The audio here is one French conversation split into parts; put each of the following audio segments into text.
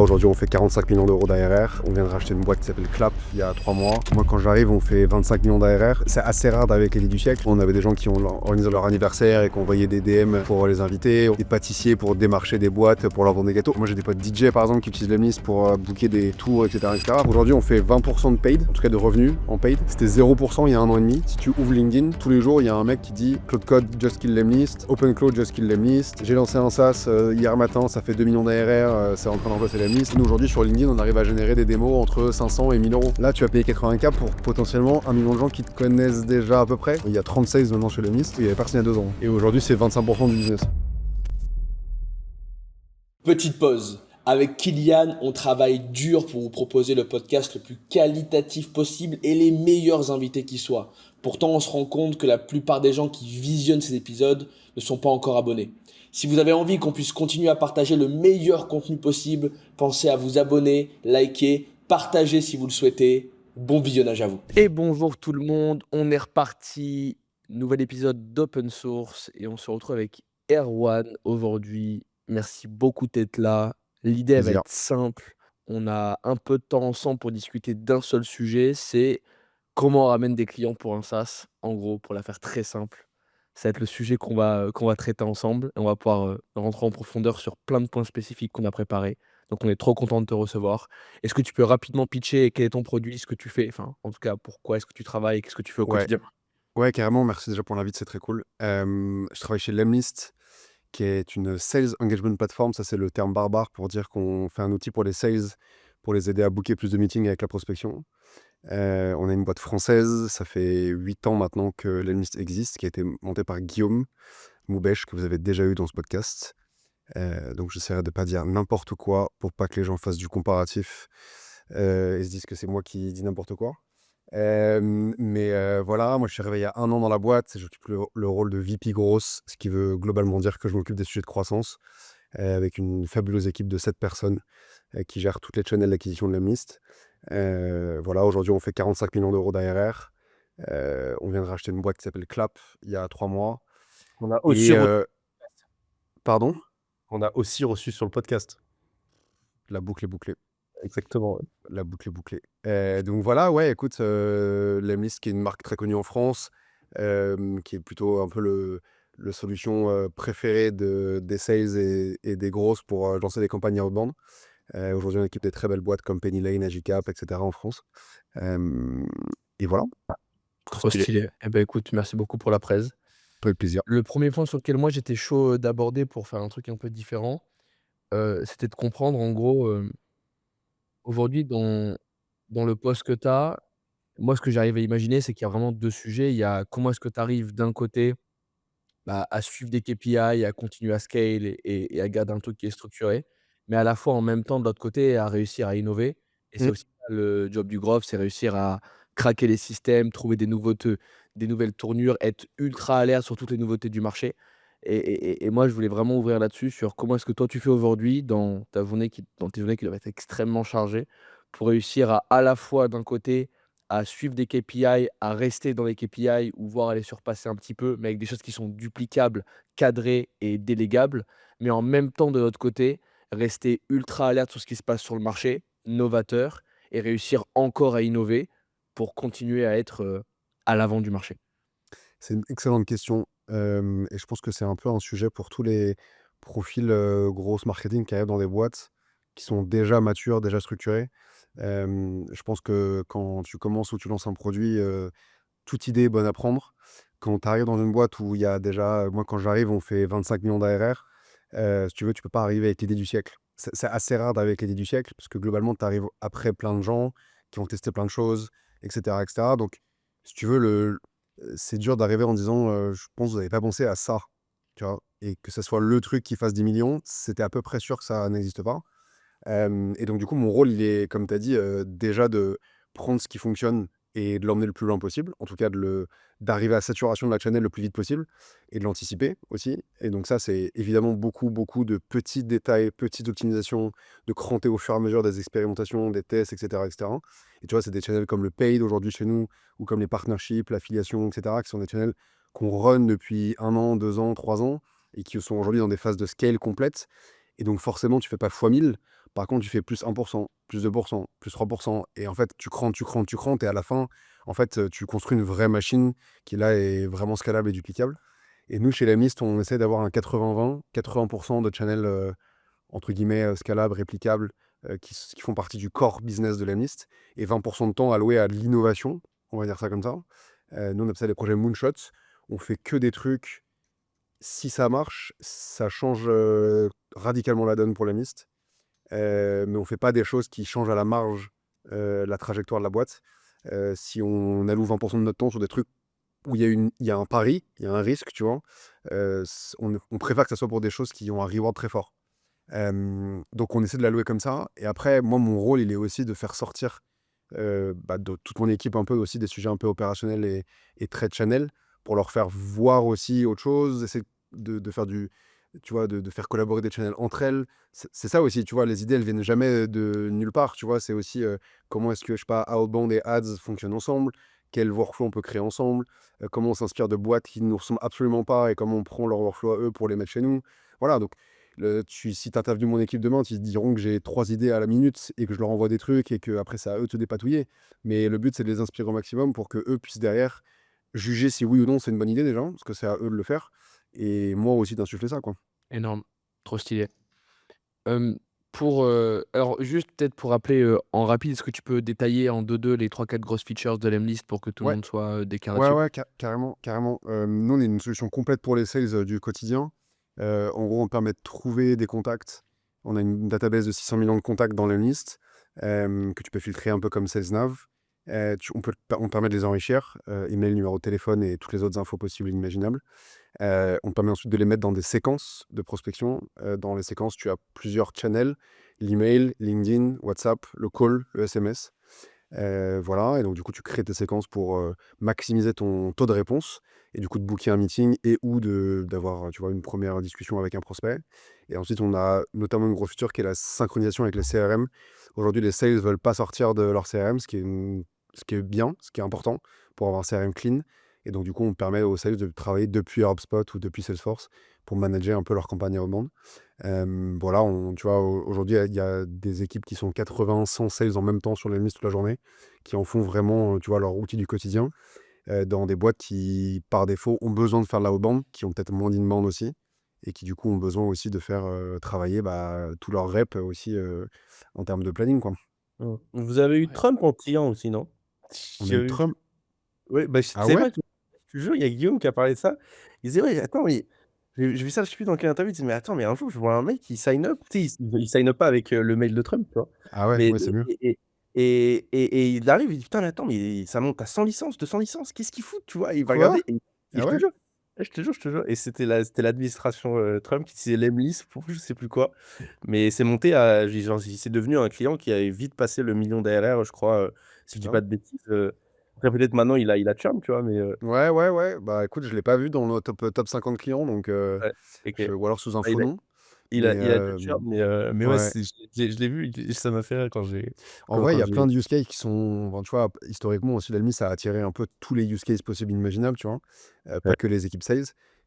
Aujourd'hui, on fait 45 millions d'euros d'ARR. On vient de racheter une boîte qui s'appelle Clap il y a 3 mois. Moi, quand j'arrive, on fait 25 millions d'ARR. C'est assez rare d'arriver avec l'idée du siècle. On avait des gens qui ont organisé leur anniversaire et qui ont envoyé des DM pour les inviter, des pâtissiers pour démarcher des boîtes, pour leur vendre des gâteaux. Moi, j'ai des potes DJ, par exemple, qui utilisent Lemlist pour booker des tours, etc., etc. Aujourd'hui, on fait 20% de paid, en tout cas de revenus en paid. C'était 0% il y a 1 an et demi. Si tu ouvres LinkedIn, tous les jours, il y a un mec qui dit Cloud Code, Just Kill Lemlist, Open Cloud, Just Kill Lemlist. J'ai lancé un SaaS hier matin, ça fait 2 millions d'ARR, c'est en train d'emplacer Lemlist. Nous, aujourd'hui, sur LinkedIn, on arrive à générer des démos entre 500 et 1000 euros. Là, tu vas payer 80K pour potentiellement 1 million de gens qui te connaissent déjà à peu près. Il y a 30 sales maintenant chez Lemlist, il y avait personne il y a 2 ans. Et aujourd'hui, c'est 25% du business. Petite pause. Avec Kylian, on travaille dur pour vous proposer le podcast le plus qualitatif possible et les meilleurs invités qui soient. Pourtant, on se rend compte que la plupart des gens qui visionnent ces épisodes ne sont pas encore abonnés. Si vous avez envie qu'on puisse continuer à partager le meilleur contenu possible, pensez à vous abonner, liker, partager si vous le souhaitez. Bon visionnage à vous. Et bonjour tout le monde, on est reparti, nouvel épisode d'Open Source et on se retrouve avec Erwan aujourd'hui. Merci beaucoup d'être là. L'idée elle va Plaisir. être simple, on a un peu de temps ensemble pour discuter d'un seul sujet, c'est comment on ramène des clients pour un SaaS, en gros, pour la faire très simple. Ça va être le sujet qu'on va traiter ensemble et on va pouvoir rentrer en profondeur sur plein de points spécifiques qu'on a préparés. Donc on est trop content de te recevoir. Est-ce que tu peux rapidement pitcher quel est ton produit, ce que tu fais, enfin en tout cas pourquoi est-ce que tu travailles, qu'est-ce que tu fais au Ouais, quotidien? ouais, carrément. Merci déjà pour l'invite, c'est très cool. Je travaille chez Lemlist, qui est une sales engagement platform. Ça, c'est le terme barbare pour dire qu'on fait un outil pour les sales, pour les aider à booker plus de meetings avec la prospection. On a une boîte française, ça fait 8 ans maintenant que Lemlist existe, qui a été montée par Guillaume Moubèche, que vous avez déjà eu dans ce podcast. Donc j'essaierai de pas dire n'importe quoi pour pas que les gens fassent du comparatif et se disent que c'est moi qui dis n'importe quoi. Voilà, moi je suis arrivé il y a 1 an dans la boîte, j'occupe le rôle de VP grosse, ce qui veut globalement dire que je m'occupe des sujets de croissance, avec une fabuleuse équipe de 7 personnes qui gèrent toutes les channels d'acquisition de Lemlist. Voilà, aujourd'hui on fait 45 millions d'euros d'ARR. On vient de racheter une boîte qui s'appelle Clap il y a 3 mois. On a Et aussi reçu pardon, on a aussi reçu sur le podcast. la boucle est bouclée. Exactement, ouais. La boucle est bouclée. Donc voilà, ouais, écoute, Lemlist qui est une marque très connue en France, qui est plutôt un peu le solution préférée des sales et des grosses pour lancer des campagnes outbound. Aujourd'hui, on équipe des très belles boîtes comme Penny Lane, Agicap, etc. en France. Et voilà, Trop stylé. Eh ben écoute, merci beaucoup pour la presse. pas de plaisir. Le premier point sur lequel moi j'étais chaud d'aborder pour faire un truc un peu différent, c'était de comprendre en gros, aujourd'hui dans le poste que tu as, moi ce que j'arrive à imaginer c'est qu'il y a vraiment 2 sujets. Il y a comment est-ce que tu arrives d'un côté à suivre des KPI, à continuer à scale et à garder un truc qui est structuré, mais à la fois, en même temps, de l'autre côté, à réussir à innover et c'est Mmh. aussi ça le job du growth, c'est réussir à craquer les systèmes, trouver des nouvelles tournures, être ultra alerte sur toutes les nouveautés du marché et moi, je voulais vraiment ouvrir là-dessus, sur comment est-ce que toi, tu fais aujourd'hui dans tes journées qui doivent être extrêmement chargées, pour réussir à la fois, d'un côté, à suivre des KPI, à rester dans les KPI ou voire à les surpasser un petit peu, mais avec des choses qui sont duplicables, cadrées et délégables. Mais en même temps, de l'autre côté, rester ultra alerte sur ce qui se passe sur le marché, novateur et réussir encore à innover pour continuer à être, à l'avant du marché. C'est une excellente question, et je pense que c'est un peu un sujet pour tous les profils, growth marketing qui arrivent dans des boîtes qui sont déjà matures, déjà structurées. Je pense que quand tu commences ou tu lances un produit, toute idée est bonne à prendre. Quand tu arrives dans une boîte où il y a déjà, moi quand j'arrive, on fait 25 millions d'ARR, si tu veux, tu peux pas arriver avec l'idée du siècle. C'est assez rare d'arriver avec l'idée du siècle parce que globalement, tu arrives après plein de gens qui ont testé plein de choses et cetera et cetera. Donc si tu veux, c'est dur d'arriver en disant, «Je pense que vous avez pas pensé à ça», tu vois? Et que ça soit le truc qui fasse 10 millions, c'était à peu près sûr que ça n'existe pas. Et donc du coup, mon rôle, il est, comme tu as dit, déjà de prendre ce qui fonctionne et de l'emmener le plus loin possible. En tout cas, d'arriver à saturation de la channel le plus vite possible et de l'anticiper aussi. Et donc ça, c'est évidemment beaucoup, beaucoup de petits détails, petites optimisations, de cranter au fur et à mesure des expérimentations, des tests, etc., etc. Et tu vois, c'est des channels comme le paid aujourd'hui chez nous, ou comme les partnerships, l'affiliation, etc., qui sont des channels qu'on run depuis 1 an, 2 ans, 3 ans, et qui sont aujourd'hui dans des phases de scale complète. Et donc forcément, tu fais pas x 1000. Par contre, tu fais plus 1%, plus 2%, plus 3%. Et en fait, tu crantes. Et à la fin, en fait, tu construis une vraie machine qui, là, est vraiment scalable et duplicable. Et nous, chez Lemlist, on essaie d'avoir un 80-20, 80% de channels, entre guillemets, scalables, réplicables, qui font partie du core business de Lemlist. Et 20% de temps alloué à de l'innovation, on va dire ça comme ça. Nous, on appelle ça les projets moonshots. On fait que des trucs. Si ça marche, ça change radicalement la donne pour Lemlist. Mais on fait pas des choses qui changent à la marge la trajectoire de la boîte. Si on alloue 20% de notre temps sur des trucs où il y a un pari, il y a un risque, tu vois, on préfère que ça soit pour des choses qui ont un reward très fort. Donc on essaie de l'allouer comme ça. Et après, moi, mon rôle, il est aussi de faire sortir de toute mon équipe un peu aussi des sujets un peu opérationnels et très channel pour leur faire voir aussi autre chose, essayer de faire tu vois, de faire collaborer des channels entre elles. C'est ça aussi, tu vois, les idées, elles viennent jamais de nulle part, tu vois, c'est aussi comment est-ce que, je sais pas, Outbound et Ads fonctionnent ensemble, quel workflow on peut créer ensemble, comment on s'inspire de boîtes qui ne nous ressemblent absolument pas et comment on prend leur workflow à eux pour les mettre chez nous. Voilà, donc si tu interviews mon équipe demain, ils te diront que j'ai 3 idées à la minute et que je leur envoie des trucs et que après c'est à eux de se dépatouiller. Mais le but, c'est de les inspirer au maximum pour que eux puissent derrière juger si oui ou non c'est une bonne idée déjà, parce que c'est à eux de le faire. Et moi aussi d'insuffler ça, quoi. Énorme, trop stylé. Hem, alors juste peut-être pour rappeler, en rapide, est-ce que tu peux détailler en deux deux les trois quatre grosses features de l'Emlist pour que tout le Ouais, monde soit, déclaré ouais, dessus? ouais, carrément, carrément. Nous, on est une solution complète pour les sales du quotidien. En gros, on permet de trouver des contacts. On a une database de 600 millions de contacts dans la liste que tu peux filtrer un peu comme SalesNav. On permet de les enrichir, email, numéro de téléphone et toutes les autres infos possibles et imaginables. On te permet ensuite de les mettre dans des séquences de prospection. Dans les séquences, tu as plusieurs channels, l'email, LinkedIn, WhatsApp, le call, le SMS. Voilà, et donc du coup, tu crées tes séquences pour maximiser ton taux de réponse et du coup de booker un meeting et ou d'avoir, tu vois, une première discussion avec un prospect. Et ensuite, on a notamment une grosse feature qui est la synchronisation avec les CRM. Aujourd'hui, les sales veulent pas sortir de leur CRM, ce qui est bien, ce qui est important pour avoir un CRM clean. Et donc, du coup, on permet aux sales de travailler depuis HubSpot ou depuis Salesforce pour manager un peu leur campagne outbound. Voilà, tu vois, aujourd'hui, il y a des équipes qui sont 80, 100 sales en même temps sur les listes toute la journée, qui en font vraiment, tu vois, leur outil du quotidien, dans des boîtes qui, par défaut, ont besoin de faire de la outbound, qui ont peut-être moins d'inbound aussi, et qui, du coup, ont besoin aussi de faire travailler tous leurs reps aussi en termes de planning, quoi. Vous avez eu Ouais. Trump en client aussi, non? On a J'ai eu eu Trump. Ouais, bah, je Ah savais ouais? pas, je te jure, il y a Guillaume qui a parlé de ça. Il disait: «Ouais, attends, mais» j'ai vu ça, je sais plus dans quelle interview, il disait: «Mais attends, mais un jour, je vois un mec, il sign up», tu sais, il sign up pas avec, le mail de Trump, tu vois? Ah ouais, Mais ouais, c'est mieux. et il arrive, il dit: «Putain, mais attends, mais ça monte à 100 licences, 200 licences, qu'est-ce qu'ils foutent?» tu vois? Et il va Quoi? regarder et Ah je te ouais? jure, je te jure et c'était l'administration, Trump qui utilisait l'Emlist pour je sais plus quoi, mais c'est monté à genre, c'est devenu un client qui avait vite passé le 1 000 000 d'ARR, je crois, si je dis Putain. pas de bêtises, après peut-être maintenant il a churn, tu vois? Mais Ouais, ouais, ouais. Bah écoute, je l'ai pas vu dans le top 50 clients, donc ouais, OK. ou alors sous un Ouais, faux nom. Mais il a dû le faire, mais ouais, ouais. c'est je l'ai vu, ça m'a fait rire quand j'ai En vrai, il y quand a plein j'ai de use cases qui sont, enfin, tu vois, historiquement aussi, l'Almi, ça a attiré un peu tous les use cases possibles et imaginables, tu vois, pas ouais, que les équipes sales.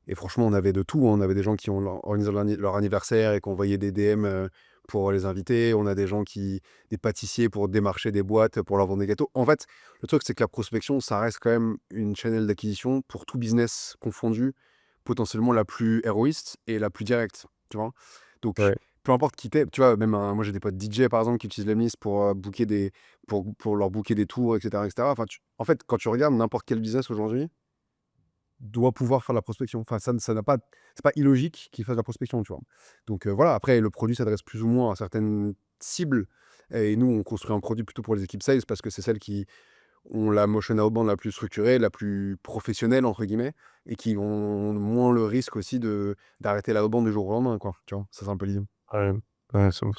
Et franchement, on avait de tout, hein. On avait des gens qui ont organisé leur anniversaire et qui envoyaient des DM pour les inviter. On a des pâtissiers pour démarcher des boîtes, pour leur vendre des gâteaux. En fait, le truc, c'est que la prospection, ça reste quand même une channel d'acquisition pour tout business confondu, potentiellement la plus héroïste et la plus directe, tu vois. Donc, ouais, peu importe qui t'es, tu vois, même moi j'ai des potes DJ par exemple qui utilisent l'Emlist pour pour leur booker des tours, etc., etc. Enfin, en fait, quand tu regardes n'importe quel business aujourd'hui, doit pouvoir faire de la prospection. Enfin, ça n'a pas, c'est pas illogique qu'ils fassent de la prospection, tu vois. Donc voilà, après, le produit s'adresse plus ou moins à certaines cibles. Et nous, on construit un produit plutôt pour les équipes sales parce que c'est celles qui ont la motion outbound la plus structurée, la plus professionnelle, entre guillemets, et qui ont moins le risque aussi d'arrêter la outbound du jour au lendemain, quoi. Tu vois, ça c'est un peu l'idée. ouais, ouais, 100.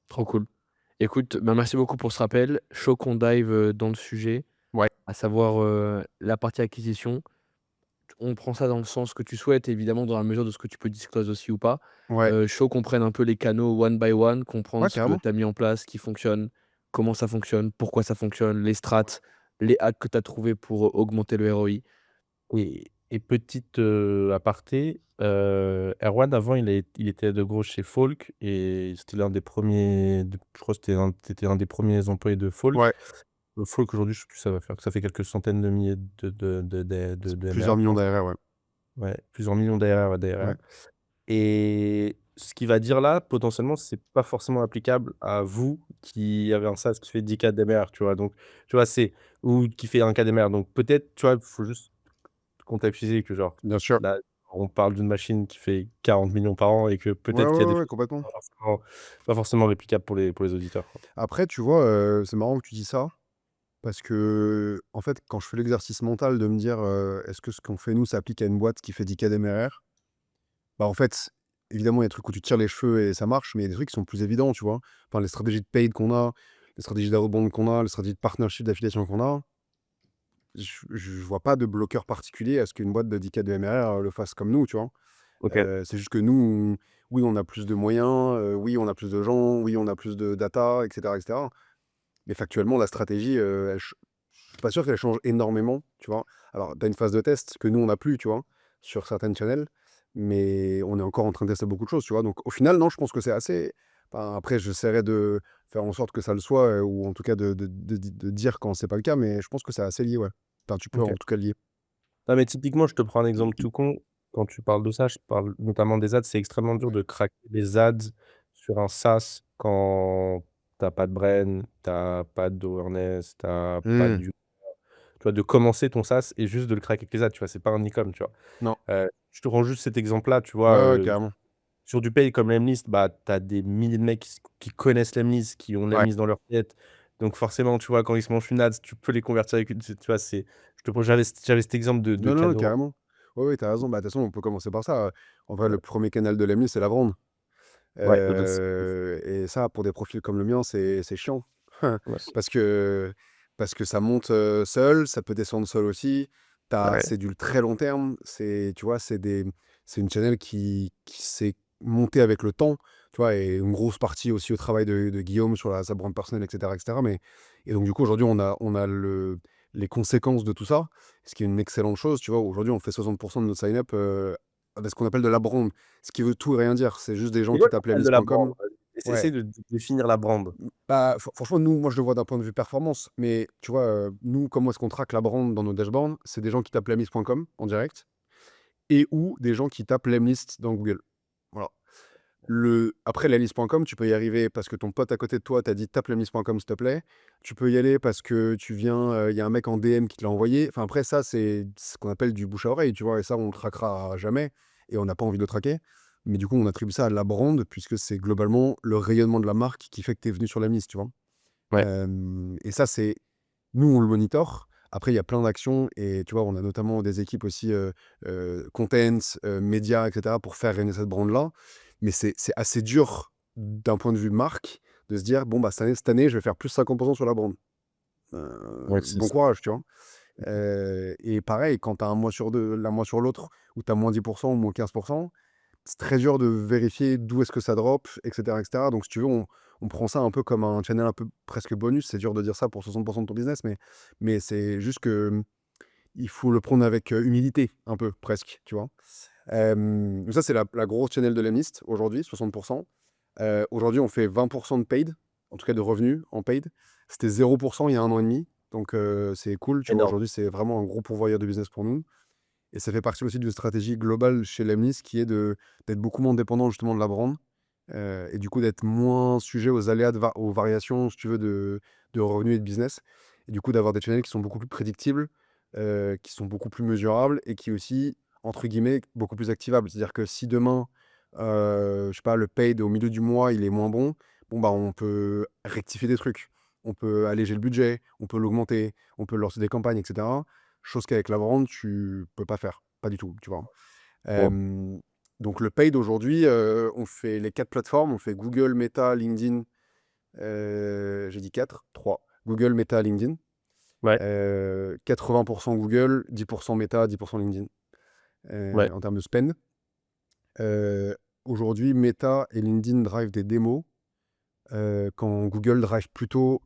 Trop cool. Écoute, bah, merci beaucoup pour ce rappel. Chaud qu'on dive, dans le sujet, Ouais, à savoir, la partie acquisition. On prend ça dans le sens que tu souhaites, évidemment, dans la mesure de ce que tu peux disclose aussi ou pas. ouais, Chaud qu'on prenne un peu les canaux one by one, comprendre ouais, ce que carrément. tu as mis en place, qui fonctionne, comment ça fonctionne, pourquoi ça fonctionne, les strats, les hacks que tu as trouvés pour, augmenter le ROI. Et Et petite aparté, Erwan, avant, il était de gros chez Folk et c'était l'un des premiers, je crois que c'était un des premiers employés de Folk. Ouais, Folk, aujourd'hui, je sais plus, ça fait quelques centaines de milliers de plusieurs MRR, je millions pense. d'ARR, ouais. Ouais, plusieurs millions d'ARR, Ouais. Et ce qu'il va dire là, potentiellement, c'est pas forcément applicable à vous qui avez un SaaS qui fait 10K d'MRR, tu vois. Donc, tu vois, ou qui fait 1K d'MRR. Donc, peut-être, tu vois, il faut juste contextualiser que, genre, Bien sûr. là, on parle d'une machine qui fait 40 millions par an et que Ouais, peut-être qu'il y a ouais, des ouais, choses complètement. pas forcément réplicables pour les auditeurs, quoi. Après, tu vois, c'est marrant que tu dis ça, parce que, en fait, quand je fais l'exercice mental de me dire, est-ce que ce qu'on fait nous s'applique à une boîte qui fait 10K d'MRR? Bah, en fait, évidemment, il y a des trucs où tu tires les cheveux et ça marche, mais il y a des trucs qui sont plus évidents, tu vois? Enfin, les stratégies de paid qu'on a, les stratégies d'outbound qu'on a, les stratégies de partnership, d'affiliation qu'on a, je vois pas de bloqueur particulier à ce qu'une boîte de 10K de MRR, le fasse comme nous, tu vois? OK. C'est juste que nous, oui, on a plus de moyens, oui, on a plus de gens, oui, on a plus de data et cetera. Mais factuellement, la stratégie, je suis pas sûr qu'elle change énormément, tu vois? Alors, tu as une phase de test que nous, on n'a plus, tu vois? Sur certaines channels, mais on est encore en train de tester beaucoup de choses, tu vois? Donc au final, non, je pense que c'est assez enfin, après, j'essaierai de faire en sorte que ça le soit, ou en tout cas de dire quand c'est pas le cas, mais je pense que c'est assez lié, ouais. Enfin, tu peux en OK. tout cas le lier. Non, mais typiquement, je te prends un exemple tout con. Quand tu parles de ça, je parle notamment des ads. C'est extrêmement dur de craquer les ads sur un SaaS quand t'as pas de brain, t'as pas d'awareness, t'as pas Mmh. de tu vois, de commencer ton SaaS et juste de le craquer avec les ads, tu vois? C'est pas un e-com, tu vois? Non. Je te rends juste cet exemple-là, tu Ouais, vois? ouais, carrément. Sur du pay comme Lemlist, bah, tu as des milliers de mecs qui connaissent Lemlist, qui ont Ouais. Lemlist dans leur tête. Donc forcément, tu vois, quand ils se mangent une ads, tu peux les convertir avec une tu vois, j'avais cet exemple de Non, non, cadeau. carrément. Ouais, ouais, tu as raison. Bah, de toute façon, on peut commencer par ça. En vrai, le Ouais, premier canal de l'AMI, c'est la brand. ouais, Et ça, pour des profils comme le mien, c'est chiant. ouais, Parce que parce que ça monte, seul, ça peut descendre seul aussi. ouais, C'est du très long terme. Tu vois, c'est une channel qui s'est montée avec le temps, tu vois? Et une grosse partie aussi au travail de Guillaume sur sa brand personnelle et cetera. Mais et donc du coup, aujourd'hui, on a les conséquences de tout ça, ce qui est une excellente chose, tu vois? Aujourd'hui, on fait 60 de notre sign-up, avec ce qu'on appelle de la brand. Ce qui veut tout et rien dire. C'est juste des gens c'est qui quoi tapent l'appel de la brand? lemlist.com. Ouais. Essaye de définir la brand. Bah, franchement, nous, moi, je le vois d'un point de vue performance. Mais tu vois, nous, comment est-ce qu'on traque la brand dans nos dashboards? C'est des gens qui tapent lemlist.com en direct et ou des gens qui tapent lemlist dans Google. Voilà. Après, lemlist.com, tu peux y arriver parce que ton pote à côté de toi t'a dit tape lemlist.com, s'il te plaît. Tu peux y aller parce que tu viens, il y a un mec en DM qui te l'a envoyé. Enfin, après, ça, c'est ce qu'on appelle du bouche à oreille, tu vois. Et ça, on le traquera jamais et on n'a pas envie de le traquer. Mais du coup, on attribue ça à la brand puisque c'est globalement le rayonnement de la marque qui fait que tu es venu sur lemlist, tu vois. Ouais. Et ça, c'est nous, on le monitor. Après, il y a plein d'actions et tu vois, on a notamment des équipes aussi, content, médias et cetera pour faire rayonner cette brand-là. Mais c'est assez dur d'un point de vue marque de se dire: «Bon, bah, cette année, je vais faire plus 50 sur la brand». Ouais, c'est Bon ça. courage, tu vois? Et pareil, quand tu as un mois sur 2 l'un mois sur l'autre, où tu as -10 ou -15, c'est très dur de vérifier d'où est-ce que ça drop et cetera et cetera. Donc si tu veux, on prend ça un peu comme un channel un peu presque bonus. C'est dur de dire ça pour 60 de ton business, mais c'est juste que, il faut le prendre avec, humilité un peu presque, tu vois? Donc ça, c'est la grosse channel de l'Emlist aujourd'hui, 60. Aujourd'hui, on fait 20 de paid, en tout cas de revenus en paid. C'était 0 il y a 1 an et demi. Donc c'est cool, tu vois? Énorme. Aujourd'hui, c'est vraiment un gros pourvoyeur de business pour nous. Et ça fait partie aussi d'une stratégie globale chez Lemlist qui est d'être beaucoup moins dépendant justement de la brand, et du coup d'être moins sujet aux aléas aux variations, si tu veux, de revenus et de business. Et du coup d'avoir des channels qui sont beaucoup plus prédictibles, qui sont beaucoup plus mesurables et qui aussi, entre guillemets, beaucoup plus activables. C'est-à-dire que si demain, je sais pas, le paid au milieu du mois, il est moins bon, bon, bah, on peut rectifier des trucs. On peut alléger le budget, on peut l'augmenter, on peut lancer des campagnes, et cetera. Chose qu'avec la brand, tu peux pas faire, pas du tout, tu vois? Ouais. Hem, donc le paid aujourd'hui, on fait les 4 plateformes, on fait Google, Meta, LinkedIn, j'ai dit 4? 3. Google, Meta, LinkedIn. Ouais. 80 Google, 10 Meta, 10 LinkedIn, Ouais. en termes de spend. Heu, Aujourd'hui, Meta et LinkedIn drive des démos, quand Google drive plutôt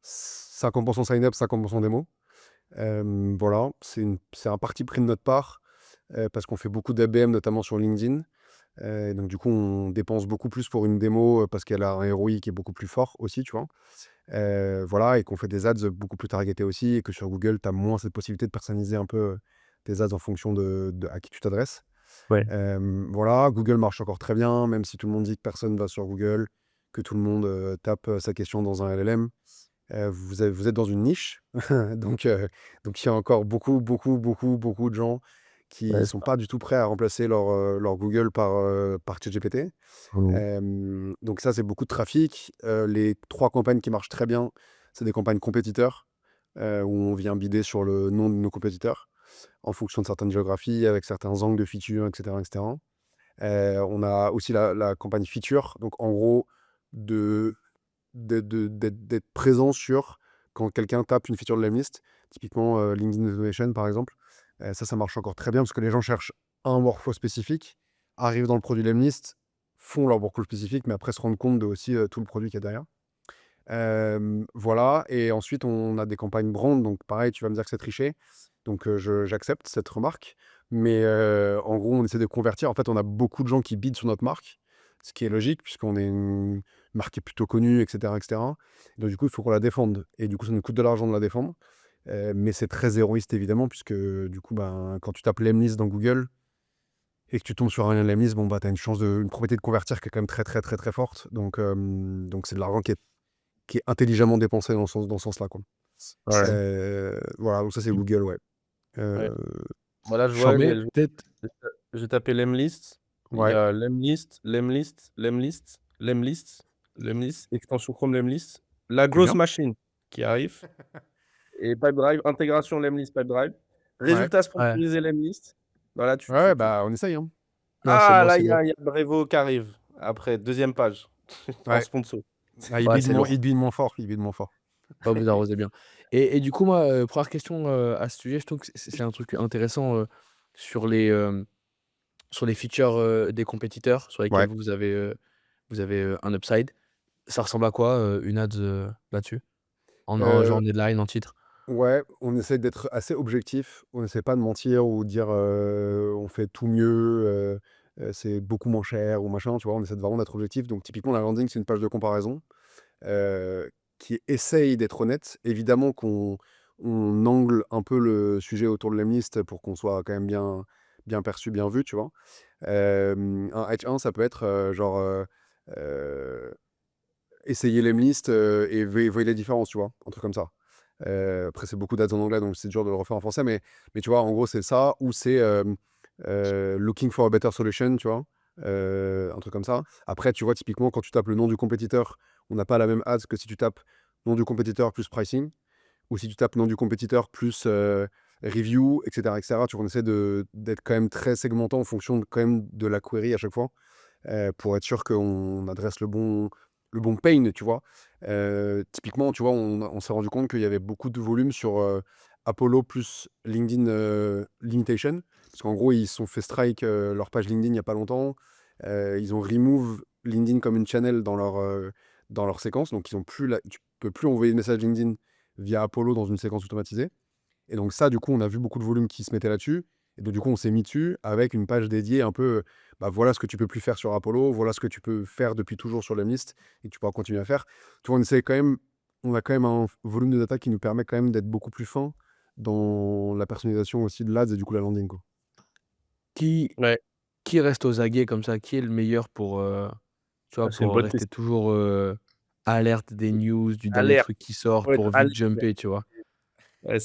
50 sign up, 50 démo. Voilà, c'est un parti pris de notre part. parce qu'on fait beaucoup d'ABM, notamment sur LinkedIn. Donc du coup, on dépense beaucoup plus pour une démo parce qu'elle a un ROI qui est beaucoup plus fort aussi, tu vois. Voilà, et qu'on fait des ads beaucoup plus targetés aussi, et que sur Google, tu as moins cette possibilité de personnaliser un peu tes ads en fonction de à qui tu t'adresses. Ouais. Voilà, Google marche encore très bien, même si tout le monde dit que personne va sur Google, que tout le monde tape sa question dans un LLM. Vous êtes dans une niche, donc donc il y a encore beaucoup, beaucoup, beaucoup, beaucoup de gens qui Ouais, sont pas du tout prêts à remplacer leur Google par ChatGPT. Mmh. Donc ça, c'est beaucoup de trafic. Les 3 campagnes qui marchent très bien, c'est des campagnes compétiteurs, où on vient bider sur le nom de nos compétiteurs, en fonction de certaines géographies, avec certains angles de feature, et cetera, et cetera. On a aussi la campagne feature, donc en gros, de d'être présent sur quand quelqu'un tape une feature de la list, typiquement, LinkedIn Automation, par exemple. Ça marche encore très bien parce que les gens cherchent un workflow spécifique, arrivent dans le produit Lemlist, font leur workflow spécifique, mais après se rendent compte de aussi, tout le produit qu'il y a derrière. Voilà, et ensuite on a des campagnes brand, donc pareil, tu vas me dire que c'est triché, donc j'accepte cette remarque, mais en gros, on essaie de convertir. En fait, on a beaucoup de gens qui bident sur notre marque, ce qui est logique puisqu'on est une marque qui est plutôt connue, et cetera, et cetera. Donc du coup, il faut qu'on la défende, et du coup, ça nous coûte de l'argent de la défendre, mais c'est très héroïste évidemment, puisque du coup, ben, quand tu tapes Lemlist dans Google et que tu tombes sur un Lemlist, bon, bah, tu as une probabilité de convertir qui est quand même très, très, très, très forte, donc c'est de l'argent qui est intelligemment dépensé dans ce sens-là, quoi. Ouais. Voilà, donc ça, c'est Google, ouais. Ouais. Euh, Voilà, je vois, Charmé, peut-être. j'ai tapé Lemlist. Il y ouais, a Lemlist, extension Chrome Lemlist. La très grosse bien. machine qui arrive. Et Pipedrive, intégration Lemlist Pipedrive. Ouais, Résultat ouais, sponsorisé Lemlist. Voilà, ouais, bah, on essaye, hein. Non, c'est Ah, lourd, là, c'est il y lourd. a, il y a Brevo qui arrive. Après, deuxième page. En Ouais. sponsor. Ah, Ouais, c'est il lourd. bide moins fort, il bide moins fort. Ouais, vous arrosez bien. Et du coup, moi, première question, à ce sujet, je trouve que c'est un truc intéressant, sur sur les features, des compétiteurs sur lesquels Ouais. vous avez, un upside. Ça ressemble à quoi, une ads, là-dessus? En genre Euh, en headline, en titre? ouais, on essaie d'être assez objectif. On essaie pas de mentir ou dire on fait tout mieux, c'est beaucoup moins cher ou machin, tu vois. On essaie vraiment d'être objectif. Donc, typiquement, la landing, c'est une page de comparaison qui essaye d'être honnête. Évidemment qu'on angle un peu le sujet autour de l'Emlist pour qu'on soit quand même bien perçu, bien vu, tu vois. Un H1, ça peut être genre euh, essayer l'Emlist et voyez la différence, tu vois, un truc comme ça. Après, c'est beaucoup d'ads en anglais, donc c'est dur de le refaire en français, mais tu vois, en gros, c'est ça, ou c'est looking for a better solution, tu vois, un truc comme ça. Après, tu vois, typiquement, quand tu tapes le nom du compétiteur, on n'a pas la même ads que si tu tapes nom du compétiteur plus pricing, ou si tu tapes nom du compétiteur plus review, etc., etc. Tu vois, on essaie d'être quand même très segmentant en fonction quand même de la query à chaque fois, pour être sûr qu'on adresse le bon pain, tu vois. Typiquement, tu vois, on s'est rendu compte qu'il y avait beaucoup de volume sur Apollo plus LinkedIn Limitation, parce qu'en gros, ils se sont fait strike leur page LinkedIn il n'y a pas longtemps. Ils ont remove LinkedIn comme une channel dans leur séquence, donc tu peux plus envoyer de message LinkedIn via Apollo dans une séquence automatisée. Et donc ça, du coup, on a vu beaucoup de volume qui se mettait là-dessus. Et donc, du coup, on s'est mis dessus avec une page dédiée un peu, bah, voilà ce que tu peux plus faire sur Apollo, voilà ce que tu peux faire depuis toujours sur Lemlist et que tu pourras continuer à faire. Tu vois, on a quand même un volume de data qui nous permet quand même d'être beaucoup plus fin dans la personnalisation aussi de l'ADS et du coup la landing, quoi. Qui Ouais, qui reste aux aguets comme ça? Qui est le meilleur pour, tu vois, c'est une pour bonne rester question. toujours, alerte des news, du dernier Alerte. truc qui sort, Faut être pour vite alerte. jumper, tu vois? Ouais,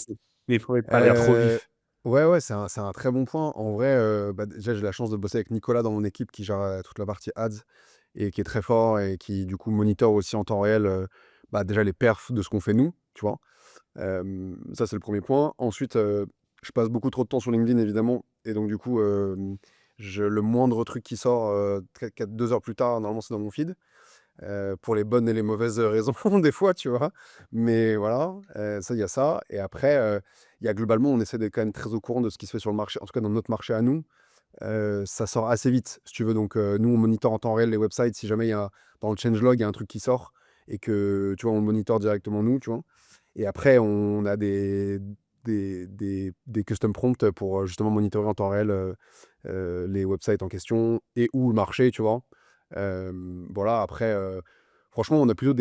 mais il faut être Pas l'air alerte. trop Euh, vif. ouais, ouais, c'est un très bon point. En vrai, bah, déjà, j'ai la chance de bosser avec Nicolas dans mon équipe qui gère toute la partie ads et qui est très fort et qui, du coup, monitore aussi en temps réel bah, déjà les perfs de ce qu'on fait nous, tu vois. Ça, c'est le premier point. Ensuite, je passe beaucoup trop de temps sur LinkedIn, évidemment. Et donc, du coup, le moindre truc qui sort 2 heures plus tard, normalement, c'est dans mon feed. Pour les bonnes et les mauvaises raisons, des fois, tu vois. Mais voilà, ça, il y a ça. Et après, il y a globalement, on essaie d'être quand même très au courant de ce qui se fait sur le marché. En tout cas, dans notre marché à nous, ça sort assez vite, si tu veux. Donc, nous, on monitore en temps réel les websites. Si jamais dans le changelog, il y a un truc qui sort et que, tu vois, on le monitore directement nous, tu vois. Et après, on a des custom prompts pour justement monitorer en temps réel les websites en question et ou le marché, tu vois. Voilà, après, franchement, on a plutôt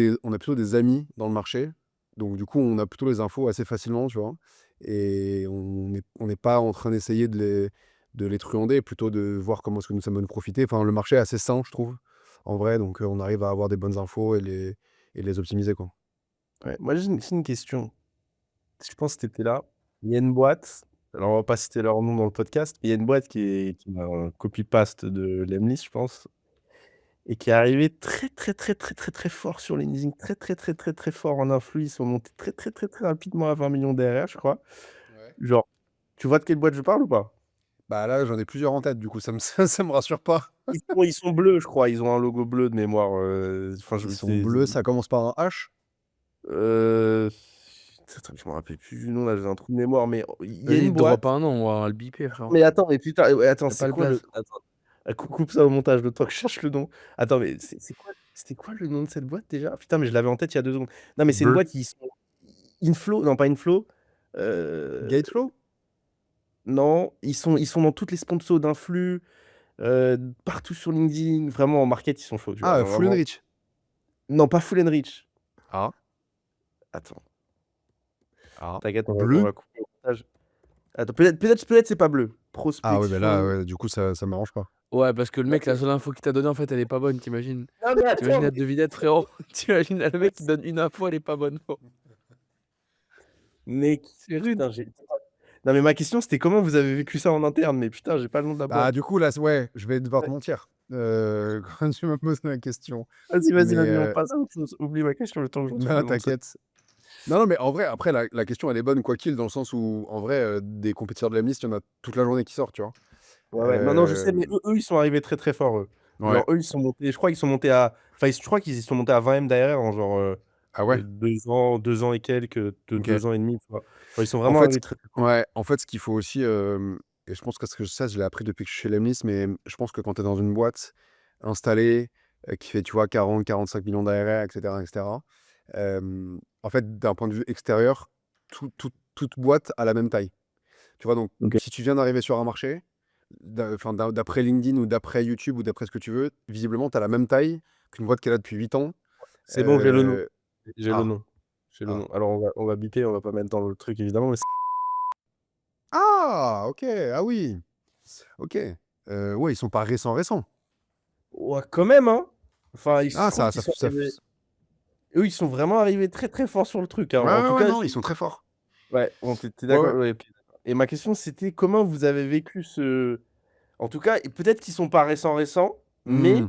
des amis dans le marché. Donc, du coup, on a plutôt les infos assez facilement, tu vois. Et on n'est pas en train d'essayer de les truander, plutôt de voir comment est-ce que nous sommes nous profiter. Enfin, le marché est assez sain, je trouve, en vrai. Donc, on arrive à avoir des bonnes infos et les optimiser, quoi. Ouais, moi j'ai une question. Je pense que tu étais là. Il y a une boîte, alors on va pas citer leur nom dans le podcast, mais il y a une boîte qui a un copy-paste de Lemlist, je pense, et qui est arrivée très, très, très, très, très, très fort sur LinkedIn, très, très, très, très, très fort en influx. Ils sont montés très, très, très, très rapidement à 20 millions d'ARR, je crois. Ouais. Genre, tu vois de quelle boîte je parle ou pas? Bah là, j'en ai plusieurs en tête, du coup, ça me rassure pas. Ils sont bleus, je crois. Ils ont un logo bleu de mémoire. Enfin, Ils sont bleus, ça commence par un H. euh, Attends, je me rappelle plus du nom, là, j'ai un trou de mémoire, mais il y a une Vas-y, drop boîte. un nom, on va le biper, frère. Mais attends, mais putain, ouais, attends, Y'a c'est pas le quoi le. place. Attends, coupe ça au montage, le temps que je cherche le nom. Attends, mais c'était quoi le nom de cette boîte déjà? Putain, mais je l'avais en tête il y a 2 secondes. Non, mais c'est une Bleu. boîte qui sont. Inflow, non, pas Inflow. Euh, Gateflow? non, ils sont dans toutes les sponsors d'influx, partout sur LinkedIn. Vraiment, en market, ils sont chauds, tu vois. Ah, Genre, Full and vraiment. Rich. Non, pas Full and Rich. Ah, Attends, ah. t'inquiète, on Bleu? va couper au montage. Attends, peut-être c'est pas bleu. Ah ouais, mais là, Prospection. ouais, du coup, ça m'arrange pas. Ouais, parce que le Non, mec, la seule info qu'il t'a donnée, en fait, elle est pas bonne, t'imagines? mais T'imagines attends, la devinette, frérot? T'imagines, le mais. mec, il donne une info, elle est pas bonne. Mec, C'est rude. putain, j'ai. Non, mais ma question, c'était comment vous avez vécu ça en interne, mais putain, j'ai pas le nom de la Bah, boîte. du coup, là, ouais, je vais devoir te Ouais. mentir quand tu me poses la question. Vas-y, Mais vas-y, on passe à autre chose. Oublie ma question, le temps que je retrouve non, le nom de cette. t'inquiète. Non, non, mais en vrai, après, la question, elle est bonne, quoi qu'il, dans le sens où, en vrai, des compétiteurs de la liste, il y en a toute la journée qui sortent, tu vois. Ouais, ouais. Non, non, je sais, mais Euh, eux, ils sont arrivés très, très forts, eux. ouais. Genre, eux, ils sont montés, je crois qu'ils sont montés à. Enfin, je crois qu'ils y sont montés à 20 M d'ARR en genre Ah ouais, 2 ans et quelques, ok. 2 ans et demi, tu vois. Genre, ils sont En vraiment fait, arrivés très, très forts. ouais, en fait, ce qu'il faut aussi, et je pense que ce que ça, je l'ai appris depuis que je suis chez Lemnis, mais je pense que quand tu es dans une boîte installée, qui fait, tu vois, 40-45 millions d'ARR, etc., etc., en fait, d'un point de vue extérieur, toute boîte a la même taille. Tu vois, donc, Ok. si tu viens d'arriver sur un marché, enfin, d'après LinkedIn ou d'après YouTube ou d'après ce que tu veux, visiblement, tu as la même taille qu'une boîte qui est là depuis 8 ans. C'est bon, j'ai le nom. Euh, J'ai le ah, nom. J'ai le ah. nom. Alors, on va biper, on va pas mettre dans le truc, évidemment, mais Ah, ok, ah oui, ok. Ouais, ils sont pas récents, récents. ouais, quand même, hein. Enfin, je Ah, trouve ça, qu'ils ça, sont ça, arrivés. Eux, ils sont vraiment arrivés très, très fort sur le truc, hein. ouais, En ouais, tout ouais, cas, non, ils sont très forts. ouais, bon, t'es Ouais, ouais. d'accord? Ouais, ok, d'accord. Et ma question, c'était comment vous avez vécu ce. En tout cas, et peut-être qu'ils sont pas récents, récents, Hmm, mais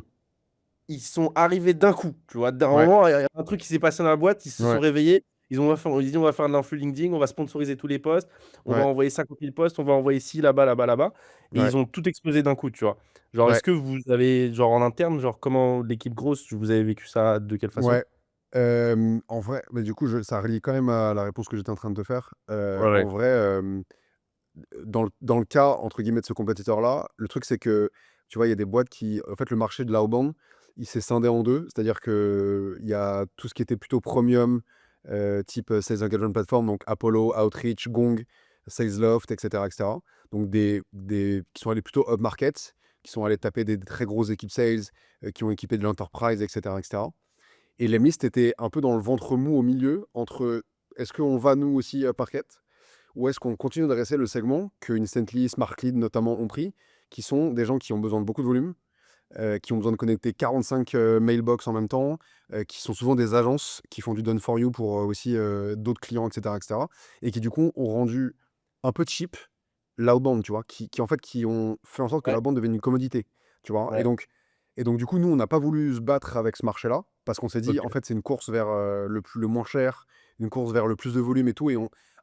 ils sont arrivés d'un coup. Tu vois, d'un ouais, moment, il y a un truc qui s'est passé dans la boîte, ils se sont ouais, réveillés, ils dit on va faire de l'influx LinkedIn, on va sponsoriser tous les posts, on va ouais, envoyer 50 000 posts, on va envoyer ci, là-bas, là-bas, là-bas. Et ouais, ils ont tout explosé d'un coup, tu vois. Genre, ouais, est-ce que vous avez, genre en interne, genre comment l'équipe grosse, vous avez vécu ça, de quelle façon? ouais. En vrai, mais du coup, ça relie quand même à la réponse que j'étais en train de te faire. Ouais, En ouais. vrai, dans le cas, entre guillemets, de ce compétiteur-là, le truc, c'est que, tu vois, il y a des boîtes qui, en fait, le marché de l'outbound, il s'est scindé en deux. C'est-à-dire qu'il y a tout ce qui était plutôt premium, type Sales Engagement Platform, donc Apollo, Outreach, Gong, Salesloft, etc., etc. Donc qui sont allés plutôt up-market, qui sont allés taper des très grosses équipes sales, qui ont équipé de l'enterprise, etc., etc. Et l'Emlist était un peu dans le ventre mou au milieu entre est-ce qu'on va nous aussi up-market ou est-ce qu'on continue d'adresser le segment que Instantly, Smartlead notamment ont pris, qui sont des gens qui ont besoin de beaucoup de volume, qui ont besoin de connecter 45 mailbox en même temps, qui sont souvent des agences qui font du done for you pour aussi d'autres clients, etc., etc. Et qui du coup ont rendu un peu cheap l'outbound, tu vois, en fait qui ont fait en sorte que Ouais, l'outbound devienne une commodité, tu vois. ouais, Et donc du coup, nous, on n'a pas voulu se battre avec ce marché-là, parce qu'on s'est dit, en ok. fait, c'est une course vers le moins cher, une course vers le plus de volume et tout, et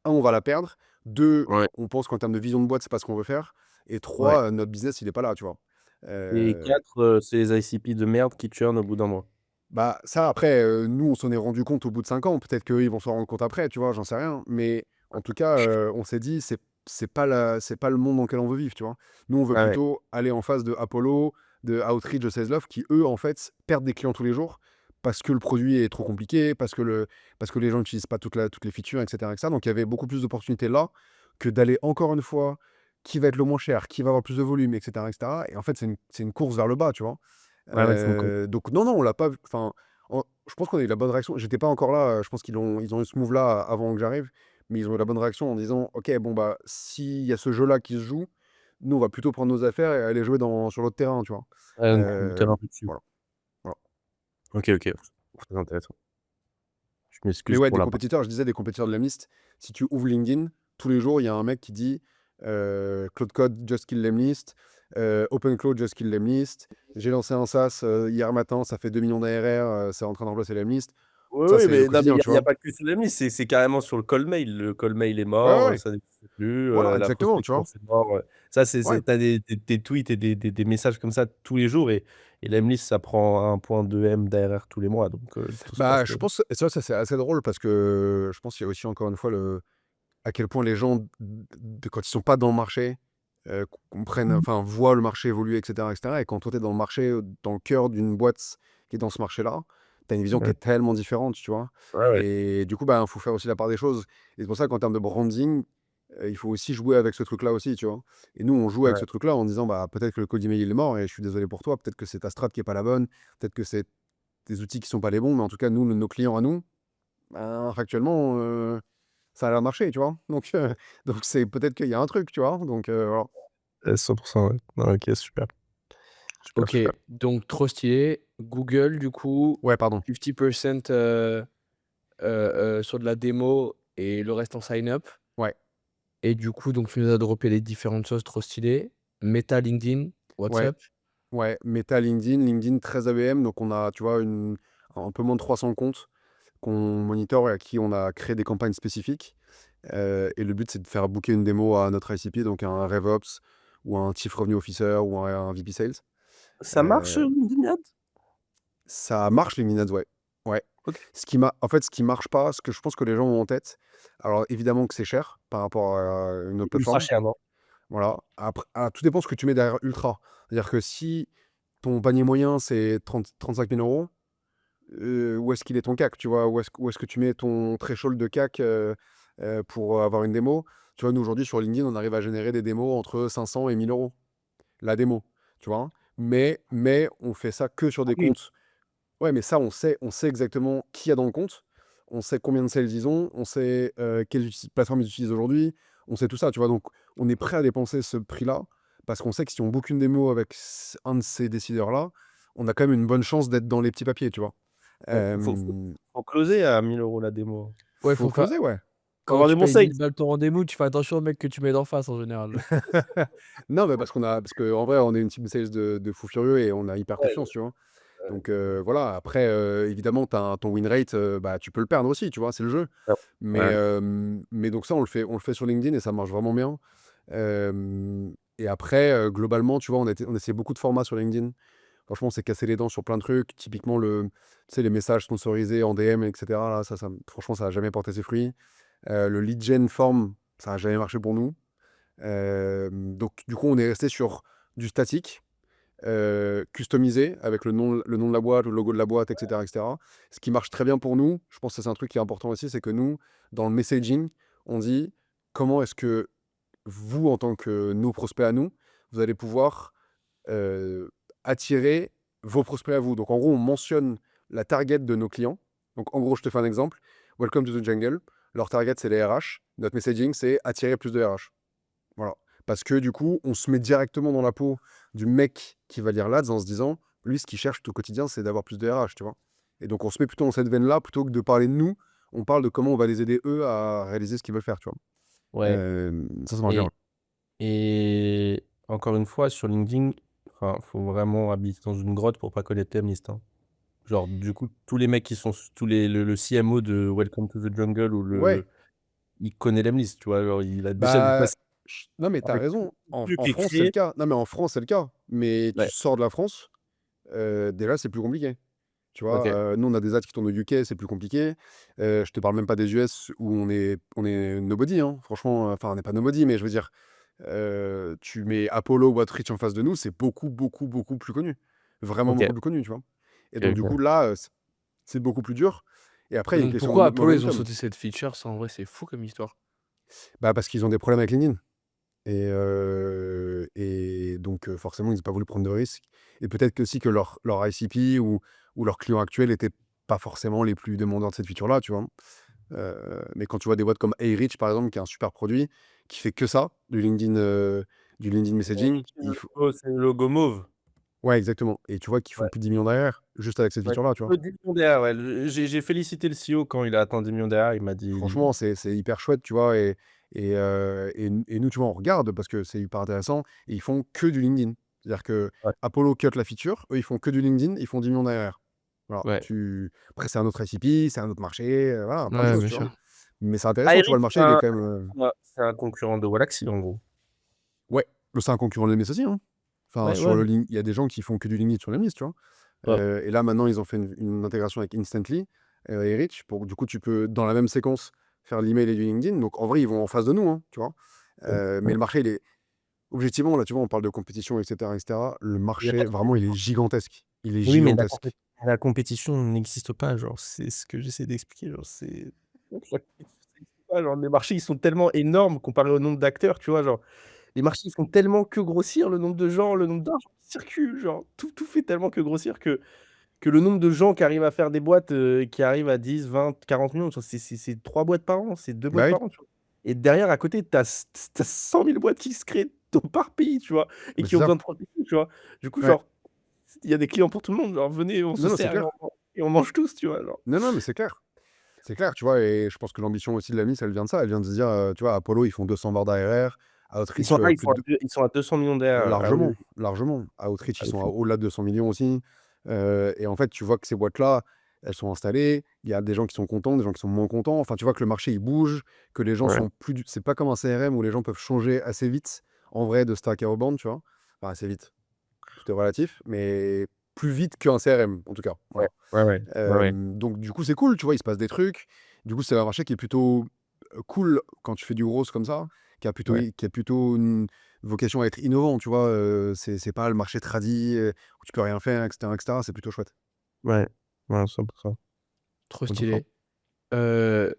on va la perdre. Deux, Ouais, on pense qu'en termes de vision de boîte, c'est pas ce qu'on veut faire. Et ouais. trois, notre business, il est pas là, tu vois. Et Euh, 4, c'est les ICP de merde qui churn au bout d'un mois. Bah, ça, après, nous, on s'en est rendu compte au bout de 5 ans. Peut-être qu'eux, ils vont s'en rendre compte après, tu vois, j'en sais rien. Mais en tout cas, on s'est dit, c'est pas le monde dans lequel on veut vivre, tu vois. Nous, on veut Ah ouais. plutôt aller en face de Apollo, de Outreach, de Salesloft, qui, eux, en fait, perdent des clients tous les jours parce que le produit est trop compliqué, parce que les gens n'utilisent pas toutes les features, etc. Donc il y avait beaucoup plus d'opportunités là que d'aller encore une fois, qui va être le moins cher, qui va avoir plus de volume, etc. Et en fait, c'est une course vers le bas, tu vois. Ouais, ouais, c'est une con. Donc non, non, on l'a pas vu. Enfin, je pense qu'on a eu la bonne réaction. J'étais pas encore là. Je pense ils ont eu ce move-là avant que j'arrive, mais ils ont eu la bonne réaction en disant, ok, bon bah, s'il y a ce jeu-là qui se joue, nous on va plutôt prendre nos affaires et aller jouer sur l'autre terrain, tu vois. Ouais, donc tu Euh, un peu dessus. voilà, voilà. OK, OK. Très intéressant. Je Mais m'excuse ouais, pour des la partie. compétiteurs, je disais des compétiteurs de la liste. Si tu ouvres LinkedIn, tous les jours, il y a un mec qui dit Claude Code, just kill Lemlist, OpenCloud, just kill Lemlist. J'ai lancé un SaaS hier matin, ça fait 2 millions d'ARR, c'est en train de remplacer Lemlist. Oui, Ça, oui, c'est le mais non, mais quotidien, tu il y a vois. pas que sur l'ami, c'est carrément sur le call mail. Le call mail est Ouais, ouais, mort, ouais. ça n'existe plus, Voilà, la exactement, tu prospection, vois. c'est mort, ça, Ouais. tu as des tweets et des messages comme ça tous les jours et l'Emlist, ça prend 1,2 M d'ARR tous les mois, donc tout se Bah, passe, je pense, et ça c'est assez drôle parce que je pense qu'il y a aussi encore une fois à quel point les gens, quand ils sont pas dans le marché, comprennent, enfin, voient le marché évoluer, etc. Et quand toi, tu es dans le marché, dans le cœur d'une boîte qui est dans ce marché-là, tu as une vision qui ouais. est tellement différente, tu vois. Ouais, ouais. Et du coup, bah, il faut faire aussi la part des choses. Et c'est pour ça qu'en termes de branding, il faut aussi jouer avec ce truc-là aussi, tu vois. Et nous, on joue avec Ouais. ce truc-là en disant, bah, peut-être que le code email il est mort et je suis désolé pour toi, peut-être que c'est ta strat qui est pas la bonne, peut-être que c'est tes outils qui sont pas les bons, mais en tout cas, nous, nos clients à nous, ben, factuellement, ça a l'air de marcher, tu vois? Donc, donc c'est peut-être qu'il y a un truc, tu vois? Donc, voilà. 100 ouais. Non, OK, super. Super, OK, super. donc trop stylé. Google, du coup, Ouais, pardon. 50% sur de la démo et le reste en sign up. Ouais, Et du coup, donc tu nous as droppé les différentes choses trop stylées. Meta, LinkedIn, ouais, WhatsApp. ouais. Meta, LinkedIn 13 ABM, donc on a, tu vois, un peu moins de 300 comptes qu'on monitore et à qui on a créé des campagnes spécifiques. Et le but, c'est de faire booker une démo à notre ICP, donc un RevOps ou un Chief Revenue Officer ou un VP Sales. Ça marche, Heu, LinkedIn Ads? Ça marche LinkedIn Ads, ouais. Ouais. OK. En fait, ce qui marche pas, ce que je pense que les gens ont en tête, alors évidemment que c'est cher par rapport à une autre Ultra plateforme. cher, non? Voilà. Après, tout dépend ce que tu mets derrière Ultra. C'est-à-dire que si ton panier moyen, c'est 30 35 000 €, où est-ce qu'il est ton CAC, tu vois? Où est-ce que tu mets ton threshold de CAC, pour avoir une démo? Tu vois, nous, aujourd'hui, sur LinkedIn, on arrive à générer des démos entre 500 et 1 000 € la démo, tu vois? Mais on fait ça que sur Ah des oui. comptes. Ouais, mais ça, on sait exactement qui y a dans le compte, on sait combien de sales ils ont, on sait, quelles plateformes ils utilisent aujourd'hui, on sait tout ça, tu vois? Donc on est prêt à dépenser ce prix-là, parce qu'on sait que si on book une démo avec un de ces décideurs-là, on a quand même une bonne chance d'être dans les petits papiers, tu vois? Ouais, faut Hem, closer à 1 000 € la démo. Ouais, Faut closer, ouais. Faut quand avoir tu des bons payes sales. 1000 balles ton rendez-vous, tu fais attention au mec que tu mets d'en face en général. Non, mais parce qu'en vrai, on est une team sales de fous furieux et on a hyper Ouais, confiance, tu vois? ouais. Donc voilà, après, évidemment, ton win rate, bah, tu peux le perdre aussi, tu vois? C'est le jeu. Ouais. Ouais. Mais donc ça, on le fait sur LinkedIn et ça marche vraiment bien. Et après, globalement, tu vois, on essaie beaucoup de formats sur LinkedIn. Franchement, on s'est cassé les dents sur plein de trucs. Typiquement, tu sais, les messages sponsorisés en DM, et cetera, là, franchement, ça a jamais porté ses fruits. Le lead gen form, ça a jamais marché pour nous. Donc du coup, on est resté sur du statique, customisé avec le nom de la boîte, le logo de la boîte, et cetera. Ce qui marche très bien pour nous, je pense que c'est un truc qui est important aussi, c'est que nous, dans le messaging, on dit comment est-ce que vous, en tant que nos prospects à nous, vous allez pouvoir euh, attirer vos prospects à vous. Donc en gros, on mentionne la target de nos clients. Donc en gros, je te fais un exemple. Welcome to the jungle. Leur target, c'est les RH. Notre messaging, c'est attirer plus de RH. Voilà. Parce que du coup, on se met directement dans la peau du mec qui va lire l'ADS en se disant, lui, ce qu'il cherche au quotidien, c'est d'avoir plus de RH, tu vois. Et donc, on se met plutôt dans cette veine-là, plutôt que de parler de nous, on parle de comment on va les aider, eux, à réaliser ce qu'ils veulent faire, tu vois. Ouais. Ça marche bien. Et et encore une fois, sur LinkedIn, enfin, faut vraiment habiter dans une grotte pour pas connaître Lemlist, hein. Genre, du coup, tous les mecs qui sont tous le CMO de Welcome to the Jungle ou Ouais, il connaît Lemlist, tu vois? Genre, il a déjà vu bah, passer non, mais t'as avec tout raison. le contenu En qui est France, c'est le créé. cas. Non, mais en France, c'est le cas. Mais tu Ouais, sors de la France, déjà, c'est plus compliqué. Tu vois, OK. nous, on a des ads qui tournent au UK, c'est plus compliqué. Je te parle même pas des US où on est nobody, hein. Franchement, enfin, on n'est pas nobody, mais je veux dire, tu mets Apollo ou Outreach en face de nous, c'est beaucoup, beaucoup, beaucoup plus connu. Vraiment OK. beaucoup plus connu, tu vois. Et OK, donc, du coup, OK. là, c'est beaucoup plus dur. Et après, il y a une Donc question pourquoi de Apollo, ils ont momentum. sauté cette feature? Ça, en vrai, c'est fou comme histoire. Bah, parce qu'ils ont des problèmes avec LinkedIn. Et donc, forcément, ils n'ont pas voulu prendre de risques. Et peut-être que aussi que leur ICP ou leurs clients actuels étaient pas forcément les plus demandeurs de cette feature-là, tu vois. Mais quand tu vois des boîtes comme Airreach, par exemple, qui est un super produit, qui fait que ça, du LinkedIn messaging, il faut... C'est le logo mauve. Ouais, exactement. Et tu vois qu'ils font Ouais, plus de 10 millions derrière, juste avec cette ouais. feature-là, tu vois. 10 millions derrière, ouais. J'ai félicité le CEO quand il a atteint 10 millions derrière. Il m'a dit. Franchement, c'est hyper chouette, tu vois. Et nous, tu vois, on regarde parce que c'est hyper intéressant. Et ils font que du LinkedIn. C'est-à-dire que Ouais. Apollo cut la feature, eux, ils font que du LinkedIn, ils font 10 millions derrière. Voilà. Ouais, Après, c'est un autre ICP, c'est un autre marché, voilà, plein de ouais, choses, bien tu vois. sûr. Mais c'est intéressant, tu vois, Aeric, le marché, il est quand même. c'est un concurrent de Wallaxy, en gros. Ouais, c'est un concurrent de l'MS aussi, hein. Enfin, Ouais, ouais. il y a des gens qui font que du LinkedIn sur l'MS, tu vois. Ouais. Et là, maintenant, ils ont fait une intégration avec Instantly et Rich. Du coup, tu peux, dans la même séquence, faire l'email et du LinkedIn. Donc, en vrai, ils vont en face de nous, hein, tu vois. Mais le marché, il est... Objectivement, là, tu vois, on parle de compétition, etc., etc. Le Il y a pas marché, de vraiment, il est gigantesque. Il est Oui, mais gigantesque. la compétition n'existe pas, genre, c'est ce que j'essaie d'expliquer, genre, c'est la compétition n'existe pas, genre, les marchés, ils sont tellement énormes comparé au nombre d'acteurs, tu vois? Genre, les marchés, ils font tellement que grossir, le nombre de gens, le nombre d'argent qui circule, genre, tout fait tellement que grossir que le nombre de gens qui arrivent à faire des boîtes, qui arrivent à 10, 20, 40 millions, genre, c'est 3 boîtes par an, c'est 2 Bah boîtes oui, par an, tu vois? Et derrière, à côté, tu as 100 000 boîtes qui se créent par pays, tu vois? Et mais qui c'est ont ça. besoin de protéger, tu vois? Du coup, Ouais. genre, il y a des clients pour tout le monde, genre: «Venez, on se Non, non, c'est sert clair. et on mange tous», tu vois? Genre. Non, non, mais c'est clair. C'est clair, tu vois. Et je pense que l'ambition aussi de la Miss, elle vient de ça. Elle vient de se dire, tu vois, Apollo, ils font 200 barres d'ARR. Outreach, plus de Ils sont à 200 millions derrière, ah oui, largement, oui. largement. Outreach, Ah ils de sont à fou. au-delà de 200 millions aussi. Et en fait, tu vois que ces boîtes-là, elles sont installées. Il y a des gens qui sont contents, des gens qui sont moins contents. Enfin, tu vois que le marché, il bouge, que les gens Ouais, sont plus... C'est pas comme un CRM où les gens peuvent changer assez vite, en vrai, de stack à outbound, tu vois. Enfin, assez vite. Tout est relatif, mais plus vite qu'un CRM, en tout cas. ouais, Voilà. ouais, ouais, ouais, ouais. Donc, du coup, c'est cool, tu vois, il se passe des trucs. Du coup, c'est un marché qui est plutôt cool quand tu fais du gros comme ça, Ouais, qui a plutôt une vocation à être innovant, tu vois. C'est pas le marché tradi où tu peux rien faire, etc., etc. C'est plutôt chouette. ouais, ouais, 100%, Trop 100%. stylé.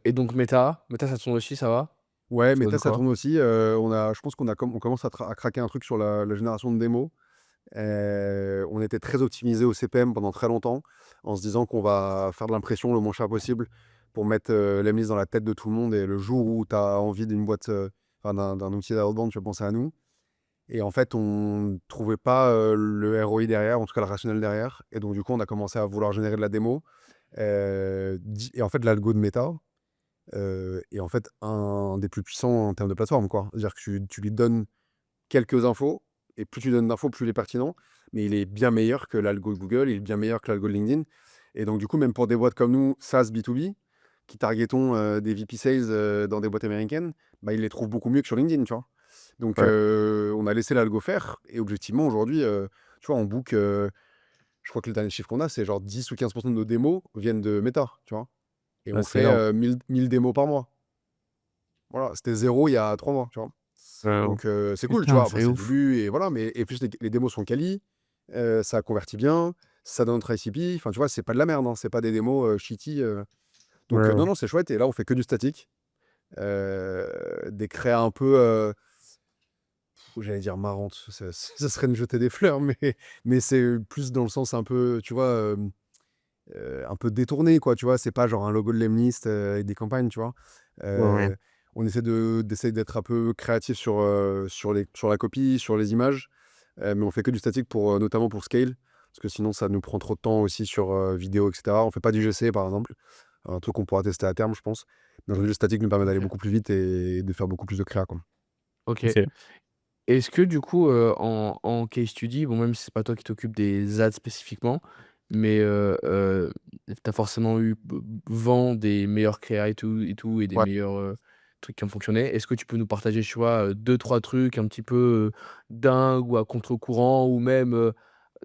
Et donc Meta, ça tourne aussi, ça va? Ouais, Ça mais donne ça quoi? tourne aussi. Je pense on commence à craquer un truc sur la génération de démos. On était très optimisé au CPM pendant très longtemps, en se disant qu'on va faire de l'impression le moins cher possible pour mettre l'emlist dans la tête de tout le monde. Et le jour où tu as envie d'une boîte, enfin d'un outil d'outbound, tu vas penser à nous. Et en fait, on ne trouvait pas le ROI derrière, en tout cas le rationnel derrière. Et donc, du coup, on a commencé à vouloir générer de la démo. Et en fait, l'algo de Meta est en fait un des plus puissants en termes de plateforme, quoi. C'est-à-dire que tu lui donnes quelques infos, et plus tu donnes d'infos, plus il est pertinent. Mais il est bien meilleur que l'algo de Google, il est bien meilleur que l'algo de LinkedIn. Et donc, du coup, même pour des boîtes comme nous, SaaS B2B, qui targetons des VP Sales dans des boîtes américaines, bah, ils les trouvent beaucoup mieux que sur LinkedIn, tu vois. Donc, Ouais, on a laissé l'algo faire. Et objectivement, aujourd'hui, tu vois, on book, je crois que le dernier chiffre qu'on a, c'est genre 10 ou 15% de nos démos viennent de Meta, tu vois. Et ouais, on c'est fait énorme. 1000 démos par mois. Voilà, c'était zéro il y a 3 mois, tu vois. Ouais, Donc, c'est cool, tu vois. Putain, Après, c'est c'est le ouf. début, et voilà. Mais et plus les démos sont quali, ça convertit bien, ça donne notre ICP. Enfin, tu vois, c'est pas de la merde, hein, c'est pas des démos shitty. Donc, ouais, non, non, c'est chouette. Et là, on fait que du statique. Des créas un peu, j'allais dire marrantes, ça serait me jeter des fleurs, mais c'est plus dans le sens un peu, tu vois, un peu détourné, quoi, tu vois. C'est pas genre un logo de Lemlist avec des campagnes, tu vois. ouais, ouais. On essaie d'essayer d'être un peu créatif sur la copie, sur les images, mais on fait que du statique notamment pour scale, parce que sinon ça nous prend trop de temps aussi sur vidéo, etc. On fait pas du GC par exemple, un truc qu'on pourra tester à terme, je pense. Donc le statique nous permet d'aller OK. beaucoup plus vite et de faire beaucoup plus de créa, quoi. OK. OK. Est-ce que du coup, en case study, bon, même si c'est pas toi qui t'occupes des ads spécifiquement, mais tu forcément eu vent des meilleurs créas et des Ouais. meilleurs, trucs qui ont fonctionné. Est-ce que tu peux nous partager, tu vois, 2-3 trucs un petit peu, dingues ou à contre-courant ou même,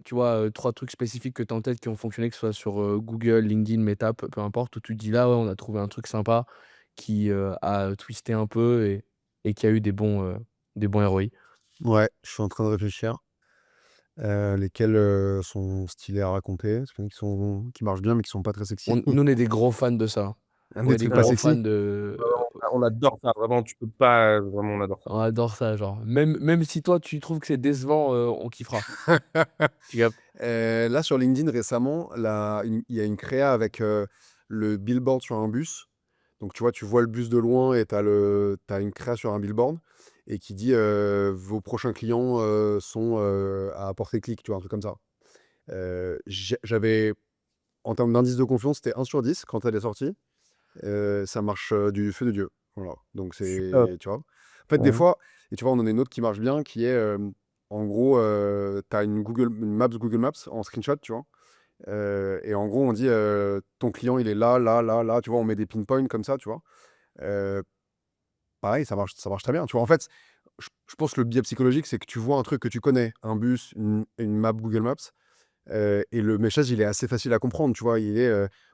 tu vois, 3 trucs spécifiques que tu as en tête qui ont fonctionné, que ce soit sur, Google, LinkedIn, Meta, peu importe, où tu te dis: «Là, ouais, on a trouvé un truc sympa qui, a twisté un peu et qui a eu des bons ROI». Ouais, je suis en train de réfléchir. lesquels sont stylés à raconter. Parce qu'il y en a qui marchent bien, mais qui sont pas très sexy. Nous, on est des gros fans de ça. On Des est des trucs pas gros sexy. fans de. On adore ça, vraiment, tu peux pas. Vraiment, on adore ça. On adore ça, genre. Même si toi, tu trouves que c'est décevant, on kiffera. Tu captes? Là, sur LinkedIn, récemment, il y a une créa avec le billboard sur un bus. Donc, tu vois, tu vois le bus de loin et t'as une créa sur un billboard et qui dit vos prochains clients sont à portée de clic, tu vois, un truc comme ça. J'avais, en termes d'indice de confiance, c'était 1/10 quand elle est sortie. Ça marche du feu de Dieu. Voilà. Donc, Super. tu vois. En fait, des Mhm. fois, et tu vois, on en a une autre qui marche bien qui est en gros, tu as une Maps Google Maps en screenshot, tu vois. Et en gros, on dit ton client, il est là, là, là, là. Tu vois, on met des pinpoints comme ça, tu vois. Euh, Pareil, ça marche très bien. Tu vois, en fait, je pense que le biais psychologique, c'est que tu vois un truc que tu connais, un bus, une map Google Maps, et le message, il est assez facile à comprendre. Tu vois, il est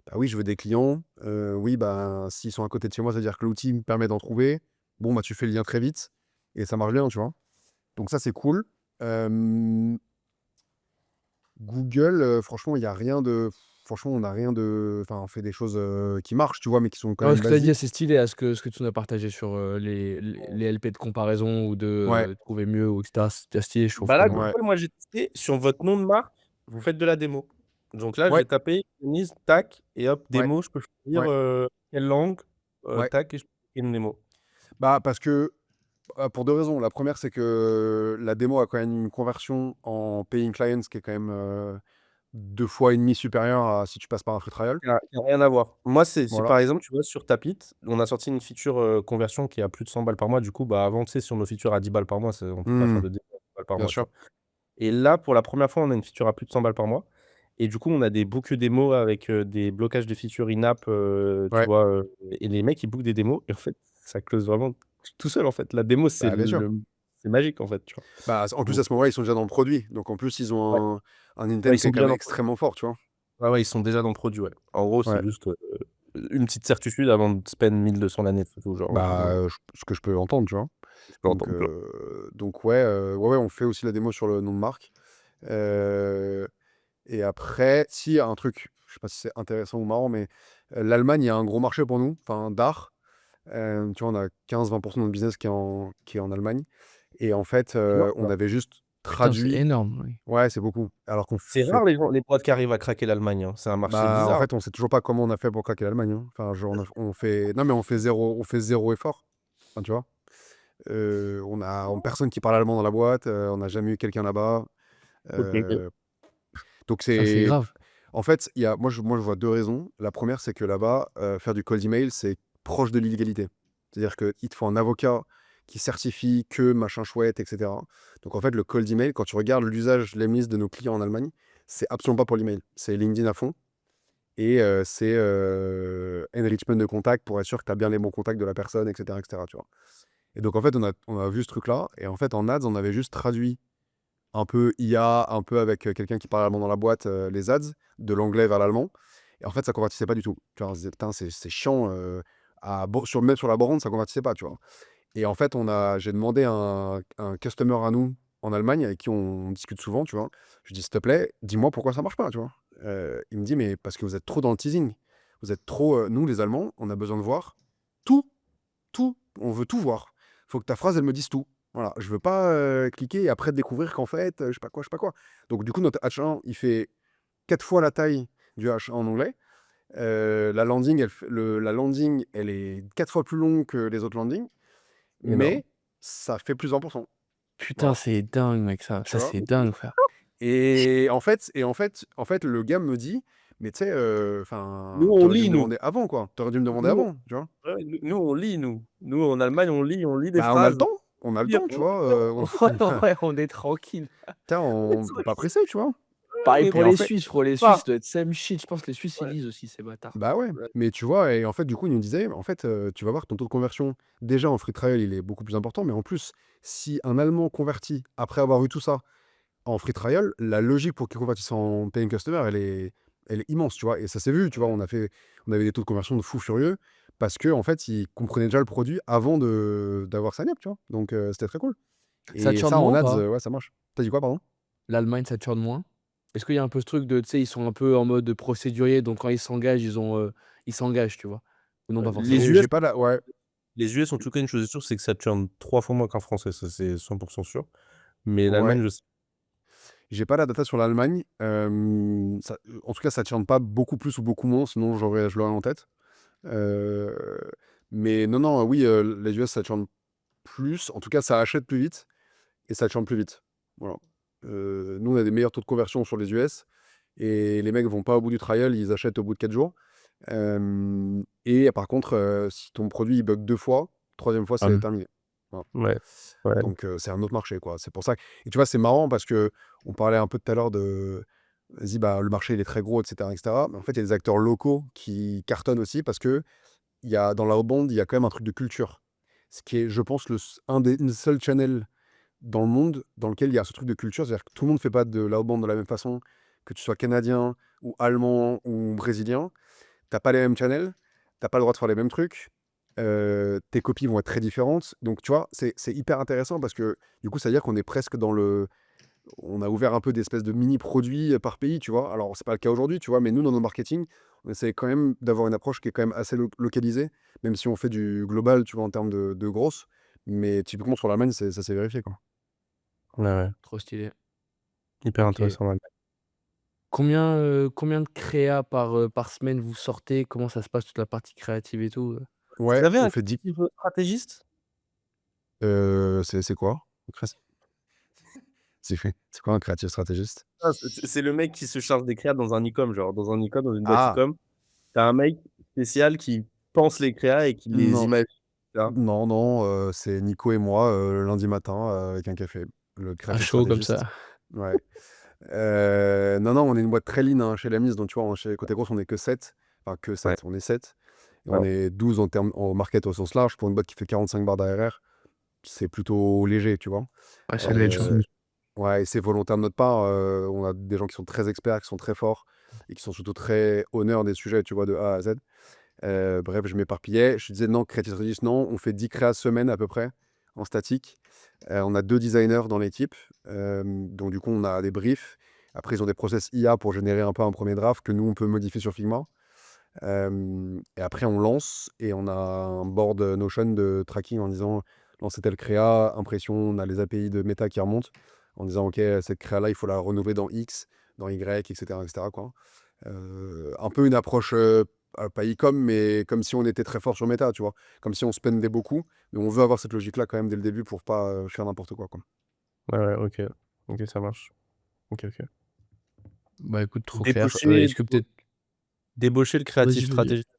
bah oui, je veux des clients. Oui, bah s'ils sont à côté de chez moi, c'est-à-dire que l'outil me permet d'en trouver. Bon, bah tu fais le lien très vite et ça marche bien, tu vois. Donc ça, c'est cool. Euh, Google, franchement, il y a rien de. Franchement, on n'a rien de. Enfin, on fait des choses qui marchent, tu vois, mais qui sont quand Non, même ce que tu as dit, basiques. c'est stylé, ce que tu nous as partagé sur les LP de comparaison ou de Ouais, trouver mieux, ou etc. C'était stylé, je trouve, Bah là, comme. ouais, Google, moi, j'ai testé sur votre nom de marque, vous faites de la démo. Donc là, ouais, j'ai tapé Denise, tac, et hop, ouais, démo, je peux choisir ouais, quelle langue, ouais. tac, et je peux créer une démo. Bah, parce que. Pour deux raisons. La première, c'est que la démo a quand même une conversion en paying clients qui est quand même 2 fois et demi supérieure à si tu passes par un free trial. Il y a rien à voir. Moi, c'est Voilà, par exemple, tu vois, sur Tapit, on a sorti une feature conversion qui est à plus de 100 balles par mois. Du coup, bah, avant, tu sais, sur nos features à 10 balles par mois, on peut pas faire hmm, de démo à 10 balles par bien mois, tu sûr. vois. Et là, pour la première fois, on a une feature à plus de 100 balles par mois. Et du coup, on a des book démos avec des blocages de features in-app, tu Ouais, vois. Et les mecs, ils bookent des démos. Et en fait, ça close vraiment tout seul, en fait. La démo, bah, bien sûr. c'est magique, en fait, tu vois. Bah, en plus, Donc, à ce moment-là, ils sont déjà dans le produit. Donc, en plus, ils ouais. ont un Ouais, intent ils qui est sont quand déjà même dans le produit. extrêmement fort, tu vois. Ouais, ouais, ils sont déjà dans le produit, ouais. En gros, c'est Ouais. juste une petite certitude avant de spend 1200 l'année, c'est tout, genre. Bah, ce que je peux entendre, tu vois. Je peux entendre, tu vois. Donc ouais, ouais, on fait aussi la démo sur le nom de marque. Euh, et après, si, un truc, je sais pas si c'est intéressant ou marrant, mais l'Allemagne, il y a un gros marché pour nous, enfin, d'art. Tu vois, on a 15-20% de notre business qui est en Allemagne. Et en fait, Énorme, on ça. avait juste Putain, c'est traduit. énorme, oui. Ouais, c'est beaucoup. Alors qu'on C'est fait. rare les boîtes qui arrivent à craquer l'Allemagne, hein. C'est un marché Bah, en bizarre. fait, on sait toujours pas comment on a fait pour craquer l'Allemagne, hein. Enfin, genre, on fait. Non, mais on fait zéro effort. Enfin, tu vois. Personne qui parle allemand dans la boîte. On n'a jamais eu quelqu'un là-bas. Ok. Euh, donc, Ça, c'est c'est. grave. En fait, moi, je vois deux raisons. La première, c'est que là-bas, faire du cold email, c'est proche de l'illégalité. C'est-à-dire qu'il te faut un avocat qui certifie que machin chouette, etc. Donc, en fait, le cold email, quand tu regardes l'usage, les listes de nos clients en Allemagne, c'est absolument pas pour l'email. C'est LinkedIn à fond. Et c'est enrichment de contact pour être sûr que tu as bien les bons contacts de la personne, etc., etc., tu vois. Et donc, en fait, on a vu ce truc-là. Et en fait, en ads, on avait juste traduit un peu IA, un peu avec quelqu'un qui parle allemand dans la boîte, les ads, de l'anglais vers l'allemand. Et en fait, ça convertissait pas du tout. Tu vois, on se disait, putain, c'est chiant. Même sur la borne, ça convertissait pas, tu vois. Et en fait, j'ai demandé à un customer à nous en Allemagne, avec qui on discute souvent, tu vois. Je dis, s'il te plaît, dis-moi pourquoi ça marche pas, tu vois. Il me dit, mais parce que vous êtes trop dans le teasing. Vous êtes trop. Nous, les Allemands, on a besoin de voir tout, tout. On veut tout voir. Faut que ta phrase, elle me dise tout. Voilà, je veux pas cliquer et après découvrir qu'en fait, je sais pas quoi, je sais pas quoi. Donc, du coup, notre H1, il fait 4 fois la taille du H1 en anglais. La landing, elle est 4 fois plus longue que les autres landings, Énorme. mais ça fait plus 20%. Putain, Voilà, c'est dingue, mec, ça. tu Ça, vois. c'est dingue, frère. Et en fait, le gars me dit, mais tu sais, Nous, enfin, on t'aurais dû lit, me nous. demander avant, quoi. T'aurais dû me demander Nous, avant, tu vois. ouais, nous, on lit, nous. Nous, en Allemagne, on lit des Bah, on a le phrases. temps, on a le temps, tu vois. Ouais, ouais, on est tranquille. Tiens, on n'est pas pressé, tu vois. Pareil On pour Et en les fait, Suisses, frérot. Les Suisses, ça pas. doit être same shit. Je pense que les Suisses, ils Ouais. lisent aussi, ces bâtards. bah ouais, Ouais. mais tu vois, et en fait, du coup, il nous disait, en fait, tu vas voir ton taux de conversion, déjà en free trial, il est beaucoup plus important, mais en plus, si un Allemand convertit, après avoir vu tout ça, en free trial, la logique pour qu'il convertisse en paying customer, elle est immense, tu vois. Et ça s'est vu, tu vois. On avait des taux de conversion de fou furieux parce que en fait, ils comprenaient déjà le produit avant d'avoir sign up, tu vois. Donc c'était très cool. Ça Et churn ça, moins en ou ads, pas? ouais, ça marche. T'as dit quoi, pardon? l'Allemagne, ça churn moins? Est-ce qu'il y a un peu ce truc de, tu sais, ils sont un peu en mode procédurier, donc quand ils s'engagent, ils s'engagent, tu vois? Ou non, pas Les forcément? J'ai US j'ai pas la ouais, les US, en tout cas, une chose est sûre, c'est que ça churn 3 fois moins qu'un Français, ça, c'est 100 sûr. Mais ouais, l'Allemagne, je sais j'ai pas la data sur l'Allemagne. Ça en tout cas, ça tient pas beaucoup plus ou beaucoup moins, sinon je l'aurais en tête. Heu, mais non, non, oui, les US, ça churn plus. En tout cas, ça achète plus vite et ça churn plus vite. Voilà. Nous, on a des meilleurs taux de conversion sur les US et les mecs vont pas au bout du trial, ils achètent au bout de 4 jours. Et par contre, si ton produit il bug 2 fois, troisième fois, c'est pas. terminé. Voilà. Ouais, ouais. Donc c'est un autre marché, quoi. C'est pour ça et tu vois, c'est marrant parce qu'on parlait un peu tout à l'heure de vas-y, bah, le marché, il est très gros et cetera et cetera. Mais en fait, il y a des acteurs locaux qui cartonnent aussi parce qu'il y a dans l'outbound, il y a quand même un truc de culture. Ce qui est, je pense, un des seuls channels dans le monde dans lequel il y a ce truc de culture. C'est-à-dire que tout le monde ne fait pas de l'outbound de la même façon, que tu sois canadien ou allemand ou brésilien. T'as pas les mêmes channels, t'as pas le droit de faire les mêmes trucs, tes copies vont être très différentes. Donc tu vois, c'est hyper intéressant parce que du coup, ça veut dire qu'on est presque dans le on a ouvert un peu des espèces de mini produits, par pays, tu vois? Alors c'est pas le cas aujourd'hui, tu vois? Mais nous, dans nos marketing, on essaie quand même d'avoir une approche qui est quand même assez localisée, même si on fait du global, tu vois? En termes de grosses. Mais typiquement sur l'Allemagne, ça s'est vérifié, quoi. Ouais, ouais. Trop stylé. Hyper OK. intéressant, l'Allemagne. Combien de créa par semaine vous sortez? Comment ça se passe toute la partie créative et tout? Vous Ouais, avez on un fait 10 creative stratégiste? c'est quoi? C'est quoi un creative stratégist? Ah, c'est le mec qui se charge des créas dans un e-com, genre dans un e-com, dans une boîte Ah! e-com. Tu as un mec spécial qui pense les créas et qui les Non, imagine, tu vois? non, non, c'est Nico et moi, lundi matin, avec un café, le À creative chaud comme strategist. ça. Ouais. Non, non, on est une boîte très lean, hein, chez Lamis, donc tu vois, chez Côté Grosse, on est que 7. Enfin que Ouais, 7, on est 7. Et on ouais. est 12 en market au sens large. Pour une boîte qui fait 45 barres d'ARR, c'est plutôt léger, tu vois? Ouais, c'est léger, ouais. Heu, ouais et c'est volontaire de notre part, on a des gens qui sont très experts, qui sont très forts et qui sont surtout très honneurs des sujets, tu vois, de A à Z. Bref, je m'éparpillais. Je te disais non, Creative Strategist, non. On fait 10 créas semaine à peu près en statique. On a 2 designers dans l'équipe. Donc du coup, on a des briefs. Après, ils ont des process IA pour générer un peu un premier draft que nous, on peut modifier sur Figma. Et après, on lance et on a un board Notion de tracking en disant lancer telle créa, impression, on a les API de Meta qui remontent en disant ok, cette créa-là, il faut la renouveler dans X, dans Y, etc., etc., quoi. Un peu une approche, pas e-com, mais comme si on était très fort sur Meta, tu vois? Comme si on spendait beaucoup, mais on veut avoir cette logique-là quand même dès le début pour pas, faire n'importe quoi, quoi. Ouais, ouais, OK. OK, ça marche. OK, OK. Bah, écoute, trop clair. Débaucher Est-ce que peut-être débaucher le creative vas-y, vas-y. stratégiste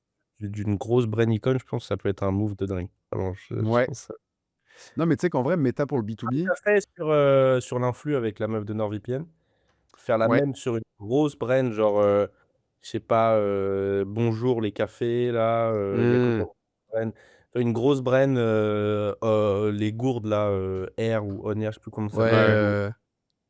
d'une grosse brain icon, je pense que ça peut être un move de dingue. Vraiment, je Ouais. pense. Non, mais tu sais qu'en vrai, Meta pour le B2B Tu fait sur l'influx avec la meuf de NordVPN. Faire la ouais. même sur une grosse brain, genre, je sais pas, bonjour les cafés là, il y a quoi Mmh. comme brain? Faire une grosse brain, les gourdes là, Air ou On Air, je sais plus comment ça Ouais, Ouais, s'appelle ouais.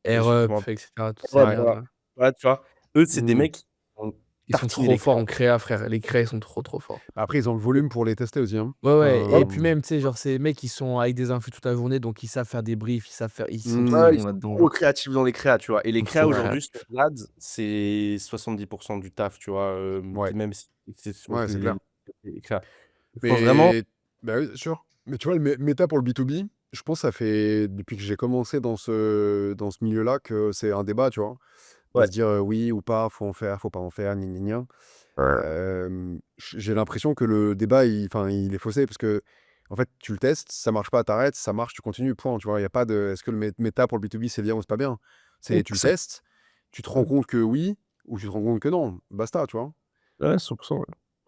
ou je Air sais plus Up comment et cetera, toutes ces ouais, merdes voilà. là. Ouais, tu vois? Eux, c'est des Mmh. mecs qui ont Ils sont tartiné trop les forts créas. en créa, frère. Les créas, ils sont trop, trop forts. Après, ils ont le volume pour les tester aussi, hein. Ouais, ouais Ouais, et puis même, tu sais, genre, ces mecs, ils sont avec des influx toute la journée, donc ils savent faire des briefs, ils sont trop Mmh. ouais, ils bons sont là-dedans, trop genre. créatifs dans les créas, tu vois? Et les Ils sont créas trop Ouais, aujourd'hui sur créatifs. Vlad, c'est 70 du taf, tu vois? ouais, Même si c'est sur ouais, c'est clair. les créas. Je pense vraiment Mais bah, oui, c'est sûr. Mais tu vois, le Meta pour le B2B, je pense ça fait depuis que j'ai commencé dans ce milieu-là que c'est un débat, tu vois? De ouais. se dire, oui ou pas, faut en faire, faut pas en faire, gna gna gna. J'ai l'impression que le débat, il est faussé parce que en fait, tu le testes, ça marche pas, t'arrêtes, ça marche, tu continues, point, tu vois? Il y a pas de est-ce que le méta pour le B2B, c'est bien ou c'est pas bien? C'est tu le Exact testes, tu te rends compte que oui ou tu te rends compte que non, basta, tu vois? ouais, 100 ouais.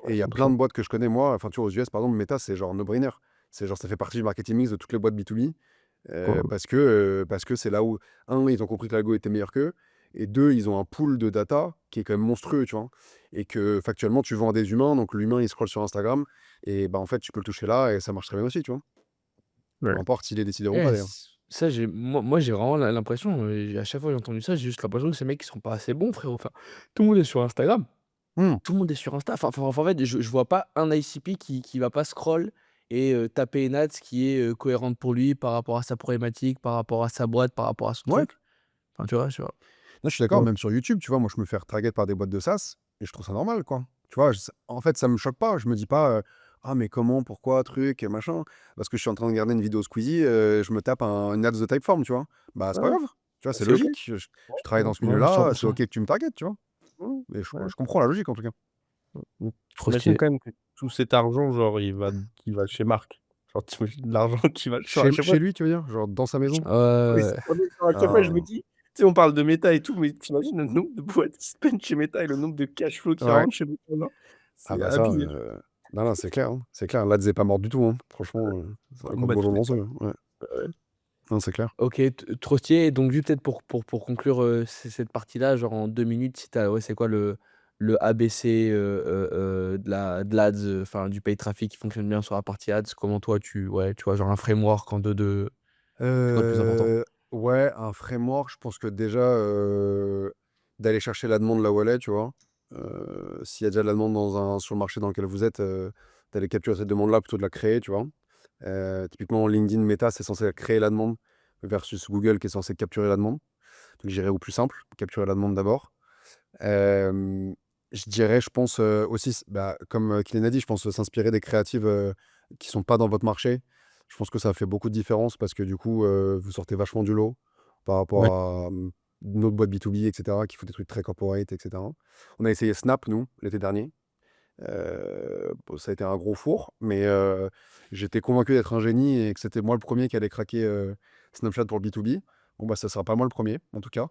Et il y a plein 100 de boîtes que je connais moi, enfin, tu vois, aux US, par exemple, Meta, c'est genre no-brainer. C'est genre ça fait partie du marketing mix de toutes les boîtes B2B, Ouais, parce que c'est là où, un, ils ont compris que l'algo était meilleur qu'eux et 2, ils ont un pool de data qui est quand même monstrueux, tu vois? Et que factuellement, tu vends à des humains, donc l'humain, il scrolle sur Instagram et bah, en fait, tu peux le toucher là et ça marche très bien aussi, tu vois? Peu ouais. importe s'il est décideur ou pas, Eh, d'ailleurs. ça, moi, j'ai vraiment l'impression, à chaque fois que j'ai entendu ça, j'ai juste l'impression que ces mecs, ils sont pas assez bons, frérot. Enfin, tout le monde est sur Instagram. Mmh. Tout le monde est sur Insta. En fait, je vois pas un ICP qui va pas scroll et taper une ads qui est, cohérente pour lui par rapport à sa problématique, par rapport à sa boîte, par rapport à son Ouais, truc. Enfin, tu vois, tu vois. Non, je suis d'accord, Ouais. même sur YouTube, tu vois, moi, je me fais retarget par des boîtes de SaaS et je trouve ça normal, quoi. Tu vois, en fait, ça me choque pas. Je me dis pas, ah, mais comment, pourquoi, truc, machin. Parce que je suis en train de regarder une vidéo Squeezie, je me tape une ads de Typeform, tu vois. Bah, c'est Ouais, pas ouais. grave. Tu vois, c'est C'est OK. logique. Je travaille Ouais, dans ce Ouais, milieu-là, c'est 100%. OK que tu me targetes, tu vois. ouais, Et ouais. je comprends la logique, en tout cas. Donc Trop t'imagines stylé. quand même que tout cet argent, genre, il va chez Marc. Genre, tu imagines l'argent qui va genre, à chaque fois Chez lui, tu veux dire? Genre dans sa maison? oui, Ouais. non, mais genre, à chaque fois, je me Ah, dis, tu sais, on parle de Meta et tout, mais tu imagines le nombre de boîtes qui se peinent chez Meta et le nombre de cash flow qui ouais. rentre chez Meta, non? Ah C'est bah ça, abusé. non, non, c'est clair, hein. C'est clair. L'Ads est pas morte du tout, hein. Franchement, c'est On encore de bat beaux tous jours les dans records. eux, hein. Ouais. Ouais. Non, c'est clair. OK, trop stylé. Donc juste peut-être pour conclure, cette partie-là, genre en 2 minutes, si tu ouais, c'est quoi le ABC, de l'Ads, enfin du paid traffic qui fonctionne bien sur la partie Ads? Comment toi tu vois, genre un framework en deux c'est quoi le plus important? Ouais, un framework, je pense que déjà, d'aller chercher la demande là où elle est, tu vois? S'il y a déjà de la demande sur le marché dans lequel vous êtes, d'aller capturer cette demande-là plutôt de la créer, tu vois? Typiquement LinkedIn, Meta, c'est censé créer la demande versus Google qui est censé capturer la demande. Donc j'irais au plus simple, capturer la demande d'abord. Hem, je dirais, je pense, aussi bah, comme, Kylian a dit, je pense, s'inspirer des créatives, qui sont pas dans votre marché. Je pense que ça fait beaucoup de différence parce que du coup, vous sortez vachement du lot par Ouais. rapport à, d'autres boîtes B2B et cetera, qui font des trucs très corporate et cetera. On a essayé Snap, nous, l'été dernier. Bon, ça a été un gros four, mais j'étais convaincu d'être un génie et que c'était moi le premier qui allait craquer, Snapchat pour le B2B. Bon, bah, ça sera pas moi le premier, en tout cas.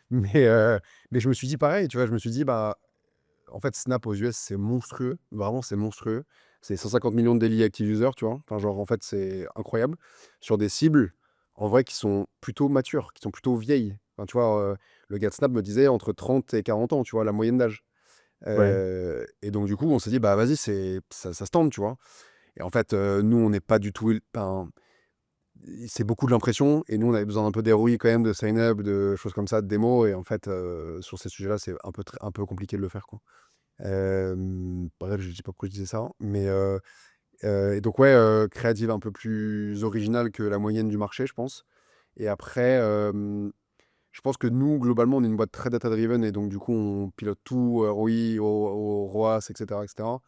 Mais mais je me suis dit pareil, tu vois? Je me suis dit: «Bah, en fait, Snap aux US, c'est monstrueux, vraiment, c'est monstrueux. C'est 150 millions de daily active users, tu vois? Enfin, genre, en fait, c'est incroyable. Sur des cibles, en vrai, qui sont plutôt matures, qui sont plutôt vieilles. Enfin, tu vois, le gars de Snap me disait entre 30 et 40 ans, tu vois, la moyenne d'âge. Ouais. Et donc du coup, on s'est dit: «Bah, vas-y, ça se tente», tu vois? Et en fait, nous, on n'est pas du tout enfin, c'est beaucoup de l'impression et nous, on avait besoin d'un peu d'ROI quand même, de sign up, de choses comme ça, de démo et en fait, sur ces sujets-là, c'est un peu compliqué de le faire, quoi. Bref, je sais pas pourquoi je disais ça, mais et donc ouais, créative un peu plus originale que la moyenne du marché, je pense. Et après, je pense que nous, globalement, on est une boîte très data driven et donc du coup, on pilote tout, ROI, au ROAS, et cetera, et cetera.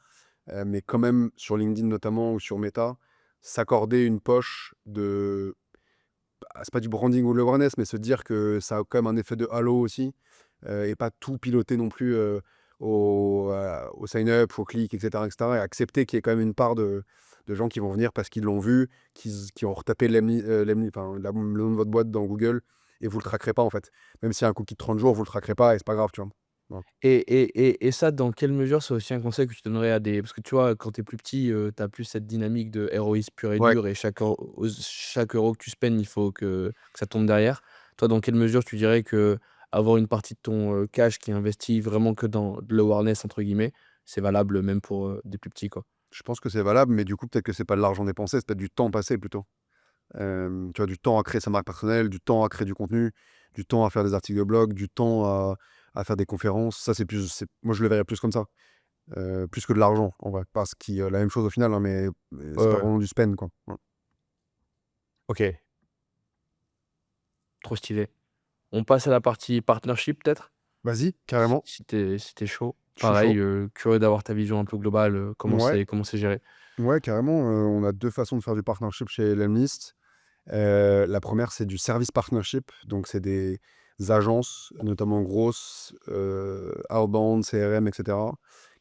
Mais quand même, sur LinkedIn notamment ou sur Meta, s'accorder une poche de c'est pas du branding ou de l'awareness, mais se dire que ça a quand même un effet de halo aussi, et pas tout piloter non plus, au sign-up, au clic, et cetera, et cetera. Et accepter qu'il y ait quand même une part de gens qui vont venir parce qu'ils l'ont vu, qui ont retapé enfin, le nom de votre boîte dans Google et vous le trackerez pas, en fait. Même s'il y a un cookie de 30 jours, vous le trackerez pas et c'est pas grave, tu vois? Voilà. Et ça, dans quelle mesure c'est aussi un conseil que tu donnerais à des parce que tu vois, quand tu es plus petit, tu as plus cette dynamique de héroïsme pur et Ouais. dur et chaque euro que tu spendes, il faut que ça tombe derrière. Toi, dans quelle mesure tu dirais que avoir une partie de ton, cash qui est investi vraiment que dans de «l'awareness» entre guillemets, c'est valable même pour, des plus petits, quoi? Je pense que c'est valable, mais du coup, peut-être que c'est pas de l'argent dépensé, c'est peut-être du temps passé plutôt. Tu vois, du temps à créer sa marque personnelle, du temps à créer du contenu, du temps à faire des articles de blog, du temps à faire des conférences. Ça, moi, je le verrais plus comme ça, plus que de l'argent, en vrai. Parce que la même chose au final, hein, mais Ouais, c'est pas ouais. vraiment du spend, quoi. Ouais. OK, trop stylé. On passe à la partie partnership peut-être? Vas-y, Si carrément, si tu chaud. je suis Pareil, chaud. curieux d'avoir ta vision un peu globale, Ouais, comment c'est géré? ouais, carrément. On a deux façons de faire du partnership chez Lemlist. La première, c'est du service partnership. Donc, c'est des agences, notamment grosses, outbound, CRM, etc.,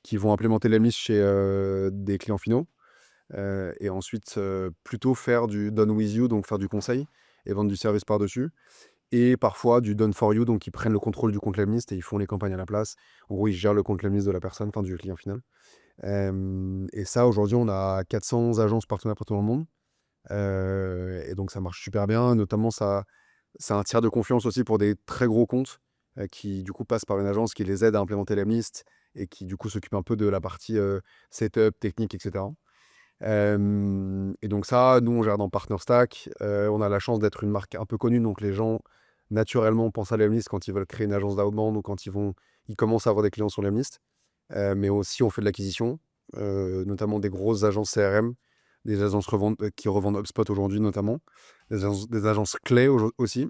qui vont implémenter Lemlist chez des clients finaux. Et ensuite, plutôt faire du done with you, donc faire du conseil et vendre du service par-dessus. Et parfois du done for you, donc ils prennent le contrôle du compte Lemlist et ils font les campagnes à la place. En gros, ils gèrent le compte Lemlist de la personne, enfin du client final. Et ça, aujourd'hui, on a 400 agences partenaires partout dans le monde. Et donc ça marche super bien. Notamment, ça c'est un tiers de confiance aussi pour des très gros comptes, qui du coup passent par une agence qui les aide à implémenter Lemlist et qui du coup s'occupe un peu de la partie, setup, technique, et cetera. Et donc ça, nous, on gère dans Partner Stack. On a la chance d'être une marque un peu connue, donc les gens, naturellement, pensent à Lemlist quand ils veulent créer une agence d'outbound ou quand ils commencent à avoir des clients sur Lemlist. Mais aussi, on fait de l'acquisition, notamment des grosses agences CRM, des agences qui revendent HubSpot aujourd'hui, notamment, des agences clés aussi.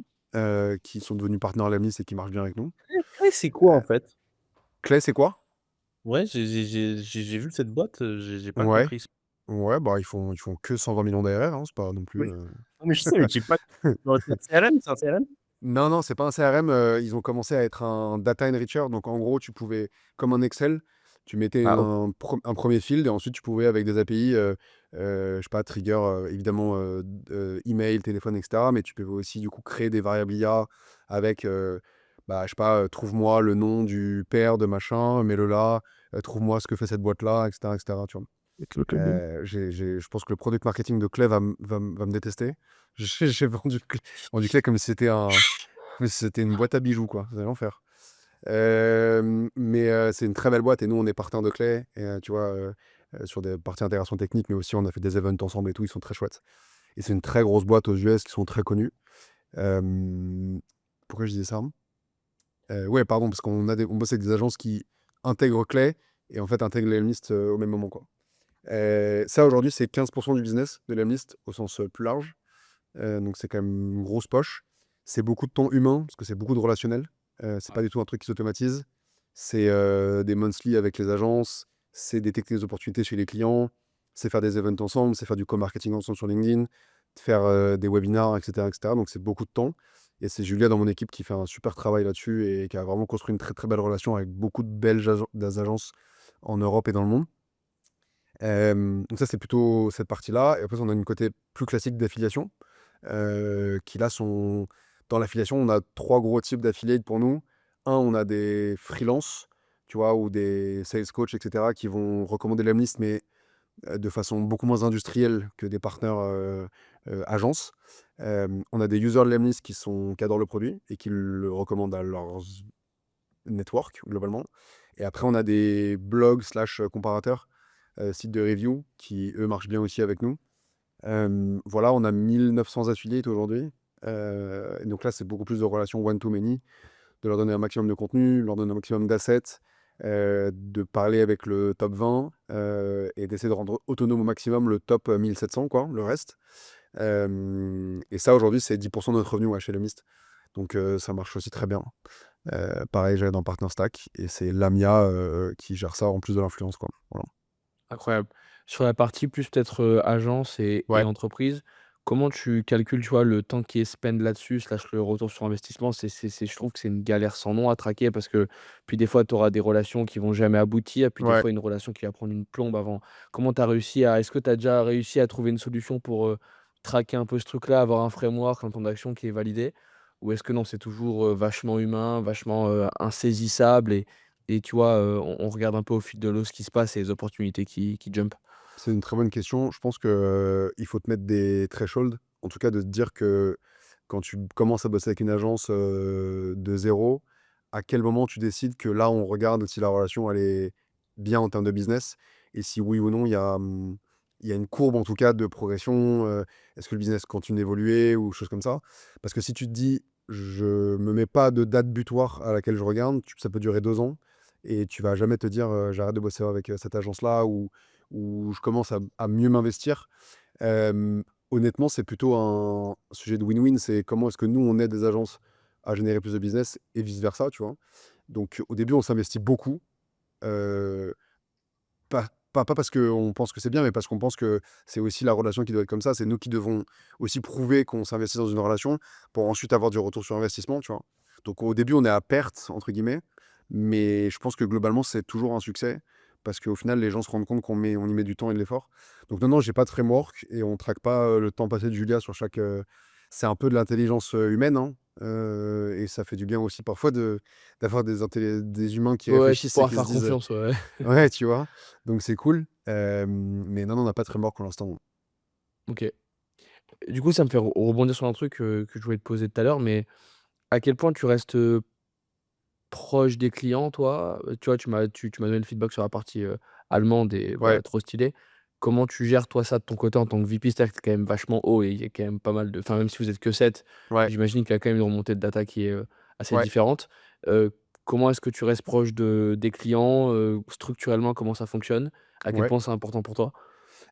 qui sont devenus partenaires Lemlist et qui marchent bien avec nous. Ouais, c'est quoi en Heu, fait? Clay, c'est quoi? Ouais, j'ai vu cette boîte, j'ai pas Ouais, compris. ouais, bah, ils font que 120 millions d'ARR, hein, c'est pas non plus, Oui. Non mais je sais, mais j'ai pas genre c'est CRM, c'est un CRM? Non, non, c'est pas un CRM, ils ont commencé à être un data enricher. Donc en gros, tu pouvais comme un Excel, tu mettais Ah OK. un 1er field et ensuite tu pouvais avec des API, je sais pas, trigger, évidemment, email, téléphone et cetera. Mais tu pouvais aussi du coup créer des variables IA avec, bah, je sais pas, trouve-moi le nom du père de machin, mets-le là, trouve-moi ce que fait cette boîte-là et cetera, tu vois? OK. Je pense que le product marketing de Clay va me détester. J'ai vendu Clay comme si c'était une boîte à bijoux, quoi. C'est l'enfer. Mais c'est une très belle boîte et nous, on est partenaires de Clay et tu vois, sur des parties intégration technique, mais aussi on a fait des events ensemble et tout, ils sont très chouettes et c'est une très grosse boîte aux US qui sont très connus. Hem, Pourquoi je disais ça? Ouais, pardon, parce on bosse avec des agences qui intègrent Clay et en fait intègrent Lemlist, au même moment, quoi. Ça aujourd'hui, c'est 15 du business de Lemlist au sens, plus large. Donc c'est quand même une grosse poche. C'est beaucoup de temps humain, parce que c'est beaucoup de relationnel. C'est Ouais. pas du tout un truc qui s'automatise. C'est, des monthly avec les agences, c'est détecter les opportunités chez les clients, c'est faire des events ensemble, c'est faire du co-marketing ensemble sur LinkedIn, faire, des webinars et cetera. Donc c'est beaucoup de temps et c'est Julia dans mon équipe qui fait un super travail là-dessus et qui a vraiment construit une très, très belle relation avec beaucoup de belles agences en Europe et dans le monde. Donc ça, c'est plutôt cette partie-là et après on a une côté plus classique d'affiliation, qui là sont dans l'affiliation, on a 3 gros types d'affiliates pour nous. Un, on a des freelances, tu vois? Ou des sales coach et cetera qui vont recommander Lemlist mais, de façon beaucoup moins industrielle que des partenaires, agences. On a des users de Lemlist qui adorent le produit et qui le recommandent à leurs network globalement et après on a des blogs slash, comparateurs, sites de review qui, eux, marchent bien aussi avec nous. Voilà, on a 1 900 affiliates aujourd'hui, et donc là, c'est beaucoup plus de relations one to many, de leur donner un maximum de contenu, leur donner un maximum d'assets, de parler avec le top 20, et d'essayer de rendre autonome au maximum le top, 1 700 quoi, le reste. Et ça aujourd'hui, c'est 10 de notre revenu, ouais, chez Lemlist. Donc ça marche aussi très bien. Pareil, j'allais dans Partner Stack et c'est Lamia, qui gère ça en plus de l'influence, quoi. Voilà. Incroyable. Sur la partie plus peut-être, agence et Ouais. entreprise, comment tu calcules, tu vois, le temps qui est spend là-dessus, slash le retour sur investissement? Je trouve que c'est une galère sans nom à traquer parce que puis des fois, tu auras des relations qui vont jamais aboutir, puis des Ouais. fois une relation qui va prendre une plombe avant. Comment tu as réussi à est-ce que tu as déjà réussi à trouver une solution pour, traquer un peu ce truc-là, avoir un framework, un plan d'action qui est validé? Ou est-ce que non, c'est toujours, vachement humain, vachement, insaisissable et tu vois, on regarde un peu au fil de l'eau ce qui se passe et les opportunités qui jump. C'est une très bonne question. Je pense que, il faut te mettre des thresholds. En tout cas, de te dire que quand tu commences à bosser avec une agence, de zéro, à quel moment tu décides que là, on regarde si la relation, elle est bien en termes de business et si oui ou non, il y a une courbe, en tout cas, de progression, est-ce que le business continue d'évoluer ou choses comme ça? Parce que si tu te dis: «Je me mets pas de date butoir à laquelle je regarde», ça peut durer 2 ans et tu vas jamais te dire, «J'arrête de bosser avec, cette agence-là» ou «Je commence à mieux m'investir». Hem, Honnêtement, c'est plutôt un sujet de win-win. C'est comment est-ce que nous, on aide des agences à générer plus de business et vice versa, tu vois? Donc au début, on s'investit beaucoup, heu, pas parce qu'on pense que c'est bien, mais parce qu'on pense que c'est aussi la relation qui doit être comme ça. C'est nous qui devons aussi prouver qu'on s'investit dans une relation pour ensuite avoir du retour sur investissement, tu vois? Donc au début, on est à «perte» entre guillemets, mais je pense que globalement, c'est toujours un succès parce qu'au final, les gens se rendent compte on y met du temps et de l'effort. Donc non, non, j'ai pas de framework et on traque pas, le temps passé de Julia sur chaque, c'est un peu de l'intelligence, humaine, hein, et ça fait du bien aussi parfois d'avoir des humains qui Ouais, tu réfléchissent et pourras qui se faire disent, confiance, ouais. ouais, tu vois? Donc c'est cool, mais non, non, on n'a pas de framework pour l'instant. OK. Du coup, ça me fait rebondir sur un truc, que je voulais te poser tout à l'heure, mais à quel point tu restes, proche des clients, toi? Tu vois, tu m'as donné le feedback sur la partie, allemande et Ouais, voilà, trop stylé. Comment tu gères, toi, ça de ton côté en tant que VP? C'est-à-dire que tu quand même vachement haut et il y a quand même pas mal de enfin, même si vous êtes que 7, ouais, j'imagine qu'il y a quand même une remontée de data qui est, assez ouais, différente. Comment est-ce que tu restes proche des clients? Structurellement, comment ça fonctionne? À quel ouais. point c'est important pour toi?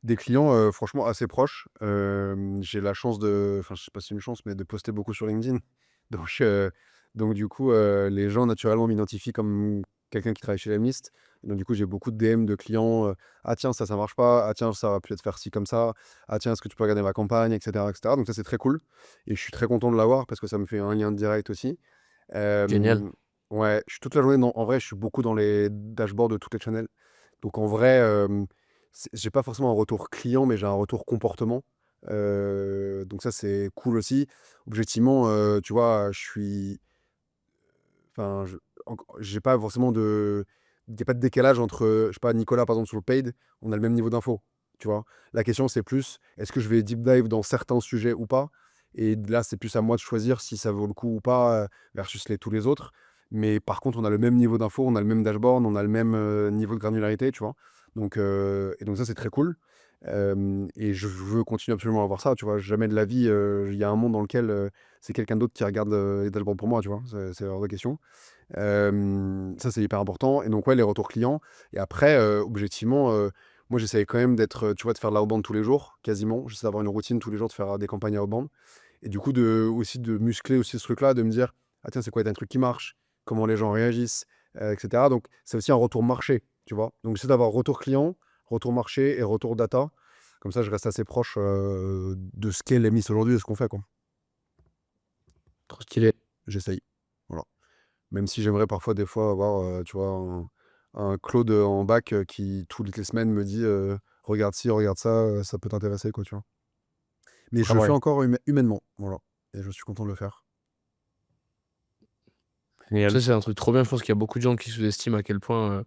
Des clients, franchement assez proches. J'ai la chance de enfin, je sais pas si c'est une chance, mais de poster beaucoup sur LinkedIn. Donc, donc du coup, les gens naturellement m'identifient comme quelqu'un qui travaille chez Lemlist. Donc du coup, j'ai beaucoup de DM de clients. Ah tiens, ça marche pas. Ah tiens, ça va peut-être faire ci comme ça. Ah tiens, est-ce que tu peux regarder ma campagne, etc., etc. Donc ça, c'est très cool. Et je suis très content de l'avoir parce que ça me fait un lien direct aussi. Génial. Ouais, je suis toute la journée en vrai, je suis beaucoup dans les dashboards de toutes les channels. Donc en vrai, j'ai pas forcément un retour client, mais j'ai un retour comportement. Donc ça, c'est cool aussi. Objectivement, tu vois, je suis enfin, j'ai pas forcément de il y a pas de décalage entre, je sais pas, Nicolas, par exemple, sur le paid, on a le même niveau d'info, tu vois? La question, c'est plus, est-ce que je vais deep dive dans certains sujets ou pas? Et là, c'est plus à moi de choisir si ça vaut le coup ou pas, versus tous les autres. Mais par contre, on a le même niveau d'info, on a le même dashboard, on a le même, niveau de granularité, tu vois? Donc ça, c'est très cool. Et je veux continuer absolument à avoir ça, tu vois? Jamais de la vie, il y a un monde dans lequel, c'est quelqu'un d'autre qui regarde, les dashboards pour moi, tu vois? C'est hors de question. Ça, c'est hyper important. Et donc, ouais, les retours clients. Et après, objectivement, moi, j'essaye quand même d'être, tu vois, de faire de l'outbound tous les jours, quasiment. J'essaie d'avoir une routine tous les jours, de faire des campagnes outbound. Et du coup, aussi de muscler aussi ce truc-là, de me dire, ah tiens, c'est quoi un truc qui marche? Comment les gens réagissent, etc. Donc, c'est aussi un retour marché, tu vois. Donc, j'essaie d'avoir retour client, retour marché et retour data. Comme ça, je reste assez proche de ce qu'est l'EMIS aujourd'hui et ce qu'on fait, quoi. Trop stylé. J'essaye. Voilà. Même si j'aimerais parfois, des fois, avoir, tu vois, un Claude en bac qui, toutes les semaines, me dit regarde ci, regarde ça, ça peut t'intéresser, quoi, tu vois. Mais je Ah le fais ouais, encore humainement, voilà. Et je suis content de le faire. génial. Ça, c'est un truc trop bien. Je pense qu'il y a beaucoup de gens qui sous-estiment à quel point,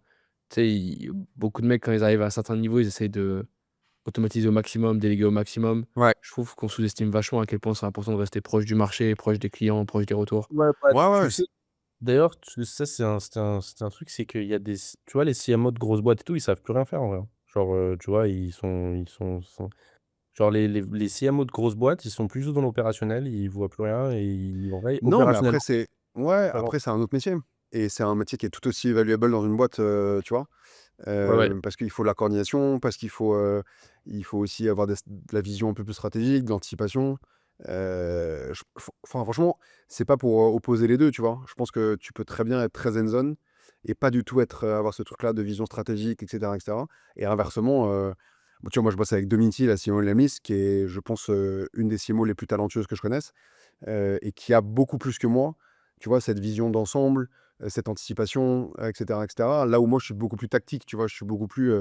tu sais, beaucoup de mecs, quand ils arrivent à un certain niveau, ils essayent de automatiser au maximum, déléguer au maximum. Ouais, Je trouve qu'on sous-estime vachement à quel point c'est important de rester proche du marché, proche des clients, proche des retours. Ouais, bah, ouais, tu ouais. sais, d'ailleurs, ça, c'est un truc, c'est qu'il y a tu vois, les CMO de grosses boîtes et tout, ils savent plus rien faire en vrai, hein. Genre, tu vois, genre, les CMO de grosses boîtes, ils sont plus du tout dans l'opérationnel, ils voient plus rien et en vrai, Non, mais après, opérationnellement, c'est. Ouais, ça avance. après, c'est un autre métier. Et c'est un métier qui est tout aussi valuable dans une boîte, tu vois. Ouais, ouais. Parce qu'il faut de la coordination, parce il faut aussi avoir de la vision un peu plus stratégique, de l'anticipation. Enfin, franchement, c'est pas pour opposer les deux, tu vois. Je pense que tu peux très bien être très hands-on et pas du tout avoir ce truc-là de vision stratégique, etc., etc. Et inversement, bon, tu vois, moi, je bosse avec Dominici, la CMO de la Miss, qui est, je pense, une des CMO les plus talentueuses que je connaisse, et qui a beaucoup plus que moi, tu vois, cette vision d'ensemble, cette anticipation, etc., etc. Là où moi, je suis beaucoup plus tactique, tu vois, je suis beaucoup plus,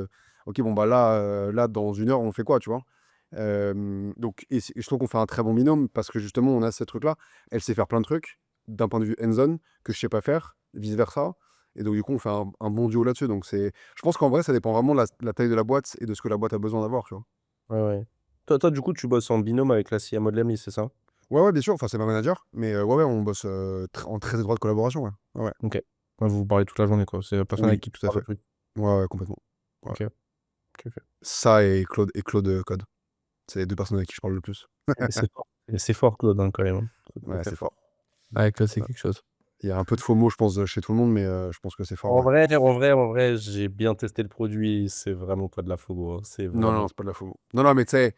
ok, bon, bah là, dans une heure, on fait quoi, tu vois. Donc, et je trouve qu'on fait un très bon binôme parce que justement, on a ce truc-là. Elle sait faire plein de trucs d'un point de vue hands-on que je sais pas faire, vice-versa. Et donc, du coup, on fait un bon duo là-dessus. Donc, je pense qu'en vrai, ça dépend vraiment de la taille de la boîte et de ce que la boîte a besoin d'avoir, tu vois. Ouais, ouais. Toi, du coup, tu bosses en binôme avec la CMO de l'EMI, c'est ça? Ouais, ouais, bien sûr. Enfin, c'est ma manager. Mais ouais, ouais, on bosse en très étroite collaboration, ouais. Ouais, ouais. OK. Ouais, vous vous parlez toute la journée, quoi. C'est la personne avec Oui, qui tu tout à parles fait. le plus? Ouais, ouais, complètement. Ouais. OK. OK, OK. Ça et Claude Code. C'est les deux personnes avec qui je parle le plus. Et c'est fort. Et c'est fort, Claude, hein, quand même, hein. C'est très, Ouais, très c'est fort. fort. Ouais, Claude, c'est Ouais. quelque chose. Il y a un peu de FOMO, je pense, chez tout le monde, mais je pense que c'est fort, ouais. En vrai, j'ai bien testé le produit, c'est vraiment pas de la fogo, hein. C'est Non, non, vraiment c'est pas de la FOMO. Non, non, mais tu sais,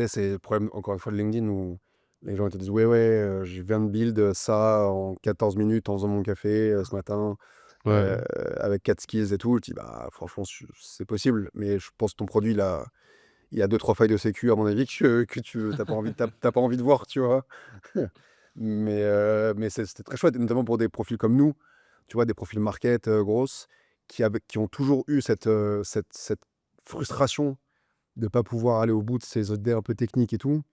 c'est le problème, encore une fois, de LinkedIn où les gens ils te disent, ouais, ouais, je viens de build ça en 14 minutes en faisant mon café ce matin, Ouais. euh, avec 4 skills et tout. Je dis, bah, franchement, c'est possible, mais je pense que ton produit, là, il y a 2-3 failles de sécu, à mon avis, que tu t'as pas envie de voir, tu vois. Mais c'était très chouette, et notamment pour des profils comme nous, tu vois, des profils market grosses, qui ont toujours eu cette frustration de pas pouvoir aller au bout de ces idées un peu techniques et tout.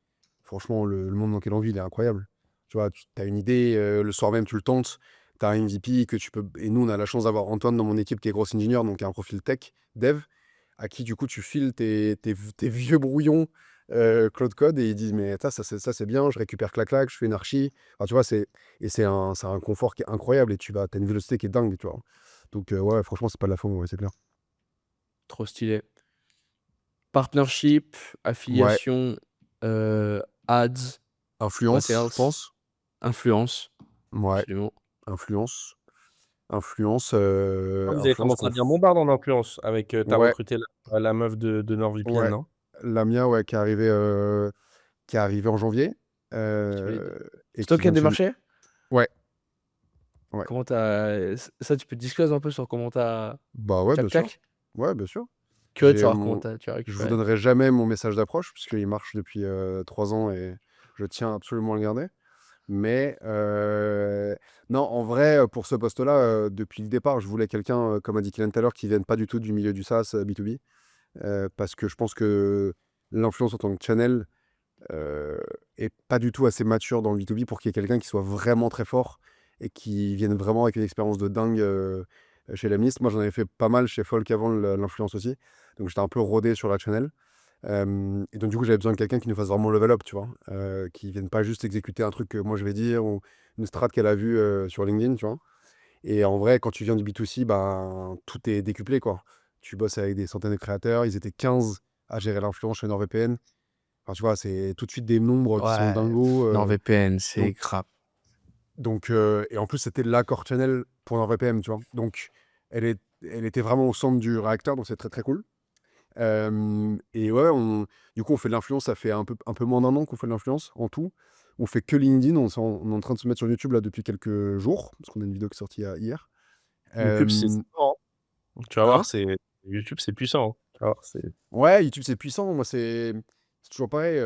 Franchement, le monde dans lequel on vit, il est incroyable. Tu vois, tu as une idée, le soir même, tu le tentes, tu as un MVP que tu peux. Et nous, on a la chance d'avoir Antoine dans mon équipe qui est grosse ingénieur, donc qui a un profil tech, dev, à qui, du coup, tu files tes vieux brouillons Cloud Code et ils disent, mais ça, c'est bien, je récupère clac-clac, je fais une archi. Enfin, tu vois, c'est un confort qui est incroyable et as une vélocité qui est dingue, tu vois. Donc, ouais, franchement, c'est pas de la FOMO, ouais, c'est clair. Trop stylé. Partnership, Ouais, affiliation, ads, what influence, je else? pense. Influence, Ouais, absolument. influence. Influence, Ah, vous avez influence commencé à bien bombarder en influence avec, tu ouais, recruté la meuf de NordVPN, ouais. non? Lamia, ouais, qui est arrivée en janvier, Stylé. et C'est toi qui qui as vient de chez nous. démarché? Ouais, ouais. Comment t'as ça, tu peux disclose un peu sur comment t'as Bah, ouais, bien tchac sûr. tchac? Ouais, bien sûr. Curieux de J'ai savoir comment mon tu as je vous récupéré. donnerai jamais mon message d'approche puisqu'il marche depuis, 3 ans et je tiens absolument à le garder. Mais, non, en vrai, pour ce poste-là, depuis le départ, je voulais quelqu'un, comme a dit Kylian tout à l'heure, qui vienne pas du tout du milieu du SaaS, B2B. Parce que je pense que l'influence en tant que channel, heu, est pas du tout assez mature dans le B2B pour qu'il y ait quelqu'un qui soit vraiment très fort et qui vienne vraiment avec une expérience de dingue, chez Lemlist. Moi, j'en avais fait pas mal chez Folk avant l'influence aussi, donc j'étais un peu rodé sur la channel. Et donc du coup, j'avais besoin de quelqu'un qui nous fasse vraiment level up, tu vois? Qui vienne pas juste exécuter un truc que moi je vais dire ou une strat qu'elle a vue, sur LinkedIn, tu vois? Et en vrai, quand tu viens du B2C, ben, tout est décuplé, quoi. Tu bosses avec des centaines de créateurs, ils étaient 15 à gérer l'influence chez NordVPN. Enfin, tu vois, c'est tout de suite des nombres qui sont Ouais, dingos. NordVPN, c'est Donc, crap. et en plus, c'était l'accord channel pour NordVPN, tu vois. Donc, elle était vraiment au centre du réacteur, donc c'est très très cool. Et ouais, du coup, on fait de l'influence, ça fait un peu moins d'un an qu'on fait de l'influence en tout. On fait que LinkedIn, on est en train de se mettre sur YouTube là depuis quelques jours, parce qu'on a une vidéo qui est sortie hier. YouTube, c'est Euh, fort, hein. Tu vas voir, hein? c'est YouTube, c'est puissant, hein. Tu vas voir, c'est Ouais, YouTube, c'est puissant. Moi, c'est toujours pareil.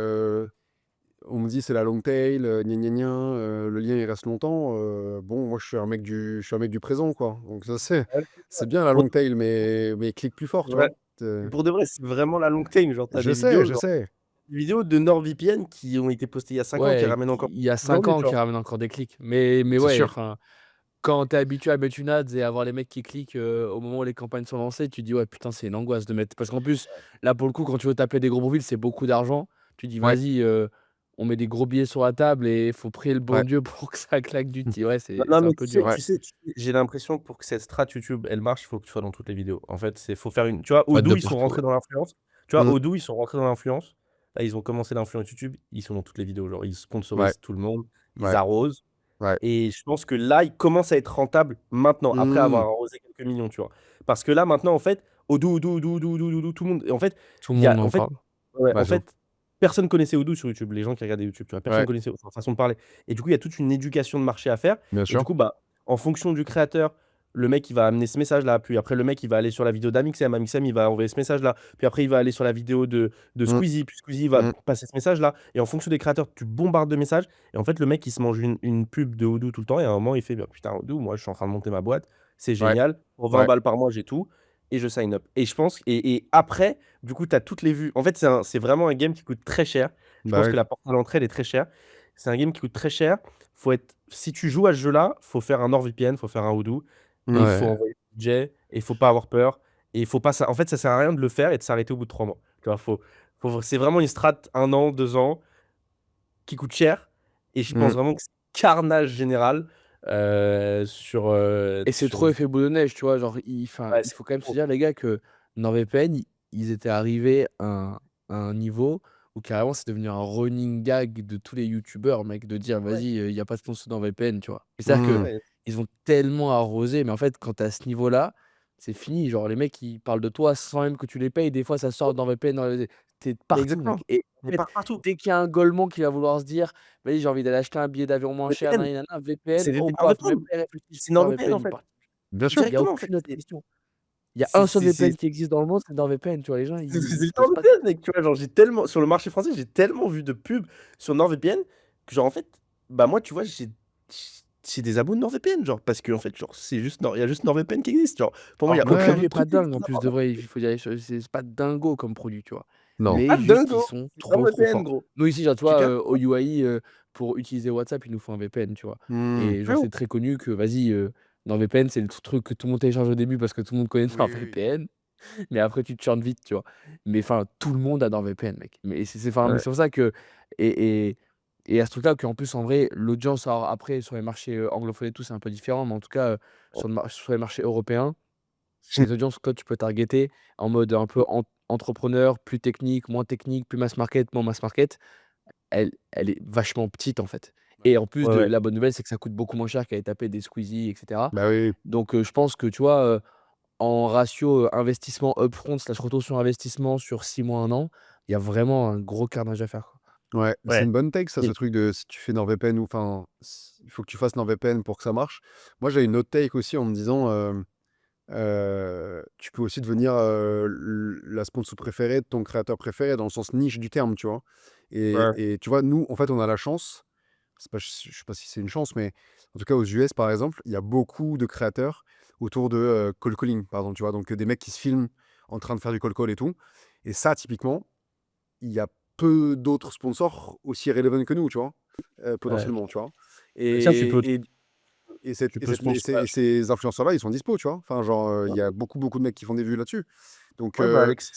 On me dit c'est la long tail, gna gna gna, le lien il reste longtemps. Bon, moi, je suis un mec du présent, quoi. Donc, ça, ouais, c'est bien la pour long tail, mais clique plus fort, tu ouais, vois. Euh, pour de vrai, c'est vraiment la long tail. Genre, tu as je sais, je genre sais. des vidéos de NordVPN qui ont été postées il y a 5 ans, qui Ouais, ramènent encore il y a 5 aujourd'hui, ans tu qui vois? ramène encore des clics. Mais C'est ouais, sûr. enfin, quand tu es habitué à mettre une ads et à voir les mecs qui cliquent, au moment où les campagnes sont lancées, tu te dis: «Ouais, putain, c'est une angoisse de mettre» parce qu'en plus, là, pour le coup, quand tu veux taper des gros profils, c'est beaucoup d'argent. Tu dis: Ouais, «Vas-y, on met des gros billets sur la table et il faut prier le bon ouais, Dieu pour que ça claque du ti» ouais, Non, c'est non, c'est un mais peu dur. ouais. j'ai l'impression que pour que cette strat YouTube, elle marche, il faut que tu sois dans toutes les vidéos. En fait, faut faire une tu vois, Faut être de Odoo, ils sont partout, rentrés ouais. dans l'influence. Tu vois, Mmh, Odoo, ils sont rentrés dans l'influence. Là, ils ont commencé l'influence YouTube, ils sont dans toutes les vidéos. Genre, ils ouais, sponsorisent tout le monde, ils ouais, arrosent. ouais. Et je pense que là, ils commencent à être rentables maintenant, après Mmh. avoir arrosé quelques millions, tu vois. Parce que là, maintenant, en fait, Odoo, tout le monde. Et en fait, Tout le il y monde a, en en fait, parle. ouais, Bah, de ouf. personne connaissait Odoo sur YouTube, les gens qui regardaient YouTube, tu vois. Personne Ouais, connaissait sa façon de parler. Et du coup, il y a toute une éducation de marché à faire. bien Et du sûr. coup, bah, en fonction du créateur, le mec, il va amener ce message-là. Puis après, le mec, il va aller sur la vidéo d'Amixem. Amixem, il va envoyer ce message-là. Puis après, il va aller sur la vidéo de Mmh, Squeezie. Puis Squeezie va mmh. passer ce message-là. Et en fonction des créateurs, tu bombardes de messages. Et en fait, le mec, il se mange une pub de Odoo tout le temps. Et à un moment, il fait bah, putain, Odoo, moi, je suis en train de monter ma boîte. C'est Ouais, génial. Pour 20 ouais. balles par mois, j'ai tout. Et je sign up. Et je pense, et après, du coup, tu as toutes les vues. En fait, c'est vraiment un game qui coûte très cher. Je Bah pense oui. que la porte d'entrée, elle est très chère. C'est un game qui coûte très cher. Si tu joues à ce jeu-là, faut faire un NordVPN, faut faire un Odoo. Et Mmh. il faut Ouais. envoyer du budget. Et il faut pas avoir peur. Et il faut pas. En fait, ça sert à rien de le faire et de s'arrêter au bout de 3 mois. Tu vois, c'est vraiment une strat 1 an, 2 ans qui coûte cher. Et je pense Mmh. vraiment que c'est carnage général Et c'est sur. trop effet boule de neige, tu vois? Genre, enfin, Ouais, il c'est faut quand même se trop. dire, les gars, que NordVPN, ils étaient arrivés à un niveau où carrément c'est devenu un running gag de tous les youtubeurs, mec, de dire: Ouais, «Vas-y, il y a pas de sponsor dans VPN», tu vois? Et c'est-à-dire Mmh. ouais. qu'ils ont tellement arrosé, mais en fait, quand tu es à ce niveau-là, c'est fini. Genre, les mecs, ils parlent de toi sans même que tu les payes. Des fois, ça sort dans VPN, tu Mais partout, exactement. mec. Et Mais en fait, partout. dès qu'il y a un golemon qui va vouloir se dire: «Vas-y, j'ai envie d'aller acheter un billet d'avion moins cher, VPN. nani nana, VPN», C'est oh un paf, même VPN. pas y réfléchir, je C'est préfère NordVPN, VPN, en ils fait. partent. Bien sûr. Il y a Directement, en fait. aucune autre question. Il y a un seul VPN qui existe dans le monde, c'est NordVPN, tu vois? Les gens, ils C'est se posent pas de NordVPN, mec, tu vois? Genre, j'ai tellement sur le marché français, j'ai tellement vu de pubs sur NordVPN que, genre, en fait, bah, moi, tu vois, j'ai des abos de NordVPN, genre, parce qu'en fait, genre, il y a juste NordVPN qui existe, genre. Pour moi, il y alors a que le aucun Ouais. produit autre est pas truc qui dingue existe en à plus part de ça. vrai, il faut dire les choses, c'est pas dingo comme produit, tu vois? Non. Pas Mais juste, ils dingo! sont C'est trop, trop NordVPN, forts. gros. Nous ici, genre, tu Tu vois, captes? au UAE, pour utiliser WhatsApp, il nous faut un VPN, tu vois? Mmh. Et genre, c'est Frérot, très connu que vas-y, NordVPN, c'est le truc que tout le monde télécharge au début parce que tout le monde connaît Oui, oui, oui. NordVPN, mais après tu te churns vite, tu vois? Mais enfin, tout le monde a NordVPN, mec. Mais enfin, mais ouais. c'est pour ça que et et et à ce truc-là qu'en plus, en vrai, l'audience, alors après sur les marchés, anglophones et tout, c'est un peu différent, mais en tout cas, sur les marchés européens, les audiences que toi tu peux targeter en mode un peu entrepreneur, plus technique, moins technique, plus mass market, moins mass market, elle est vachement petite, en fait. Et en plus Ouais, de ouais. la bonne nouvelle, c'est que ça coûte beaucoup moins cher qu'aller taper des Squeezie et cetera. Bah oui. Donc je pense que, tu vois, en ratio, investissement upfront/retour sur investissement sur 6 mois, 1 an, il y a vraiment un gros carnage à faire, quoi. Ouais, c'est Ouais. une bonne take ça, ce Et truc de si tu fais NordVPN ou enfin, il faut que tu fasses NordVPN pour que ça marche. Moi, j'ai une autre take aussi en me disant, tu peux aussi devenir, la sponsor préférée de ton créateur préféré dans le sens niche du terme, tu vois? ouais, Et tu vois, nous, en fait, on a la chance, c'est pas je sais pas si c'est une chance, mais en tout cas aux US, par exemple, il y a beaucoup de créateurs autour de, cold calling, par exemple, tu vois? Donc, des mecs qui se filment en train de faire du cold call et tout et ça, typiquement, il y a peu d'autres sponsors aussi relevant que nous, tu vois? ouais. Potentiellement, tu vois? Tiens, tu peux Et et cette tu et peux cette et sponsor ces et ces influenceurs-là, ils sont dispo, tu vois? Enfin, genre, il y a beaucoup de mecs qui font des vues là-dessus. Donc, ouais, bah, Alexis,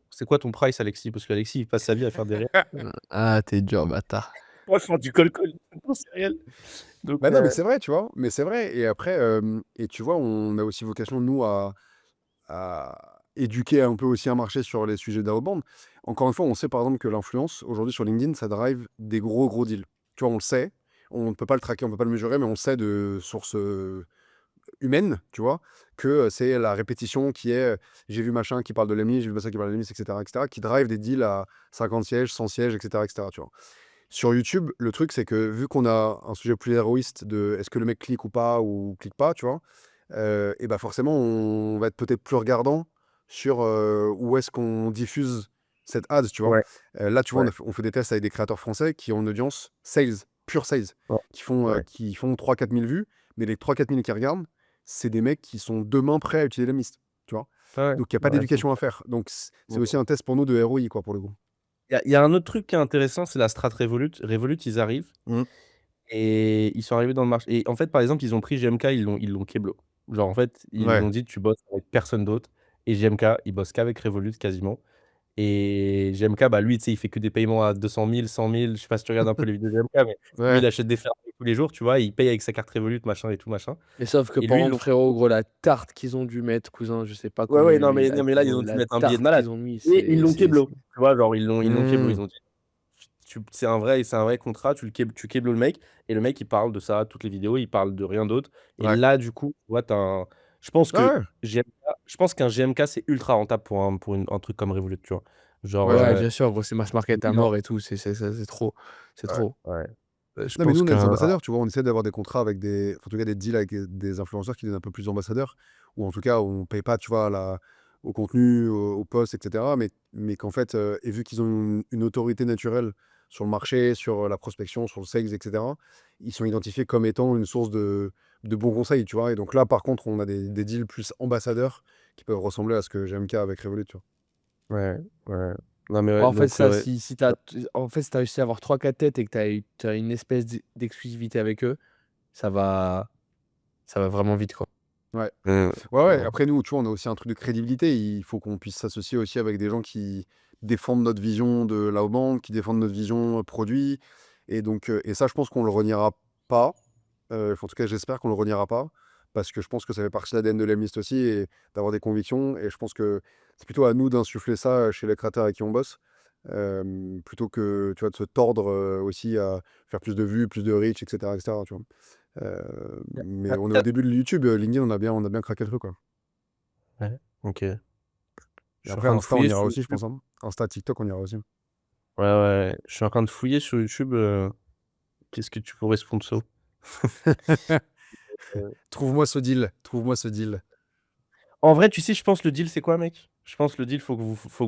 c'est quoi ton price, Alexis? Parce qu'Alexis, il passe sa vie à faire des réels. Ah, t'es dur, bâtard. Moi, faire du cold call, c'est réel. Donc bah, non, mais c'est vrai, tu vois? Mais c'est vrai et après, et tu vois, on a aussi vocation, nous, à éduquer un peu aussi un marché sur les sujets d'outbound. Encore une fois, on sait, par exemple, que l'influence, aujourd'hui, sur LinkedIn, ça drive des gros deals. Tu vois, on le sait, on ne peut pas le traquer, on ne peut pas le mesurer, mais on sait de sources, humaine, tu vois, que c'est la répétition qui est j'ai vu machin qui parle de l'EMI, j'ai vu machin qui parle de l'EMI, etc., qui drive des deals à 50 sièges, 100 sièges, etc., tu vois. Sur YouTube, le truc, c'est que vu qu'on a un sujet plus héroïste de est-ce que le mec clique ou pas, ou clique pas, tu vois, et bah forcément, on va être peut-être plus regardant sur où est-ce qu'on diffuse cette ads, tu vois. ouais, Là, tu vois, ouais, on fait des tests avec des créateurs français qui ont une audience sales, pure sales, ouais, ouais, qui font 3 4 000 vues, mais les 3 4 000 qui regardent, c'est des mecs qui sont demain prêts à utiliser la mist, tu vois. ouais, Donc, il n'y a pas ouais, d'éducation à faire. Donc, c'est aussi un test pour nous de ROI, quoi, pour le coup. il y a un autre truc qui est intéressant, c'est la strat Revolut. Revolut, ils arrivent Mmh. et ils sont arrivés dans le marché et en fait, par exemple, ils ont pris GMK, ils l'ont keblo. Genre, en fait, ils Ouais. ont dit: «Tu bosses avec personne d'autre» et GMK, il bosse qu'avec Revolut quasiment et GMK, bah, lui, tu sais, il fait que des paiements à 200 000, 100 000. Je sais pas si tu regardes un peu les vidéos de GMK, mais lui, Ouais. il achète des Ferrari tous les jours, tu vois? Il paye avec sa carte Revolut, machin et tout, machin Mais sauf que et par lui, ils exemple, l'ont frérot, gros, la tarte qu'ils ont dû mettre, cousin, je sais pas ouais, comment ouais, ils non, l'ont mis mais là, non, mais là, ils gros, ont dû la mettre un billet de tarte malade qu'ils ont mis, et ils l'ont c'est keblo, tu vois? Genre, ils l'ont keblo, Mmh. ils ont dit c'est un vrai contrat, tu keblo le mec et le mec, il parle de ça, toutes les vidéos, il parle de rien d'autre et Ouais. là, du coup, tu vois, tu un je pense Ouais, que ouais. GMK je pense qu'un GMK, c'est ultra rentable pour un truc comme Revolut, tu vois? Genre, Ouais, ouais, bien sûr, gros, c'est mass market à ils ont mort et tout, c'est trop, c'est ouais, trop. ouais. Je non, mais nous, pense on est des qu'un ambassadeurs, tu vois, on essaie d'avoir des contrats avec en tout cas des deals avec des influenceurs qui deviennent un peu plus ambassadeurs, ou en tout cas, on paye pas, tu vois, au contenu, au post, etc., mais qu'en fait, et vu qu'ils ont une autorité naturelle sur le marché, sur la prospection, sur le sales, etc., ils sont identifiés comme étant une source de bons conseils, tu vois. Et donc là, par contre, on a des deals plus ambassadeurs qui peuvent ressembler à ce que GMK avec Revolut, tu vois. ouais, ouais. Non, mais Ouais, ouais, en fait, donc ça, ouais. si tu en fait, si tu réussi à avoir 3-4 têtes et que tu as une espèce d'exclusivité avec eux, ça va ça va vraiment vite, quoi. Ouais. Mmh. Ouais, ouais. Ouais. Après, nous, tu vois, on a aussi un truc de crédibilité. Il faut qu'on puisse s'associer aussi avec des gens qui défendent notre vision de l'outbound, qui défendent notre vision produit. Et donc, et ça, je pense qu'on le reniera pas. En tout cas, j'espère qu'on le reniera pas. Parce que je pense que ça fait partie de l'ADN de l'Emlist aussi et d'avoir des convictions. Et je pense que c'est plutôt à nous d'insuffler ça chez les créateurs avec qui on bosse. Plutôt que, tu vois, de se tordre aussi à faire plus de vues, plus de reach, etc., etc., tu vois. Mais on est au début de YouTube, LinkedIn, on a bien craqué le truc, quoi. Ouais, OK. Je Et suis en après, train de Insta, on fouiller ira sur aussi, je YouTube. pense, hein. Insta, TikTok, on ira aussi. Ouais, ouais, je suis en train de fouiller sur YouTube, qu'est-ce que tu pourrais sponsor? Heu, Trouve-moi ce deal, trouve-moi ce deal. En vrai, tu sais, je pense le deal, c'est quoi, mec? Je pense le deal, faut que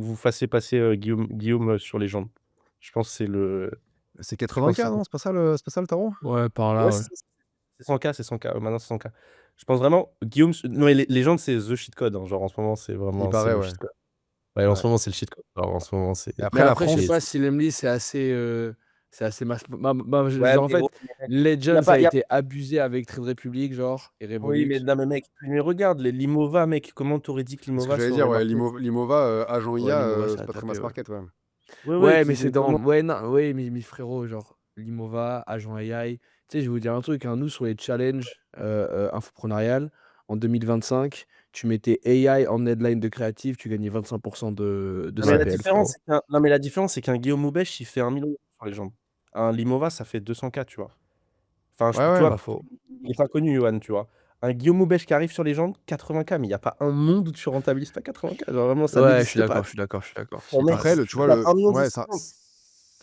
vous fassiez passer, Guillaume, sur les jambes. Je pense que c'est le C'est je pense 80K, que non? C'est pas ça le tarot? Ouais, par ouais, là, ouais. c'est 100 K, c'est 100 K, maintenant c'est 100 K. Je pense vraiment Guillaume non, mais les gens, c'est the shit code, hein, genre en ce moment, Il c'est paraît, le ouais. shit code. Ouais, en Ouais. ce moment, c'est le shit code. Alors en ce moment, c'est Et Mais après, la après, je sais c'est France, pas si l'Emily, c'est assez mass ouais, genre, en mais fait, oh, mais mec, il y a Legend, ça pas a il y a été abusé avec Trade Republic, genre, et oui, Revolut. mais non, mais mec, mais regarde les Limova, mec, comment tu aurais dit que c'est ce que Limova j'allais ça dire, aurait ouais, marché? Limova, agent Ouais, IA, Limova, ça c'est a pas très tapé, mass ouais. market, ouais. Ouais, ouais, Ouais, mais tu c'est sais dans comment ouais, non, ouais, mais frérot, genre, Limova, Agent AI. Tu sais, je vais vous dire un truc, hein, nous, sur les challenges, infoprenarial, en 2025, tu mettais AI en headline de créatif, tu gagnais 25 de non, mais la Ouais. CPL, différence, frérot. c'est qu'un Guillaume Moubèche, il fait 1 000 € sur les jambes. Un Limova, ça fait 200 K, tu vois? Enfin, Ouais, tu ouais. vois, Pas faux. il est pas connu, Yoann, tu vois? Un Guillaume Moubèche qui arrive sur les jambes, 80 K, mais il y a pas un monde où tu rentabilises pas 80 K, genre vraiment, ça Ouais, je suis n'existe pas. d'accord, je suis d'accord, je suis d'accord. Mon Il mec, paraît Après, je tu suis vois, tu tapes d'accord. 1 000 000 ouais, sur 30.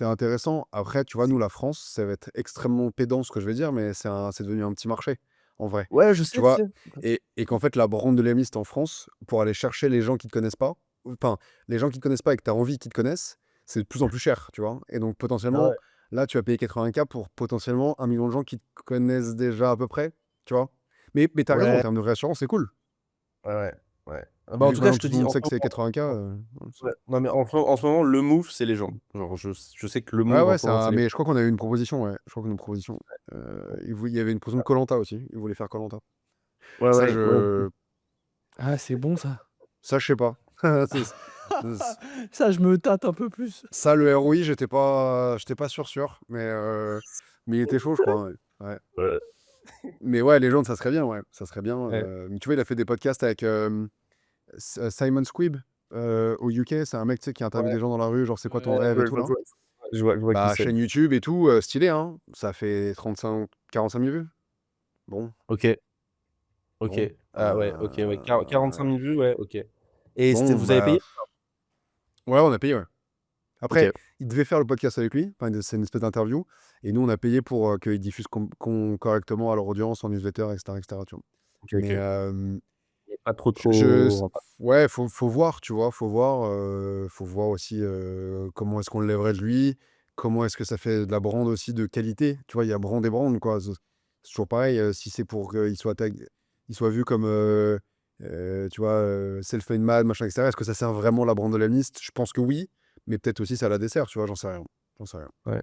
c'était intéressant. Après, tu vois, nous, la France, ça va être extrêmement pédant ce que je vais dire, mais c'est devenu un petit marché, en vrai. Ouais, je Tu sais, tu vois? sais. Et qu'en fait, la brand de l'Emlist en France, pour aller chercher les gens qui te connaissent pas, enfin, les gens qui te connaissent pas et que tu as envie qu'ils te connaissent, c'est de plus en plus cher, tu vois? Et donc, Ah potentiellement, ouais. là, tu vas payer 80K pour potentiellement 1 million de gens qui te connaissent déjà à peu près, tu vois? Mais tu as raison, en Ouais, termes de réassurance, c'est cool. ouais, ouais. Ouais. Ah bah, en Vu que tout cas, maintenant je te tout le dis, monde en ce sait que c'est moment, 80K, ouais. Non, mais en ce moment, le move, c'est les gens. Genre, je sais que le ouais, move en ouais, ce moment, c'est les mais je crois qu'on a eu une proposition, ouais. Je crois qu'on a eu une proposition. Il y avait une proposition de koh aussi. Ils voulaient faire koh. Ouais, Ça, ouais, ouais. Ah, c'est bon ça. je sais pas. C'est- Ça, je me tâte un peu plus. Ça, le ROI, j'étais pas sûr, mais il était chaud, je crois. Ouais. Ouais. Ouais. Mais ouais, Legend, ça serait bien, ouais. Ça serait bien. Ouais. Mais tu vois, il a fait des podcasts avec Simon Squibb au UK. C'est un mec, tu sais, qui interviewe Ouais, des gens dans la rue, genre, c'est quoi ton Ouais. rêve et tout, là. je vois qui Bah, c'est. chaîne YouTube et tout, stylé, hein. Ça fait 45 000 vues. Bon, Ok, ok. bon. Ah ouais, ok, ouais. 45 000 vues, ouais, ok. Et Bon, vous avez bah, payé? ouais, on a payé, ouais. Ok, Après, il devait faire le podcast avec lui, enfin, c'est une espèce d'interview, et nous, on a payé pour qu'il diffuse correctement à leur audience en newsletter, etc., tu vois. ok, Mais ok. Pas je- trop. ouais, faut voir, tu vois, faut voir aussi comment est-ce qu'on le leverage lui, comment est-ce que ça fait de la brand aussi de qualité, tu vois, il y a brand et brand, quoi. C'est toujours pareil, si c'est pour il soit vu comme, tu vois, self-made man, machin, etc., est-ce que ça sert vraiment la brand de la liste? Je pense que oui, mais peut-être aussi ça la dessert, tu vois, j'en sais rien. J'en sais rien. Ouais.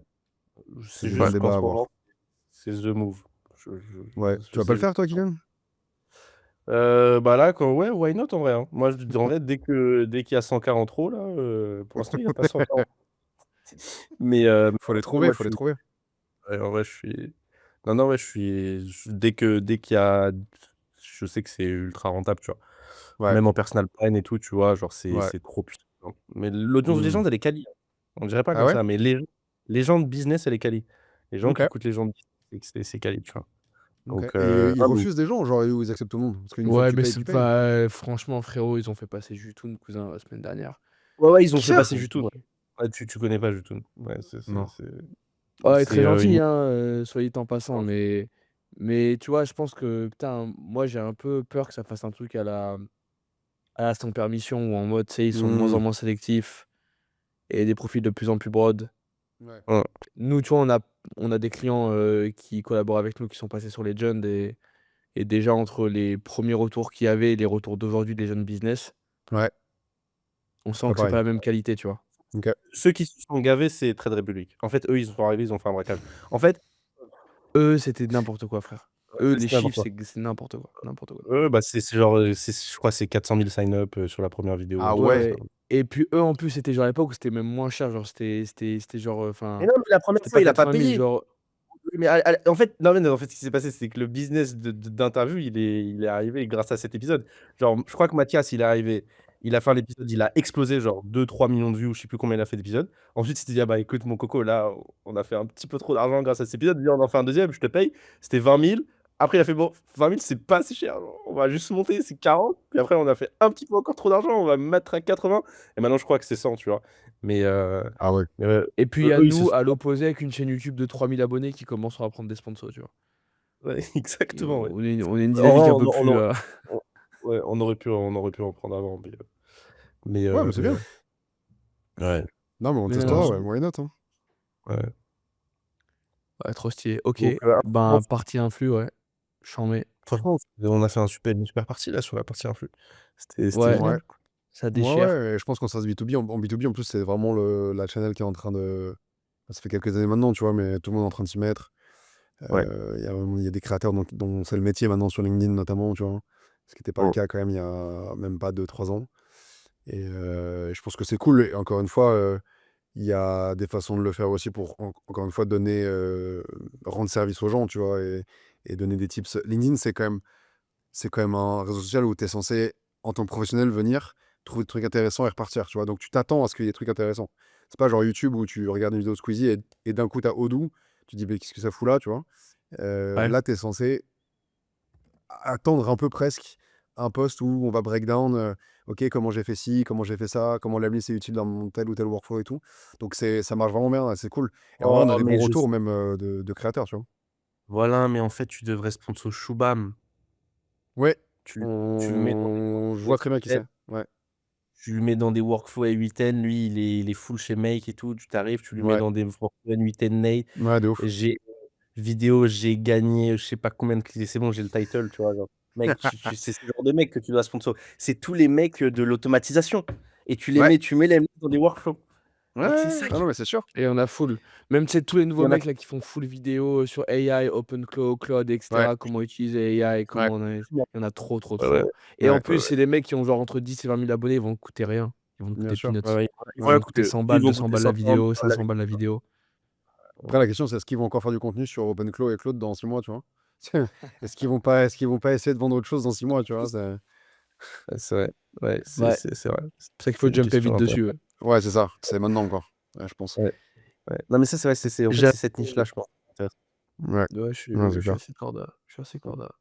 C'est C'est déjà un juste qu'en débat ce à voir. moment, c'est the move. Ouais, tu Je vas pas sais. le faire, toi, Kylian? Bah là, quand, ouais, why not en vrai, hein. Moi, en vrai, dès qu'il y a 100K en trop, là, pour l'instant, il n'y a pas 100K en trop. Faut les Ouais, trouver, moi, faut les trouver. en vrai, je suis. Non, non, ouais, dès qu'il y a. Je sais que c'est ultra rentable, tu vois. Ouais, Même en personal brand et tout, tu vois, genre, ouais. c'est trop puissant. Mais l'audience des Hmm. gens, elle est quali. On dirait pas Ah comme ouais? ça, mais les gens de business, elle est quali. Les gens qui Ok. écoutent les gens de business, c'est quali, tu vois. Ok. Donc, Et ils ah, mais refusent des gens, genre, ou ils acceptent tout le monde? Parce qu'une fois que Ouais, tu mais payes, c'est tu payes. pas. Franchement, frérot, ils ont fait passer Jutun, cousin, la semaine dernière. ouais, ouais, ils ont fait Quoi? passer Jutun. Ouais. Ouais, tu connais pas Jutun. Ouais, Non. Ouais, très gentil, une. hein, soit dit en passant, mais tu vois, je pense que, putain, moi, j'ai un peu peur que ça fasse un truc à la sans permission, où en mode, tu sais, ils sont de moins Hmm. en moins sélectifs et des profils de plus en plus broad. Ouais. Ouais. Nous, tu vois, on a des clients qui collaborent avec nous, qui sont passés sur les jeunes, et déjà, entre les premiers retours qu'il y avait et les retours d'aujourd'hui des jeunes business, Ouais, on c'est sent pas que c'est pas pareil. la même qualité, tu vois. Ok. Ceux qui se sont gavés, c'est Trade Republic. En fait, eux, ils sont arrivés, ils ont fait un braquage. En fait, Eux, c'était n'importe quoi, frère. Eux, les c'est n'importe chiffres, quoi. c'est n'importe quoi. N'importe quoi. Bah, c'est genre, je crois, que c'est 400 000 sign-up sur la première vidéo, Ah un truc comme ouais? ça. Ouais, et puis eux, en plus, c'était genre à l'époque où c'était même moins cher, genre c'était genre, Mais enfin, non, mais la première c'était fois, pas il a pas 80 000, payé. genre. Oui, mais en fait, non, mais non, en fait, ce qui s'est passé, c'est que le business d'interview, il est arrivé grâce à cet épisode. Genre, je crois que Mathias, il est arrivé, il a fait un épisode, il a explosé, genre 2 3 millions de vues, ou je sais plus combien il a fait d'épisodes. Ensuite, il s'était dit, ah bah écoute, mon coco, là, on a fait un petit peu trop d'argent grâce à cet épisode, viens, on en fait un deuxième, je te paye. C'était 20 000. Après, il a fait, bon, 20 000, c'est pas assez cher, on va juste monter, c'est 40. Puis après, on a fait un petit peu encore trop d'argent, on va mettre à 80. Et maintenant, je crois que c'est 100, tu vois. Mais, Ah ouais. ouais, Et puis à ils se nous, sont. à l'opposé, avec une chaîne YouTube de 3000 abonnés qui commenceront à prendre des sponsors, tu vois. Ouais, Et exactement, ouais. on est une En vrai, dynamique un peu plus. on- ouais, on aurait pu en prendre avant, Ouais, mais c'est bien. ouais, Non, mais on Mais non, testera, non, ouais, why not, hein. ouais. ouais, trop stylé. Ok, Donc, ben, partie influx, ouais. Chambé. franchement, on a fait une super partie là sur la partie influx. C'était Ouais, Ouais. génial. ça Ouais, déchire. ouais, et je pense qu'on se fasse B2B. En B2B, en plus, c'est vraiment la channel qui est en train de. Ça fait quelques années maintenant, tu vois, mais tout le monde est en train de s'y mettre. Ouais. Il y a des créateurs dont c'est le métier maintenant sur LinkedIn, notamment, tu vois. Ce qui n'était pas le Mm. cas quand même il y a même pas 2 3 ans. Et je pense que c'est cool. Et encore une fois, il y a des façons de le faire aussi pour, encore une fois, rendre service aux gens, tu vois, et donner des tips. LinkedIn, c'est quand même un réseau social où tu es censé, en tant que professionnel, venir trouver des trucs intéressants et repartir, tu vois. Donc tu t'attends à ce qu'il y ait des trucs intéressants. C'est pas genre YouTube où tu regardes une vidéo de Squeezie et d'un coup, tu as Odoo, tu te dis, mais qu'est-ce que ça fout là, tu vois. Ouais. Là, tu es censé attendre un peu presque un post où on va break down, OK, comment j'ai fait ci, comment j'ai fait ça, comment Lemlist est utile dans mon tel ou tel workflow et tout. Donc ça marche vraiment bien, c'est cool. Et en vrai, on a Oh, des bons mais je retours sais. même, de créateurs, tu vois? Voilà, mais en fait, tu devrais sponsor Shubham. Ouais, Tu tu le mets dans des je workflows vois très bien qui S8N. c'est. Ouais, Tu le mets dans des workflows A8N. Lui, il est full chez Make et tout. Tu t'arrives, tu le mets ouais, dans des workflows N8N Nate. ouais, de ouf. J'ai vidéo, j'ai gagné, je sais pas combien de clics. C'est bon, j'ai le title, tu vois. Genre, mec, c'est ce genre de mec que tu dois sponsor. C'est tous les mecs de l'automatisation. Et Ouais, tu mets les mecs dans des workflows. ouais, Mec, c'est ouais, ça non, qui. non, mais c'est sûr. Et on a full. Même, tu sais, tous les Il nouveaux y en a. mecs là qui font full vidéo sur AI, OpenClaw, Claude, et Ouais, cetera, comment utiliser AI, ouais, comment il y en a trop, trop, Ouais, ouais, trop. Et en ouais, plus, c'est des mecs qui ont genre entre 10 et 20 000 abonnés, ils vont te coûter rien. Ils vont te bien coûter sûr. peanuts. ouais, ouais. Ils Ils vont Ouais. vont rien te coûter coûter. 100 Ils balles, vont 200 coûter balles la 500 vidéo, la 500 balles la vidéo. Après, la question, c'est est-ce qu'ils vont encore faire du contenu sur OpenClaw et Claude dans 6 mois, tu vois? Est-ce qu'ils vont pas essayer de vendre autre chose dans 6 mois, tu vois? Ouais, c'est vrai. Ouais, Ouais, c'est vrai. c'est pour ça qu'il C'est faut une jumper question vite dessus. intéressante. Ouais. Ouais, c'est ça, c'est maintenant, quoi. Ouais, je pense. Ouais, ouais. Non, mais ça, c'est vrai, en fait, J'a- c'est cette niche-là, je pense. Intéressant. Ouais, Ouais, ouais, c'est je suis clair. assez corda. Je suis assez corda.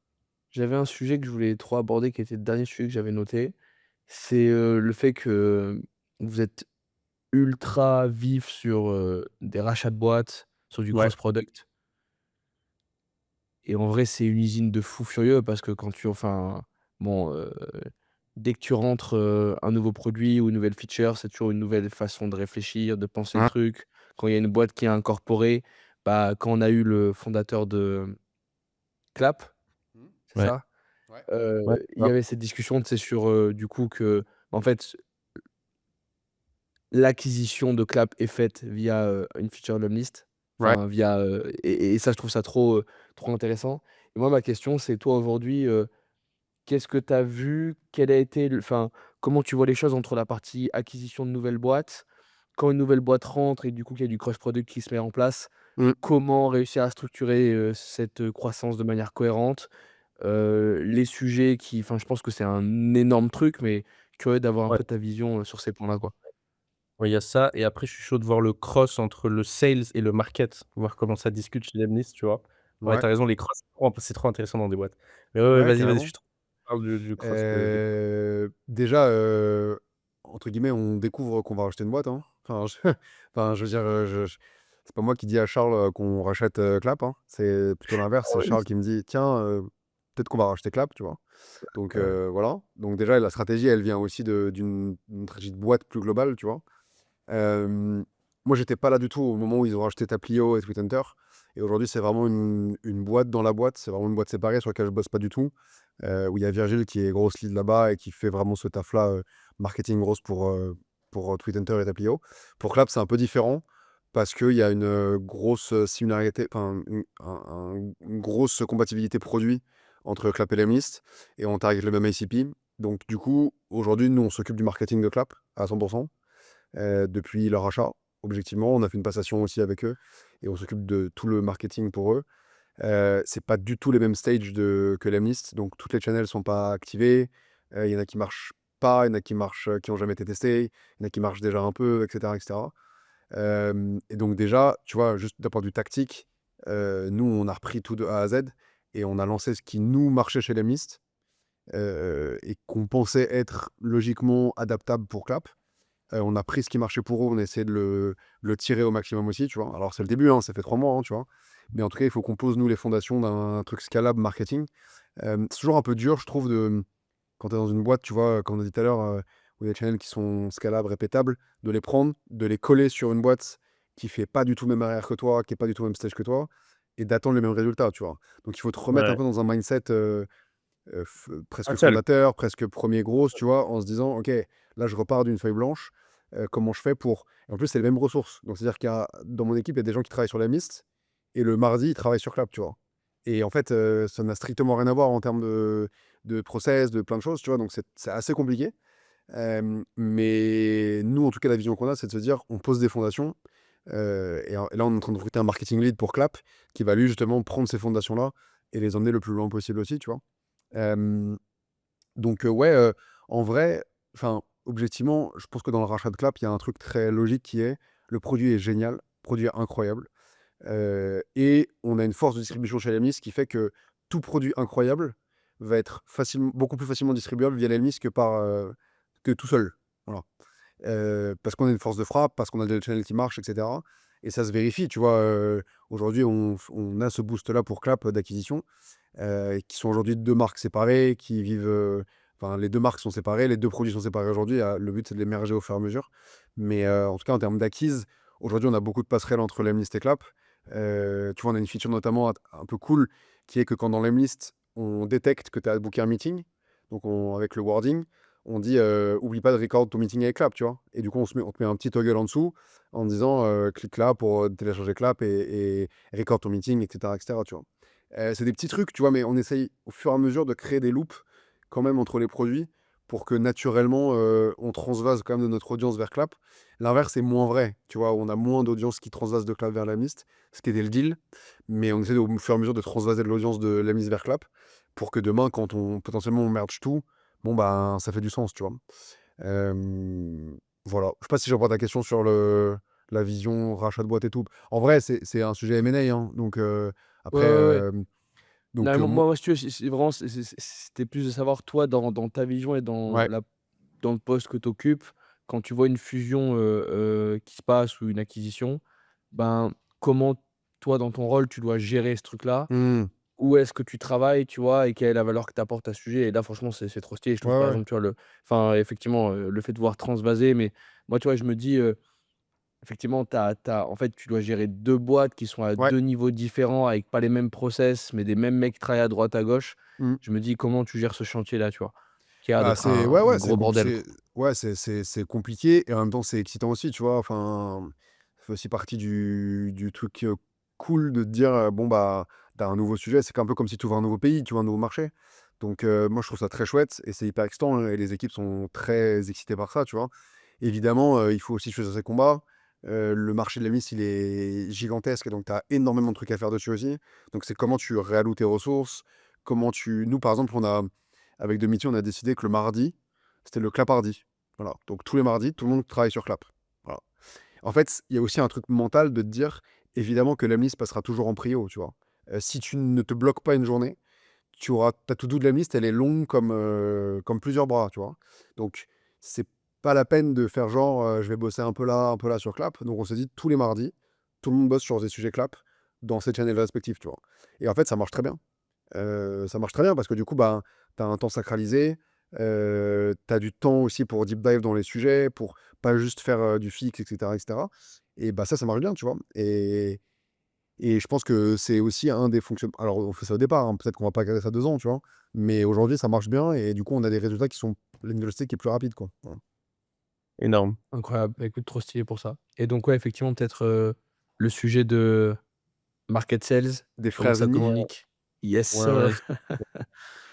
J'avais un sujet que je voulais trop aborder, qui était le dernier sujet que j'avais noté. C'est le fait que vous êtes ultra vif sur des rachats de boîtes, sur du Ouais. cross-product. Et en vrai, c'est une usine de fous furieux parce que bon, dès que tu rentres un nouveau produit ou une nouvelle feature, c'est toujours une nouvelle façon de réfléchir, de penser le Hein? truc. Quand il y a une boîte qui est incorporée, bah, quand on a eu le fondateur de Clap, Mmh. c'est Ouais. ça? Ouais. Ouais, Il y grave. avait cette discussion, tu sais, sur, du coup, que en fait, l'acquisition de Clap est faite via, une feature Lemlist, Ouais. enfin via, et ça, je trouve ça trop, trop intéressant. Et moi, ma question, c'est toi aujourd'hui, qu'est-ce que tu as vu? Quel a été comment tu vois les choses entre la partie acquisition de nouvelles boîtes? Quand une nouvelle boîte rentre et du coup qu'il y a du cross product qui se met en place, Mmh. comment réussir à structurer, cette, croissance de manière cohérente? Les sujets je pense que c'est un énorme truc, mais curieux d'avoir un Ouais. peu ta vision, sur ces points-là, quoi. Ouais, il y a ça et après je suis chaud de voir le cross entre le sales et le market, voir comment ça discute chez Lemnis, tu vois? Ouais, Ouais. tu as raison, les cross, c'est trop intéressant dans des boîtes. Mais ouais, ouais, Ouais, vas-y, je carrément. suis trop parle du cross des Déjà, entre guillemets, on découvre qu'on va racheter une boîte, hein. Enfin, je enfin, je veux dire, c'est pas moi qui dis à Charles, qu'on rachète, Clap, hein. C'est plutôt l'inverse, ah c'est ouais, Charles qui me dit: «Tiens, peut-être qu'on va racheter Clap», tu vois? Donc ouais, voilà. Donc déjà, la stratégie, elle vient aussi d'une stratégie de boîte plus globale, tu vois? Hem, Moi, j'étais pas là du tout au moment où ils ont racheté Taplio et Tweethunter. Et aujourd'hui, c'est vraiment une boîte dans la boîte. C'est vraiment une boîte séparée sur laquelle je bosse pas du tout. Où il y a Virgile qui est grosse lead là-bas et qui fait vraiment ce taf-là, marketing grosse pour Tweethunter et Taplio. Pour Clap, c'est un peu différent parce qu'il y a une grosse similarité, enfin, une grosse compatibilité produit entre Clap et Lemlist. Et on target le même ICP. Donc, du coup, aujourd'hui, nous, on s'occupe du marketing de Clap à 100%. Depuis leur achat. Objectivement, on a fait une passation aussi avec eux et on s'occupe de tout le marketing pour eux. C'est pas du tout les mêmes stages que Lemlist, donc toutes les channels sont pas activées. Il y en a qui marchent pas, il y en a qui marchent, qui ont jamais été testés, il y en a qui marchent déjà un peu, et cetera, et cetera. Et donc déjà, tu vois, juste d'un point de vue tactique, nous, on a repris tout de A à Z et on a lancé ce qui nous marchait chez Lemlist, et qu'on pensait être logiquement adaptable pour Clap. On a pris ce qui marchait pour eux, on a essayé de le tirer au maximum aussi, tu vois? Alors c'est le début, hein, ça fait 3 mois, hein, tu vois? Mais en tout cas, il faut qu'on pose, nous, les fondations d'un truc scalable marketing. C'est toujours un peu dur, je trouve, quand tu es dans une boîte, tu vois, comme on a dit tout à l'heure, où il y a des channels qui sont scalables, répétables, de les prendre, de les coller sur une boîte qui fait pas du tout le même arrière que toi, qui est pas du tout le même stage que toi et d'attendre les mêmes résultats, tu vois? Donc il faut te remettre un ouais. peu dans un mindset, presque Un seul. fondateur, presque premier grosse, tu vois, en se disant, OK, là, je repars d'une feuille blanche. Comment je fais pour. Et en plus, c'est les mêmes ressources. Donc, c'est-à-dire dans mon équipe, il y a des gens qui travaillent sur la Mist et le mardi, ils travaillent sur Clap, tu vois. Et en fait, ça n'a strictement rien à voir en termes de process, de plein de choses, tu vois. Donc, c'est assez compliqué. Mais nous, en tout cas, la vision qu'on a, c'est de se dire, on pose des fondations. Et là, on est en train de recruter un marketing lead pour Clap qui va lui, justement, prendre ces fondations-là et les emmener le plus loin possible aussi, tu vois. Hem, donc ouais, en vrai, enfin, objectivement, je pense que dans le rachat de Clap, il y a un truc très logique qui est: le produit est génial, le produit est incroyable, et on a une force de distribution chez Lemlist qui fait que tout produit incroyable va être beaucoup plus facilement distribuable via l'Elmis que tout seul. Voilà. Parce qu'on a une force de frappe, parce qu'on a des channels qui marchent, etc. Et ça se vérifie, tu vois. Aujourd'hui, on a ce boost-là pour Clap d'acquisition, qui sont aujourd'hui deux marques séparées, qui vivent. Enfin, les deux marques sont séparées, les deux produits sont séparés aujourd'hui. Le but, c'est de les merger au fur et à mesure. Mais en tout cas, en termes d'acquise, aujourd'hui, on a beaucoup de passerelles entre l'Emlist et Clap. Tu vois, on a une feature notamment un peu cool qui est que quand dans l'Emlist, on détecte que tu as booké un meeting, donc avec le wording, on dit oublie pas de record ton meeting avec Clap, tu vois. Et du coup, on te met un petit toggle en dessous en disant clique là pour télécharger Clap et record ton meeting, etc., etc., tu vois. C'est des petits trucs, tu vois, mais on essaye au fur et à mesure de créer des loops quand même entre les produits pour que naturellement on transvase quand même de notre audience vers Clap. L'inverse est moins vrai, tu vois, on a moins d'audience qui transvase de Clap vers la Mist, ce qui était le deal, mais on essaie au fur et à mesure de transvaser de l'audience de la Mist vers Clap pour que demain, quand potentiellement on merge tout, bon ben ça fait du sens, tu vois. Euh, voilà, je sais pas si je réponds à ta question sur la vision rachat de boîte et tout. En vrai, c'est un sujet M&A, hein, donc Ouais, après, ouais, ouais. Non, donc mais moi, moi, si tu veux, c'est vraiment, c'était plus de savoir, toi, dans ta vision et ouais. dans le poste que tu occupes, quand tu vois une fusion qui se passe ou une acquisition, ben, comment, toi, dans ton rôle, tu dois gérer ce truc-là? Hmm. Où est-ce que tu travailles, tu vois? Et quelle est la valeur que tu apportes à ce sujet? Et là, franchement, c'est trop stylé. Je Ouais, trouve, par ouais. exemple, tu vois, enfin, effectivement, le fait de voir transvaser, mais moi, tu vois, je me dis, effectivement, en fait, tu dois gérer 2 boîtes qui sont à Ouais. 2 niveaux différents, avec pas les mêmes process, mais des mêmes mecs qui travaillent à droite, à gauche. Hmm. Je me dis: «Comment tu gères ce chantier-là?» tu vois? Qui a l'air Bah, d'être c'est un ouais, ouais, gros bordel, quoi. ouais, c'est compliqué et en même temps, c'est excitant aussi, tu vois? Enfin, ça fait aussi partie du truc, cool de te dire, bon, bah, tu un nouveau sujet. C'est un peu comme si tu ouvres un nouveau pays, tu vois? Un nouveau marché. Donc moi, je trouve ça très chouette et c'est hyper excitant, hein, et les équipes sont très excitées par ça, tu vois? Évidemment, il faut aussi choisir ses combats. Le marché de la mise, il est gigantesque et donc tu as énormément de trucs à faire dessus aussi. Donc c'est comment tu réalloues tes ressources, nous, par exemple, avec Domiti, on a décidé que le mardi, c'était le clapardi. Voilà. Donc tous les mardis, tout le monde travaille sur clap. Voilà. En fait, il y a aussi un truc mental de te dire, évidemment que l'amlist passera toujours en prio, tu vois. Si tu ne te bloques pas une journée, ta to-do de l'amlist, elle est longue comme plusieurs bras, tu vois. Donc, c'est pas la peine de faire genre, je vais bosser un peu là sur clap. Donc, on s'est dit, tous les mardis, tout le monde bosse sur des sujets clap dans ses channels respectifs, tu vois. Et en fait, ça marche très bien. Ça marche très bien parce que du coup, bah, tu as un temps sacralisé, tu as du temps aussi pour deep dive dans les sujets, pour pas juste faire du fixe, etc., etc. Et cetera. Et bah ça marche bien, tu vois. Et je pense que c'est aussi un des fonctionnements. Alors, on fait ça au départ, hein, peut-être qu'on va pas garder ça 2 ans, tu vois. Mais aujourd'hui, ça marche bien et du coup, on a des résultats qui sont la vélocité qui est plus rapide, quoi. Voilà. Énorme. Incroyable. Bah, écoute, trop stylé pour ça. Et donc, ouais, effectivement, peut-être, le sujet de market sales, Des comment frères ça ennemis? Ouais, communique. Yes ouais, ouais, sir.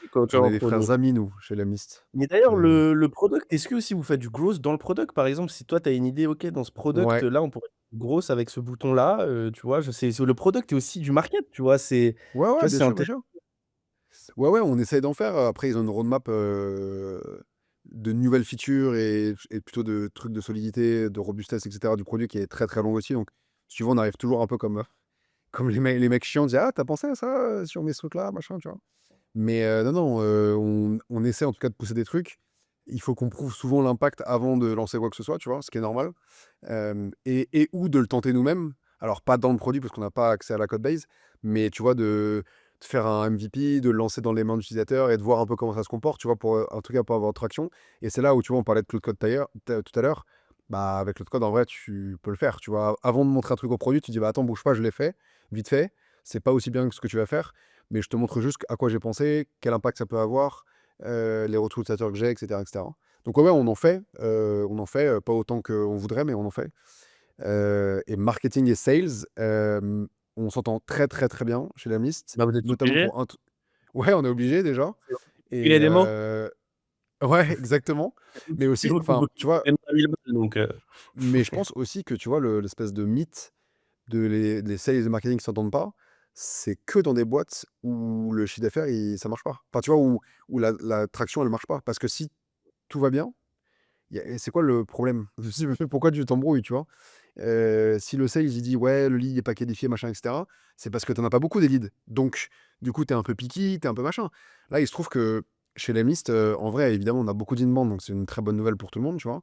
c'est coaché On est des entre nous. frères amis, nous, chez la Mist. Mais d'ailleurs, Euh, le product, est-ce que aussi vous faites du growth dans le product? Par exemple, si toi, tu as une idée, OK, dans ce product, ouais. là, on pourrait faire du growth avec ce bouton-là, tu vois? Le product est aussi du market, tu vois? Ouais, Tu ouais, vois, bien c'est sûr, bien intéressant. sûr. Ouais, ouais, on essaye d'en faire. Après, ils ont une roadmap de nouvelles features et plutôt de trucs de solidité, de robustesse, etc. du produit qui est très très long aussi. Donc, souvent, on arrive toujours un peu comme les mecs chiants, disent ah, t'as pensé à ça si on met ce truc-là, machin, tu vois. Mais non, non, on essaie en tout cas de pousser des trucs. Il faut qu'on prouve souvent l'impact avant de lancer quoi que ce soit, tu vois, ce qui est normal. Et ou de le tenter nous-mêmes. Alors, pas dans le produit parce qu'on n'a pas accès à la code base, mais tu vois, de faire un MVP, de le lancer dans les mains de l'utilisateur et de voir un peu comment ça se comporte, tu vois, pour en tout cas pour avoir traction. Et c'est là où, tu vois, on parlait de Cloud Code tout à l'heure. Bah, avec Cloud Code, en vrai, tu peux le faire, tu vois. Avant de montrer un truc au produit, tu dis, bah attends, bouge pas, je l'ai fait, vite fait. C'est pas aussi bien que ce que tu vas faire, mais je te montre juste à quoi j'ai pensé, quel impact ça peut avoir, les retours utilisateurs que j'ai, etc., etc. Donc ouais, ouais, on en fait, pas autant qu'on voudrait, mais on en fait. Et marketing et sales, on s'entend très très très bien chez la Mist, Bah, vous êtes notamment obligé. pour ouais, on est obligé déjà. Il Et a des mots. ouais, exactement. Mais aussi, Sinon, tout enfin, vous tu vois, même pas 1000 balles, donc mais je pense aussi que tu vois l'espèce de mythe les sales et le marketing qui s'entendent pas, c'est que dans des boîtes où le chiffre d'affaires, ça marche pas. Enfin, tu vois, où la traction, elle marche pas. Parce que si tout va bien, c'est quoi le problème? Pourquoi tu t'embrouilles, tu vois? Si le sales, il dit ouais, le lead n'est pas qualifié, machin, etc., c'est parce que tu n'en as pas beaucoup des leads. Donc, du coup, tu es un peu picky, tu es un peu machin. Là, il se trouve que chez Lemlist, en vrai, évidemment, on a beaucoup d'inbound, donc c'est une très bonne nouvelle pour tout le monde, tu vois.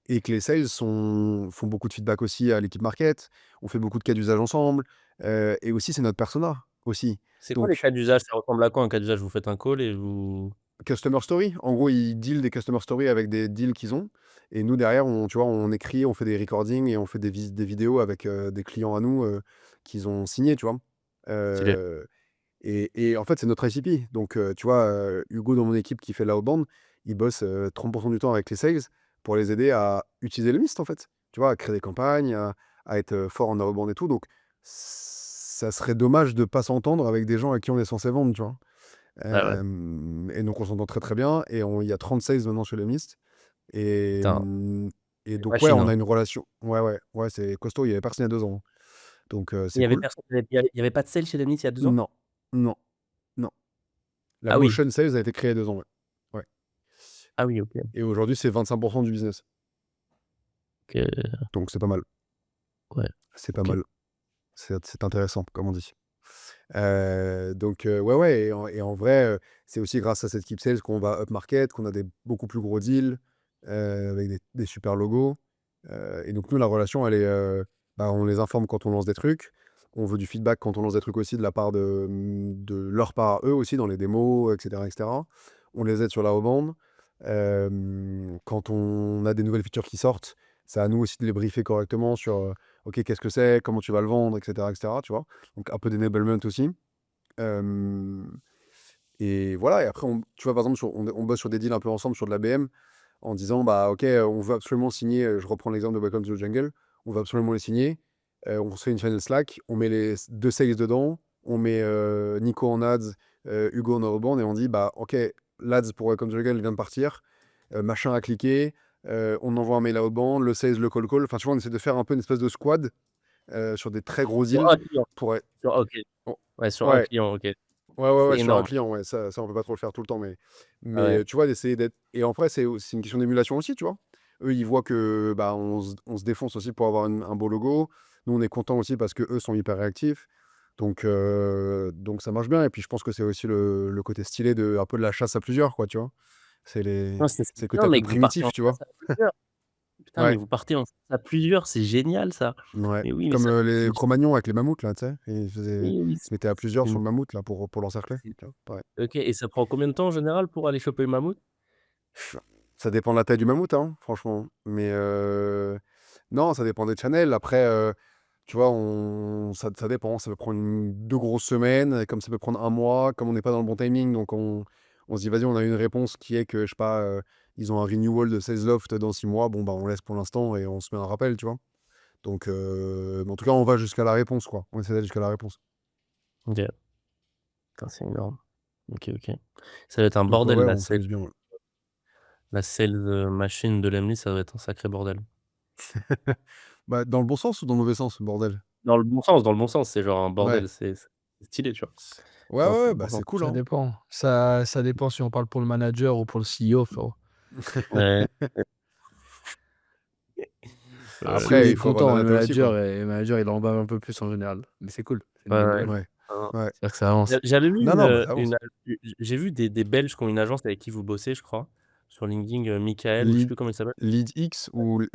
Et que les sales font beaucoup de feedback aussi à l'équipe market, on fait beaucoup de cas d'usage ensemble, et aussi, c'est notre persona aussi. C'est quoi les Donc, cas d'usage? Ça ressemble à quoi un cas d'usage? Vous faites un call et vous customer story, en gros, ils deal des customer story avec des deals qu'ils ont. Et nous, derrière, tu vois, on écrit, on fait des recordings et on fait des vidéos avec des clients à nous qu'ils ont signés, tu vois. stylé. Euh, et en fait, c'est notre ICP. Donc, tu vois, Hugo, dans mon équipe qui fait l'outbound, il bosse 30% du temps avec les sales pour les aider à utiliser le Mist, en fait. Tu vois, à créer des campagnes, à être fort en outbound et tout. Donc, ça serait dommage de pas s'entendre avec des gens à qui on est censé vendre, tu vois. Ouais, ouais. Et donc, on s'entend très très bien. Et il y a 30 sales maintenant chez le Mist. Et, Putain, donc, ouais, machine, on hein. a une relation. Ouais, c'est costaud. Il y avait personne il y a 2 ans. Donc, Il c'est y avait cool. personne, il y avait pas de sales chez Lemlist il y a 2 ans? Non, non, non. La Ah oui. motion sales a été créée il y a 2 ans, ouais. Ouais. Ah oui, OK. Et aujourd'hui, c'est 25% du business. OK, Donc, c'est pas mal. ouais, C'est pas OK. mal. C'est intéressant, comme on dit. Donc, ouais, et en vrai, c'est aussi grâce à cette Keep Sales qu'on va upmarket, qu'on a des beaucoup plus gros deals avec des super logos. Et donc, nous, la relation, elle est, bah, on les informe quand on lance des trucs. On veut du feedback quand on lance des trucs aussi de la part de leur part à eux aussi, dans les démos, etc., etc. On les aide sur la rebond. Quand on a des nouvelles features qui sortent, c'est à nous aussi de les briefer correctement sur OK, qu'est-ce que c'est, comment tu vas le vendre, etc., etc., tu vois. Donc un peu d'enablement aussi. Hem Et voilà, et après tu vois, par exemple, on bosse sur des deals un peu ensemble sur de la BM en disant: «Bah, OK, on veut absolument signer», je reprends l'exemple de Welcome to the Jungle, on veut absolument les signer. On se fait une channel Slack, on met les 2 sales dedans, on met, Nico en ads, Hugo en outbound et on dit: «Bah, OK, l'ads pour Welcome to the Jungle vient de partir, machin a cliqué, on envoie un mail à outbound, le sales le call». Enfin, tu vois, on essaie de faire un peu une espèce de squad, sur des très gros Sur deals un client? pour être OK. o Ouais, sur un ouais. client, OK. Ouais, C'est sur un énorme. client, ouais, ça on peut pas trop le faire tout le temps, mais Ah ouais. tu vois, d'essayer d'être, et en vrai, c'est une question d'émulation aussi, tu vois? Eux, ils voient que, bah, on se défonce aussi pour avoir un beau logo. Nous, on est contents aussi parce qu'eux sont hyper réactifs. Donc ça marche bien, et puis je pense que c'est aussi le côté stylé de un peu de la chasse à plusieurs, quoi, tu vois? Non, c'est C'est le côté bien, un peu mec, vous partez en primitif, tu vois? chasse à plusieurs. Putain, mais Ouais, vous partez en chasse à plusieurs, c'est génial ça. ouais. Mais oui, mais Comme, ça les c'est Cro-Magnons avec les mammouths là, tu sais? oui, oui, Ils se mettaient à plusieurs c'est sur une le mammouth là pour l'encercler, c'est tu vois? Pareil. OK, et ça prend combien de temps en général pour aller choper le mammouth? Ça dépend de la taille du mammouth, hein, franchement. Mais non, ça dépend des channels. Après, tu vois, ça dépend. Ça peut prendre 2 grosses semaines, comme ça peut prendre un mois, comme on n'est pas dans le bon timing. Donc, on se dit, vas-y, on a une réponse qui est que, je sais pas, ils ont un renewal de SalesLoft dans 6 mois. Bon, bah, on laisse pour l'instant et on se met un rappel, tu vois. Donc, mais en tout cas, on va jusqu'à la réponse, quoi. On essaie d'aller jusqu'à la réponse. OK. Putain, c'est énorme. OK, OK. Ça doit être un Donc, ouais, bordel ouais, la on sales s'amuse bien, ouais. la sales, machine de Lemlist, ça doit être un sacré bordel. Bah, dans le bon sens ou dans le mauvais sens, bordel? Dans le bon sens, c'est genre un Ouais. bordel, c'est stylé, tu vois? Ouais, Non, ouais, c'est ouais, bah, franchement c'est cool, Ça hein. dépend. Ça dépend si on parle pour le manager ou pour le CEO, frérot. ouais, Si lui Après, est il faut avoir de content, la data aussi, quoi. le manager, il en bave un peu plus en général. Mais c'est cool, c'est une ouais, bonne ouais. nouvelle. Ouais, Hein. ouais. C'est-à-dire que ça avance. J'avais vu Non, non, bah, ça avance. j'ai vu des Belges qui ont une agence avec qui vous bossez, je crois, sur LinkedIn, Michael ou je sais Lead, plus comment il s'appelle. Lead X ou Ouais,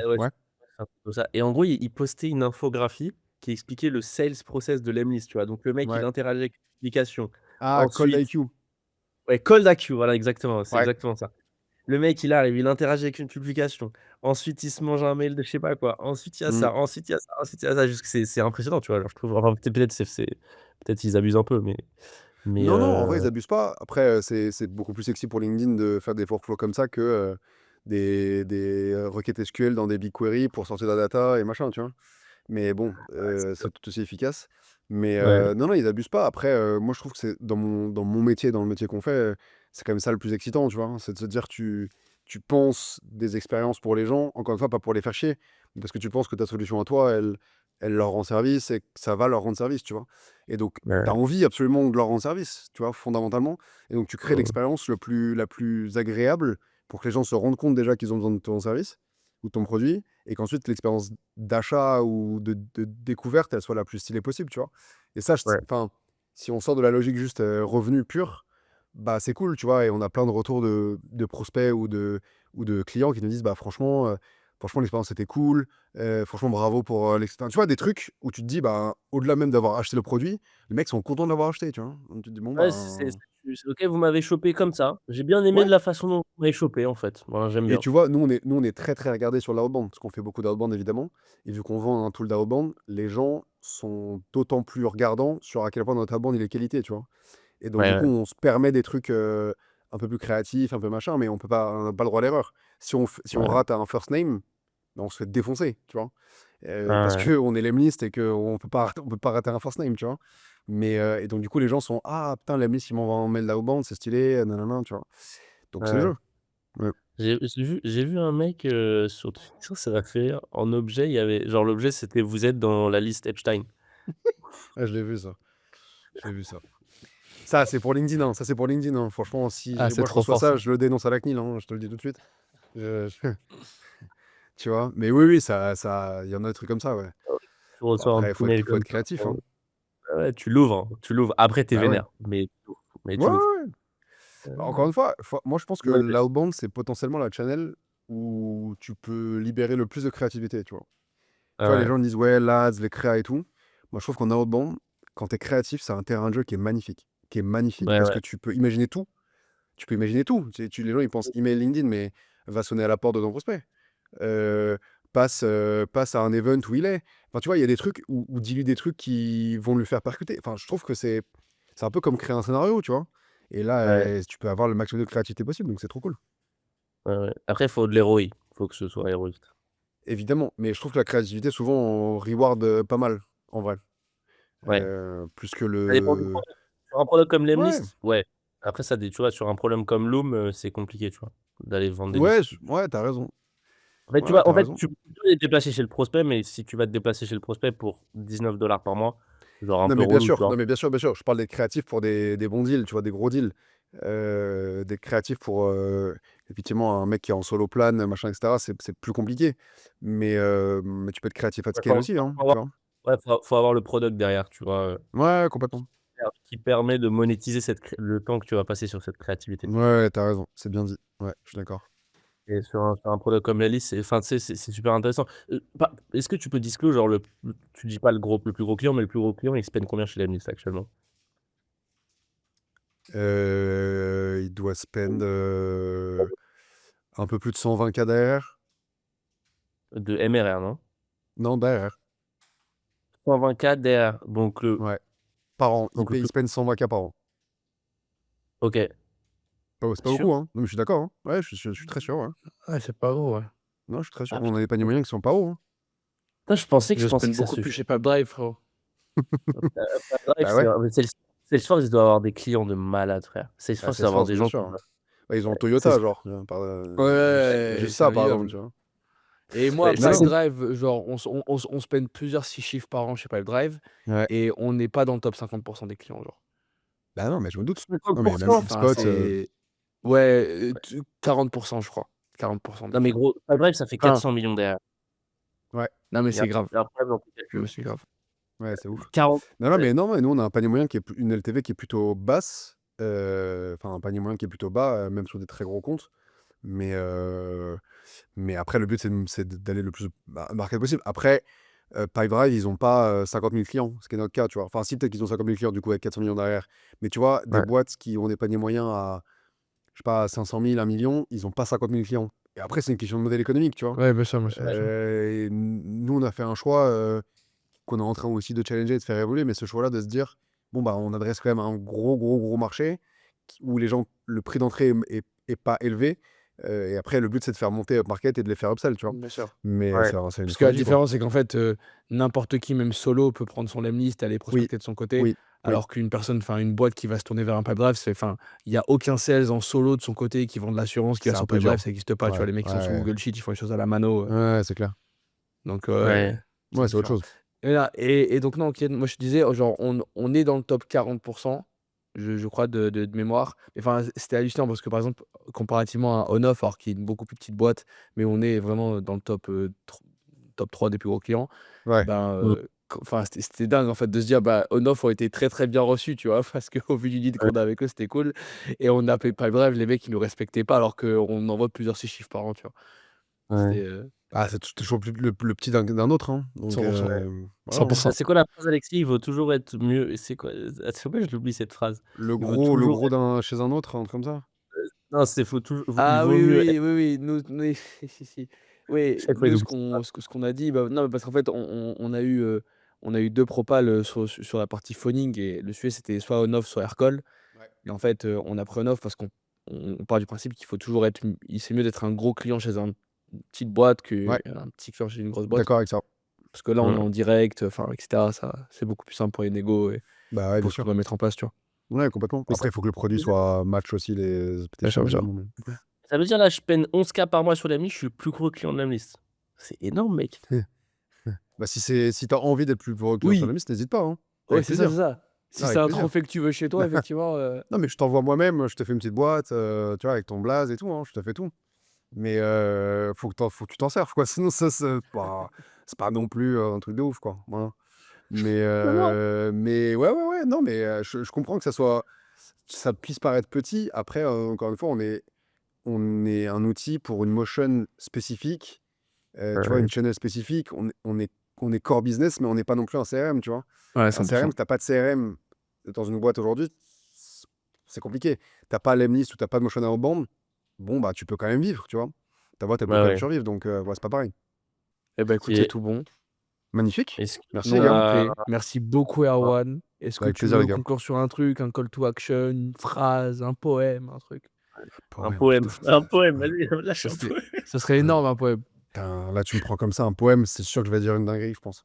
ouais, ouais. c'est un truc comme ça, et en gros, il postait une infographie qui expliquait le sales process de Lemlist, tu vois? Donc le mec, il Ouais. interagit avec l'application. Ah, Cold Ensuite IQ. ouais, cold AQ, voilà, exactement, c'est Ouais. exactement ça. Le mec, il arrive, il interagit avec une publication. Ensuite, il se mange un mail de je sais pas quoi. Ensuite, il y a Mm. ça, ensuite il y a ça, ensuite il y a ça, jusqu c'est impressionnant, tu vois? Alors je trouve, enfin, peut-être peut-être ils abusent un peu, mais Non, non, en vrai, ils abusent pas. Après, c'est beaucoup plus sexy pour LinkedIn de faire des workflows comme ça que des requêtes SQL dans des BigQuery pour sortir de la data et machin, tu vois. Mais bon, c'est sûr. c'est tout aussi efficace. Mais Ouais, non, non, ils abusent pas. Après, moi, je trouve que c'est dans mon métier, dans le métier qu'on fait, c'est quand même ça le plus excitant, tu vois. C'est de se dire, tu penses des expériences pour les gens, encore une fois, pas pour les faire chier, mais parce que tu penses que ta solution à toi, elle leur rend service et que ça va leur rendre service, tu vois. Et donc, tu as ouais, envie absolument de leur rendre service, tu vois, fondamentalement. Et donc, tu crées mmh, l'expérience la plus agréable pour que les gens se rendent compte déjà qu'ils ont besoin de ton service. ou de ton produit et qu'ensuite l'expérience d'achat ou de découverte, elle soit la plus stylée possible, tu vois. Et ça, Ouais. enfin, si on sort de la logique juste revenu pur, bah c'est cool, tu vois, et on a plein de retours de prospects ou de clients qui nous disent, bah franchement l'expérience était cool, franchement bravo pour l'expérience. Tu vois, des trucs où tu te dis, bah au-delà même d'avoir acheté le produit, les mecs sont contents de l'avoir acheté, tu vois. Donc tu te dis, bon, Ouais, bah... c'est OK, vous m'avez chopé comme ça. J'ai bien aimé Ouais. de la façon dont vous m'avez chopé, en fait. Moi, j'aime Et bien. tu vois, nous on est très très regardés sur l'outbound, parce qu'on fait beaucoup d'outbound évidemment. Et vu qu'on vend un tool d'outbound, les gens sont d'autant plus regardants sur à quel point notre outbound il est qualité, tu vois. Et donc, Ouais, du coup, ouais. on se permet des trucs un peu plus créatifs, un peu machin, mais on n'a pas le droit à l'erreur. Si on Ouais. rate un first name, ben, on se fait défoncer, tu vois. Parce Ouais, qu'on est lemlist et on peut pas rater un first name, tu vois. Et donc, du coup, les gens sont ah putain, lemlist, il m'envoie un mail d'outbound, c'est stylé, nanana, tu vois. Donc, ouais, c'est le ouais. jeu. Ouais. J'ai vu un mec, sur Twitter, ça m'a fait rire. En objet, il y avait genre l'objet, c'était: «Vous êtes dans la liste Epstein». Ah, je l'ai vu, ça. Je l'ai vu, ça. Ça, c'est pour LinkedIn, hein. Ça, c'est pour LinkedIn, hein. Franchement, si Ah, c'est moi je trop reçois fort ça, ça. je le dénonce à la CNIL, hein, je te le dis tout de suite. Tu vois. Mais oui, oui, il y en a des trucs comme ça, ouais. Tu Bon, reçois un après, petit mail faut comme être ça, créatif, hein. ouais, tu l'ouvres, hein, tu l'ouvres. Après, tu es Bah ouais. vénère, mais Ouais, tu l'ouvres. ouais, ouais. Bah, encore une fois, moi je pense que Ouais, l'outbound, c'est potentiellement la channel où tu peux libérer le plus de créativité, tu vois. Tu vois, les ouais, gens disent, ouais, l'ads, les créas et tout. Moi, je trouve qu'en outbound, quand t'es créatif, c'est un terrain de jeu qui est magnifique. Qui est magnifique. ouais, Parce ouais, que tu peux imaginer tout. Tu peux imaginer tout. Les gens, ils pensent email LinkedIn, mais va sonner à la porte de ton prospect. Euh, passe à un event où il est. Enfin, tu vois, il y a des trucs où dilue des trucs qui vont lui faire percuter. Enfin, je trouve que c'est un peu comme créer un scénario, tu vois. Et là, ouais, tu peux avoir le maximum de créativité possible, donc c'est trop cool. ouais, ouais. Après, il faut de l'héroïque. Il faut que ce soit héroïque. Évidemment, mais je trouve que la créativité, souvent, on reward pas mal, en vrai. Ouais. Plus que Ça dépend du le... produit. Sur un produit comme Ouais, Lemlist, ouais. Après ça tu vois, sur un problème comme Loom, c'est compliqué, tu vois, d'aller vendre des ouais, listes. ouais, t'as raison. Tu Ouais, vois, en t'as fait, raison. tu peux plutôt les déplacer chez le prospect, mais si tu vas te déplacer chez le prospect pour 19 par mois, genre un Non, peu mais bien relou, tu sûr, vois? non, mais bien sûr, bien sûr. Je parle des créatifs pour des bons deals, tu vois, des gros deals. Des créatifs pour, effectivement, un mec qui est en solo plan, machin, etc., c'est plus compliqué. Mais tu peux être créatif at Ouais, scale aussi, hein, tu vois. faut avoir le product derrière, tu vois, Ouais, complètement. qui permet de monétiser le temps que tu vas passer sur cette créativité. Ouais, t'as raison, c'est bien dit. Ouais, je suis d'accord. Et sur un product comme la liste, tu sais, c'est super intéressant. Est-ce que tu peux disclose genre tu dis pas le plus gros client, mais le plus gros client, il spend combien chez Lemlist actuellement? Il doit spend un peu plus de 120K derrière. De MRR, non? Non, derrière. 120K derrière, donc Ouais, par an. donc le Il plus spend 120K par an. OK. C'est pas beaucoup, Sûr? hein. Non, mais je suis d'accord, hein. Ouais, je suis très sûr, ouais. Ouais, c'est pas gros, ouais. Non, je suis très sûr. Ah On a putain, des paniers moyens qui sont pas hauts, hein. Je je pensais spend que ça beaucoup se plus chez Pipedrive, frérot. Drive, Bah ouais, Salesforce, ils doivent avoir des clients de malades, frère. bah, Salesforce, c'est ils doivent avoir Force, des bien gens sûr, qui hein. Bah, ils ont Toyota, Salesforce, genre. Ouais, Juste c'est ça, un par exemple, immeuble. tu vois. Et moi, ouais, Non, non. Pipedrive, genre, on spend plusieurs 6 chiffres par an chez Pipedrive Ouais. et on n'est pas dans le top 50% des clients, genre. Bah non, mais je me doute. Non, mais même 50%? Enfin, HubSpot, c'est ouais, 40%, je crois. 40% des Non, mais clients. gros, Drive, ça fait Enfin, 400 millions derrière. ouais, non, mais Il y a c'est grave. il y a un problème dans tes Non, mais calculs. c'est grave. ouais, c'est ouf. 40 Non, non, ouais, mais nous, on a un panier moyen qui est une LTV qui est plutôt basse. Enfin, un panier moyen qui est plutôt bas, même sur des très gros comptes. Mais, mais après, le but, c'est d'aller le plus market possible. Après, Pipedrive, ils ont pas 50 000 clients, ce qui est notre cas, tu vois. Enfin, si, peut-être qu'ils ont 50 000 clients, du coup, avec 400 millions derrière. Mais tu vois, des ouais, boîtes qui ont des paniers moyens à, je sais pas, 500 000, 1 million, ils ont pas 50 000 clients. Et après, c'est une question de modèle économique, tu vois. Ouais, bien sûr, bien sûr, bien sûr. Nous, on a fait un choix qu'on est en train aussi de challenger et de faire évoluer, mais ce choix-là de se dire, bon, bah, on adresse quand même un gros, gros, gros marché où les gens, le prix d'entrée est pas élevé. Et après, le but, c'est de faire monter up market et de les faire upsell, tu vois. Bien sûr. Mais ouais, c'est une Parce que la stratégie, quoi. différence, c'est qu'en fait, n'importe qui, même solo, peut prendre son lemlist, aller Oui, prospecter de son côté, oui, oui, alors qu'une personne, enfin une boîte qui va se tourner vers un Pipedrive, il y a aucun sales en solo de son côté qui vend de l'assurance qui va c'est un sur peu Pipedrive, dur. ça n'existe pas. Tu vois, Ouais, les mecs qui sont sur ouais, Google Sheet, ils font les choses à la mano. ouais, c'est clair. Donc, ouais. c'est Ouais, c'est autre différent. chose. Et donc, non, ok, moi je disais, genre, on est dans le top 40%, je crois, de mémoire. Mais enfin, c'était hallucinant parce que, par exemple, comparativement à On-Off, alors qui est une beaucoup plus petite boîte, mais on est vraiment dans le top 3 des plus gros clients. Ouais. Ben, Mmh. enfin, c'était dingue, en fait, de se dire, bah, On-Off ont été très, très bien reçus, tu vois? Parce qu'au vu du lead Ouais. qu'on a avec eux, c'était cool et on a Pipedrive, les mecs, ils nous respectaient pas alors qu'on envoie plusieurs 6 chiffres par an, tu vois? Ouais. C'était, Ah, c'est toujours plus le petit d'un autre, hein, donc 100%. voilà, hein. 100%. C'est quoi la phrase, Alexis? Il vaut toujours être mieux. Et c'est quoi? À chaque fois, je l'oublie cette phrase. Il vaut Le toujours gros être. d'un chez un autre, un truc comme ça? Non, c'est faut toujours. Il Ah vaut oui, mieux être. oui, oui, oui, nous oui, si, si. Oui, Chaque fois, nous, j'oublie cette phrase. ce qu'on a dit, bah, non, parce qu'en fait, on a eu 2 propals, sur la partie phoning et le sujet, c'était soit on-off, soit air-call Ouais. et en fait, on a pris on-off parce on part du principe qu'il faut toujours être c'est mieux d'être un gros client chez une petite boîte Ouais, qu'un petit client chez une grosse boîte. d'accord avec ça. Parce que là, on est Mmh. en direct, enfin et cetera, ça c'est beaucoup plus simple pour les négos et Bah, ouais, bien pour ce qu'on sûr. doit mettre en place, tu vois? Ouais, complètement. Mais ça Après, il faut que le produit soit match aussi les Bien sûr, expectations bien des sûr. gens, mais ouais. ça veut dire là, je peine 11K par mois sur Lemlist, je suis le plus gros client de Lemlist. C'est énorme, mec. Bah, si tu as envie d'être plus gros client sur Oui, la liste, n'hésite pas, hein. ouais, Avec c'est ça, c'est plaisir. ça. Si Non, c'est avec un plaisir. trophée que tu veux chez toi, effectivement, Non, mais je t'envoie moi-même, je te fais une petite boîte, tu vois, avec ton blaze et tout, hein, je te fais tout. Mais faut que tu t'en serves, quoi. Sinon, ça, c'est pas non plus un truc de ouf, quoi. Voilà. Non, non. Mais ouais, ouais, ouais, non, mais je comprends que ça puisse paraître petit. Après, encore une fois, on est un outil pour une motion spécifique, tu vois, Ouais. une channel spécifique. On est core business, mais on n'est pas non plus un CRM, tu vois. ouais, Un CRM, 100%. si t'as pas de CRM dans une boîte aujourd'hui, c'est compliqué. T'as pas l'Emlist ou t'as pas de motion outbound, bon, bah, tu peux quand même vivre, tu vois. Ta boîte, elle peut Ouais, quand même ouais. survivre, donc ouais, c'est pas pareil. Eh ben, écoute, c'est Et tout bon. Magnifique. est-ce que Merci, Nous, les on est gars. en t'as paix. Merci beaucoup, ouais. Erwan. Est-ce Bah, que avec tu plaisir, les veux gars. conclure sur un truc, un call to action, une phrase, un poème, un truc? Un Poème, poème, putain. un poème, allez, lâche Ça un serait poème. ça serait énorme, un poème. Putain, là, tu me prends comme ça, un poème, c'est sûr que je vais dire une dinguerie, je pense.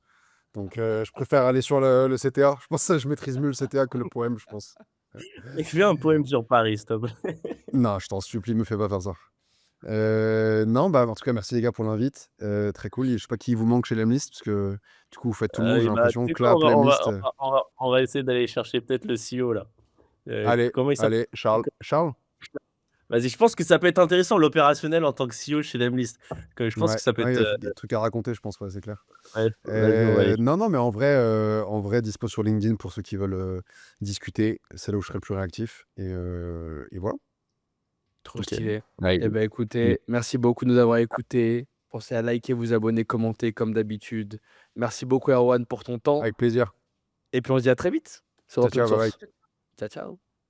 Donc, je préfère aller sur le CTA. Je pense que je maîtrise mieux le CTA que le poème, je pense. Ouais. Écris un poème sur Paris, s'il te plaît. Non, je t'en supplie, me fais pas faire ça. Non, bah, en tout cas, merci les gars pour l'invite. Très cool. Je sais pas qui vous manque chez Lemlist, parce que du coup, vous faites tout le monde, j'ai Et bah, tu l'impression. sais quoi? Clap, Lemlist. On va essayer d'aller chercher peut-être le CEO là. Allez, Comment il s'appelle? allez, Charles. Charles? Vas-y, je pense que ça peut être intéressant l'opérationnel en tant que CEO chez Lemlist. Que je pense Ouais, que ça peut ouais, il être, y a des trucs à raconter, je pense, ouais, c'est clair. ouais, vas-y, on va aller. Non, non, mais en vrai, dispo sur LinkedIn pour ceux qui veulent discuter. C'est là où je serai le plus réactif. Et voilà. Trop OK. stylé. Ouais, Eh ben, mmh. écoutez, merci beaucoup de nous avoir écoutés. Pensez à liker, vous abonner, commenter comme d'habitude. Merci beaucoup, Erwan, pour ton temps Avec plaisir. et puis on se dit à très vite sur Ciao, Open ciao, bye bye. Source. Ciao, ciao.